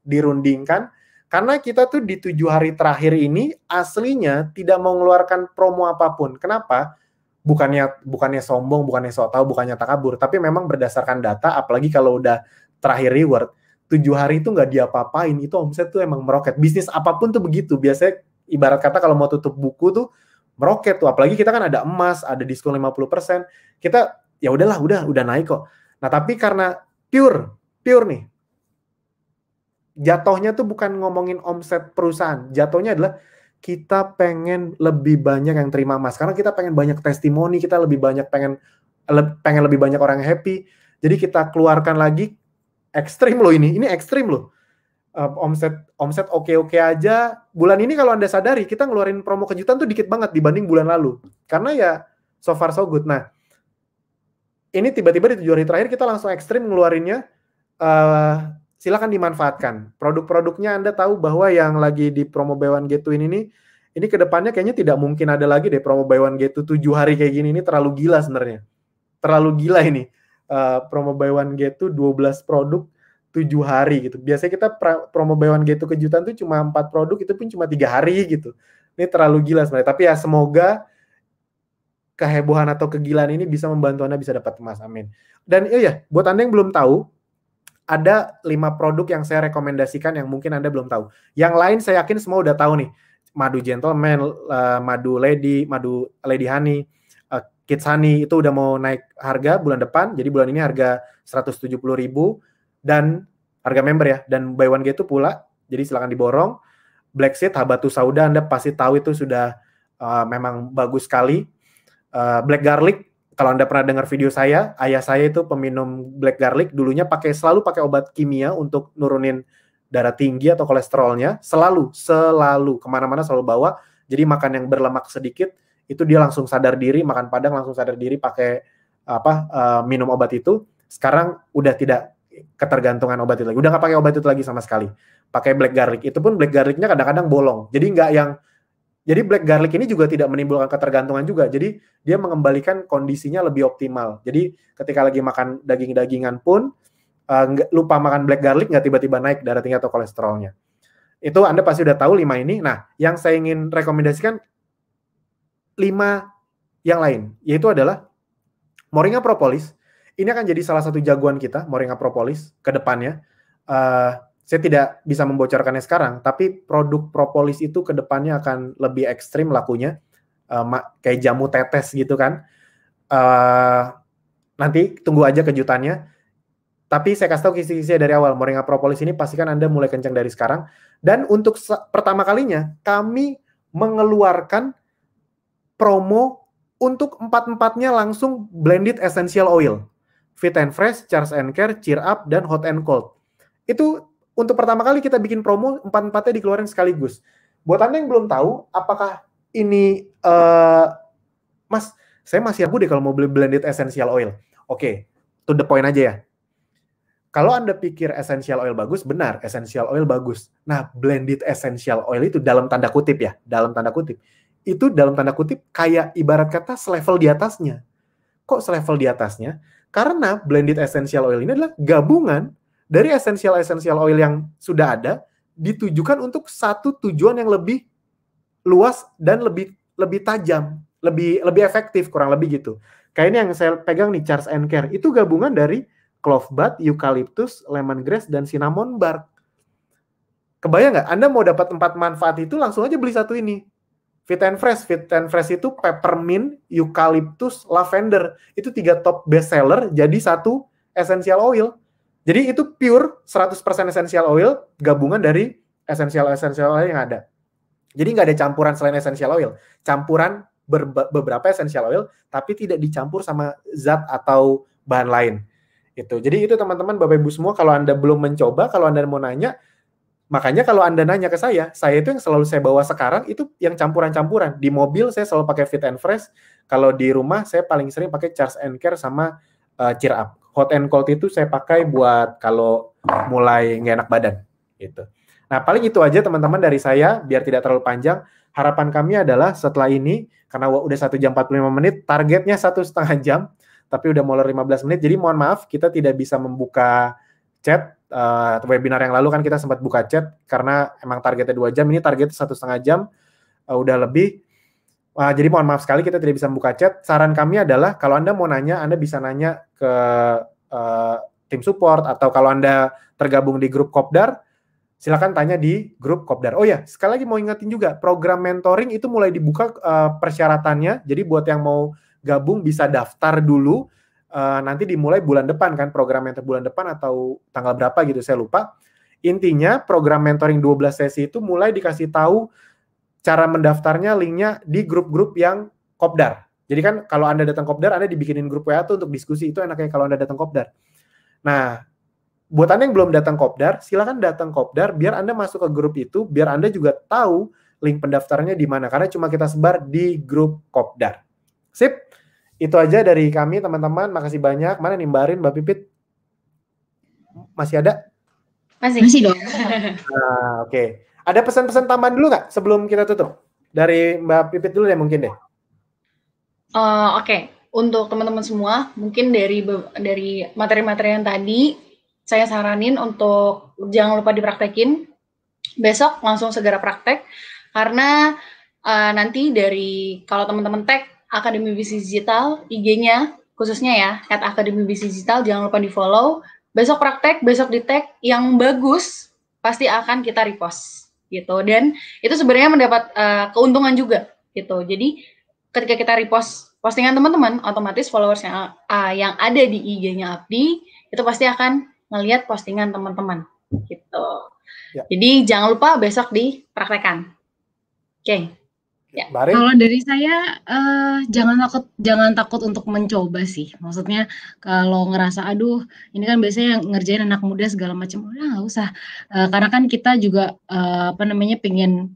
dirundingkan. Karena kita tuh di 7 hari terakhir ini aslinya tidak mau mengeluarkan promo apapun. Kenapa? Bukannya sombong, bukannya sok tahu, bukannya takabur, tapi memang berdasarkan data, apalagi kalau udah terakhir reward, 7 hari itu nggak diapa-apain, itu omset tuh emang meroket. Bisnis apapun tuh begitu. Biasanya ibarat kata kalau mau tutup buku tuh meroket tuh. Apalagi kita kan ada emas, ada diskon 50%. Kita ya udahlah, udah naik kok. Nah, tapi karena pure nih. Jatuhnya tuh bukan ngomongin omset perusahaan. Jatuhnya adalah kita pengen lebih banyak yang terima emas. Karena kita pengen banyak testimoni, kita lebih banyak pengen lebih banyak orang yang happy. Jadi kita keluarkan lagi, ekstrim loh ini ekstrim loh. Omset oke aja. Bulan ini kalau Anda sadari, kita ngeluarin promo kejutan tuh dikit banget dibanding bulan lalu. Karena ya so far so good. Nah, ini tiba-tiba di 7 hari terakhir kita langsung ekstrim ngeluarinnya. Silakan dimanfaatkan. Produk-produknya Anda tahu bahwa yang lagi di promo buy one get two ini kedepannya kayaknya tidak mungkin ada lagi deh promo buy one get two 7 hari kayak gini. Ini terlalu gila sebenarnya. Terlalu gila ini. Promo buy one get two 12 produk 7 hari gitu. Biasanya kita promo buy one get two kejutan tuh cuma 4 produk, itu pun cuma 3 hari gitu. Ini terlalu gila sebenarnya. Tapi ya semoga kehebohan atau kegilaan ini bisa membantu Anda bisa dapat emas. Amin. Dan iya, buat Anda yang belum tahu, ada 5 produk yang saya rekomendasikan yang mungkin Anda belum tahu. Yang lain saya yakin semua udah tahu nih. Madu Gentleman, Madu Lady Honey, Kids Honey itu udah mau naik harga bulan depan. Jadi bulan ini harga 170.000 dan harga member ya. Dan buy one get two pula. Jadi silakan diborong. Black Seed, Habatus Sauda, Anda pasti tahu itu sudah memang bagus sekali. Black Garlic, kalau Anda pernah dengar video saya, ayah saya itu peminum black garlic, dulunya selalu pakai obat kimia untuk nurunin darah tinggi atau kolesterolnya, selalu kemana-mana selalu bawa. Jadi makan yang berlemak sedikit, itu dia langsung sadar diri, makan padang langsung sadar diri pakai minum obat itu. Sekarang udah tidak ketergantungan obat itu lagi, udah nggak pakai obat itu lagi sama sekali. Pakai black garlic, itu pun black garlicnya kadang-kadang bolong. Jadi black garlic ini juga tidak menimbulkan ketergantungan juga. Jadi dia mengembalikan kondisinya lebih optimal. Jadi ketika lagi makan daging-dagingan pun lupa makan black garlic, nggak tiba-tiba naik darah tinggi atau kolesterolnya. Itu Anda pasti udah tahu 5 ini. Nah, yang saya ingin rekomendasikan 5 yang lain, yaitu adalah Moringa Propolis. Ini akan jadi salah satu jagoan kita, Moringa Propolis, ke depannya. Saya tidak bisa membocorkannya sekarang, tapi produk propolis itu ke depannya akan lebih ekstrim lakunya, kayak jamu tetes gitu kan. Nanti tunggu aja kejutannya. Tapi saya kasih tahu kisi-kisinya dari awal, Moringa Propolis ini pastikan Anda mulai kencang dari sekarang. Dan untuk pertama kalinya, kami mengeluarkan promo untuk 4-4-nya langsung blended essential oil. Fit and Fresh, Charge and Care, Cheer Up, dan Hot and Cold. Itu untuk pertama kali kita bikin promo, 4-4-nya dikeluarin sekaligus. Buat Anda yang belum tahu, apakah ini, Mas, saya masih ragu deh kalau mau beli blended essential oil. Oke, to the point aja ya. Kalau Anda pikir essential oil bagus, benar, essential oil bagus. Nah, blended essential oil itu dalam tanda kutip ya, dalam tanda kutip. Itu dalam tanda kutip kayak ibarat kata selevel di atasnya. Kok selevel di atasnya? Karena blended essential oil ini adalah gabungan dari essential oil yang sudah ada ditujukan untuk satu tujuan yang lebih luas dan lebih tajam, lebih efektif, kurang lebih gitu. Kayak ini yang saya pegang nih, Charge and Care. Itu gabungan dari clove bud, eucalyptus, lemongrass, dan cinnamon bark. Kebayang nggak? Anda mau dapat 4 manfaat itu, langsung aja beli satu ini. Fit and Fresh. Fit and Fresh itu peppermint, eucalyptus, lavender. Itu 3 top best seller, jadi satu essential oil. Jadi itu pure 100% essential oil, gabungan dari essential oil yang ada. Jadi nggak ada campuran selain essential oil. Campuran beberapa essential oil, tapi tidak dicampur sama zat atau bahan lain. Jadi itu teman-teman, Bapak Ibu semua, kalau Anda belum mencoba, kalau Anda mau nanya, makanya kalau Anda nanya ke saya itu yang selalu saya bawa sekarang, itu yang campuran-campuran. Di mobil saya selalu pakai Fit and Fresh, kalau di rumah saya paling sering pakai Charge and Care sama Cheer Up. Hot and Cold itu saya pakai buat kalau mulai nggak enak badan. Gitu. Nah, paling itu aja teman-teman dari saya, biar tidak terlalu panjang. Harapan kami adalah setelah ini, karena udah 1 jam 45 menit, targetnya 1,5 jam, tapi udah molor 15 menit, jadi mohon maaf kita tidak bisa membuka chat. Webinar yang lalu kan kita sempat buka chat, karena emang targetnya 2 jam, ini targetnya 1,5 jam, udah lebih. Jadi mohon maaf sekali kita tidak bisa membuka chat. Saran kami adalah, kalau Anda mau nanya, Anda bisa nanya ke tim support, atau kalau Anda tergabung di grup Kopdar, silakan tanya di grup Kopdar. Oh ya, sekali lagi mau ingetin juga, program mentoring itu mulai dibuka persyaratannya, jadi buat yang mau gabung bisa daftar dulu, nanti dimulai bulan depan kan, program mentor bulan depan atau tanggal berapa gitu, saya lupa. Intinya program mentoring 12 sesi itu mulai dikasih tahu cara mendaftarnya, linknya di grup-grup yang Kopdar. Jadi kan kalau Anda datang Kopdar, Anda dibikinin grup WA tuh untuk diskusi, itu enaknya kalau Anda datang Kopdar. Nah, buat Anda yang belum datang Kopdar, silakan datang Kopdar, biar Anda masuk ke grup itu, biar Anda juga tahu link pendaftarannya di mana, karena cuma kita sebar di grup Kopdar. Sip, itu aja dari kami teman-teman, makasih banyak. Mana nih Mbak Arin, Mbak Pipit? Masih ada? Masih dong. Nah, oke. Ada pesan-pesan tambahan dulu nggak sebelum kita tutup? Dari Mbak Pipit dulu deh mungkin deh. Oke. Untuk teman-teman semua, mungkin dari materi-materi yang tadi, saya saranin untuk jangan lupa dipraktekin. Besok langsung segera praktek, karena nanti kalau teman-teman tag Akademi Bisnis Digital, IG-nya khususnya ya, @Akademi Bisnis Digital, jangan lupa di-follow. Besok praktek, besok di-tag, yang bagus pasti akan kita repost gitu. Dan itu sebenarnya mendapat keuntungan juga gitu. Jadi ketika kita repost postingan teman-teman, otomatis followers yang ada di IG-nya Abdi itu pasti akan ngelihat postingan teman-teman gitu. Ya. Jadi jangan lupa besok dipraktekkan. Oke. Ya. Kalau dari saya jangan takut untuk mencoba sih. Maksudnya kalau ngerasa aduh ini kan biasanya ngerjain anak muda segala macam, udah nggak usah. Karena kan kita juga pengen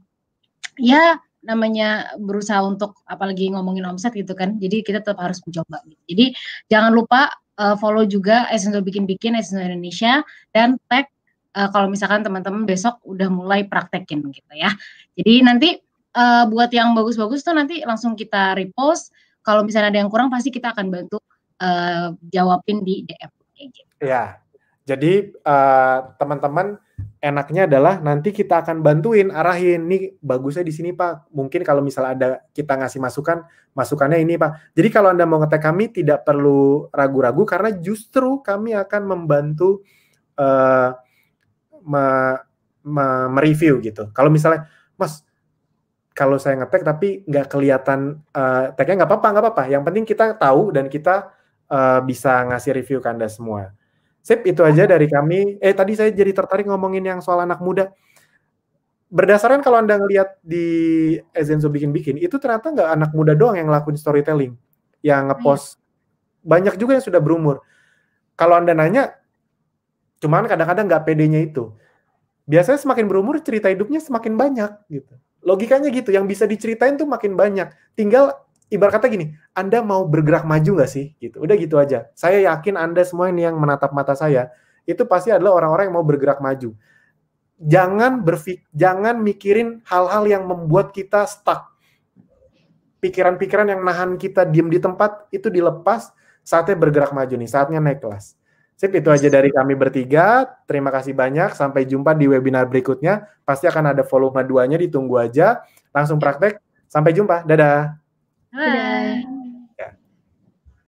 ya namanya berusaha untuk apalagi ngomongin omset gitu kan. Jadi kita tetap harus mencoba. Jadi jangan lupa follow juga Essential Bikin Essential Indonesia, dan tag kalau misalkan teman-teman besok udah mulai praktekin gitu ya. Jadi nanti buat yang bagus-bagus tuh nanti langsung kita repost. Kalau misalnya ada yang kurang pasti kita akan bantu jawabin di DM. Ya, Jadi teman-teman enaknya adalah nanti kita akan bantuin arahin nih bagusnya di sini Pak. Mungkin kalau misalnya ada kita ngasih masukannya ini Pak. Jadi kalau Anda mau ngetek kami tidak perlu ragu-ragu karena justru kami akan membantu mereview gitu. Kalau misalnya Mas kalau saya ngetek tapi nggak kelihatan tagnya nggak apa-apa. Yang penting kita tahu dan kita bisa ngasih review ke Anda semua. Sip, itu aja dari kami. Tadi saya jadi tertarik ngomongin yang soal anak muda. Berdasarkan kalau Anda ngelihat di Ezenzo bikin-bikin, itu ternyata nggak anak muda doang yang ngelakuin storytelling, yang ngepost. Banyak juga yang sudah berumur. Kalau Anda nanya, cuman kadang-kadang nggak pedenya itu. Biasanya semakin berumur, cerita hidupnya semakin banyak. Gitu. Logikanya gitu, yang bisa diceritain tuh makin banyak. Tinggal ibarat kata gini, Anda mau bergerak maju nggak sih? Gitu. Udah gitu aja. Saya yakin Anda semua ini yang menatap mata saya, itu pasti adalah orang-orang yang mau bergerak maju. Jangan mikirin hal-hal yang membuat kita stuck. Pikiran-pikiran yang nahan kita diem di tempat, itu dilepas, saatnya bergerak maju nih, saatnya naik kelas. Sip, itu aja dari kami bertiga. Terima kasih banyak. Sampai jumpa di webinar berikutnya. Pasti akan ada volume 2-nya, ditunggu aja. Langsung praktek. Sampai jumpa. Dadah. Bye.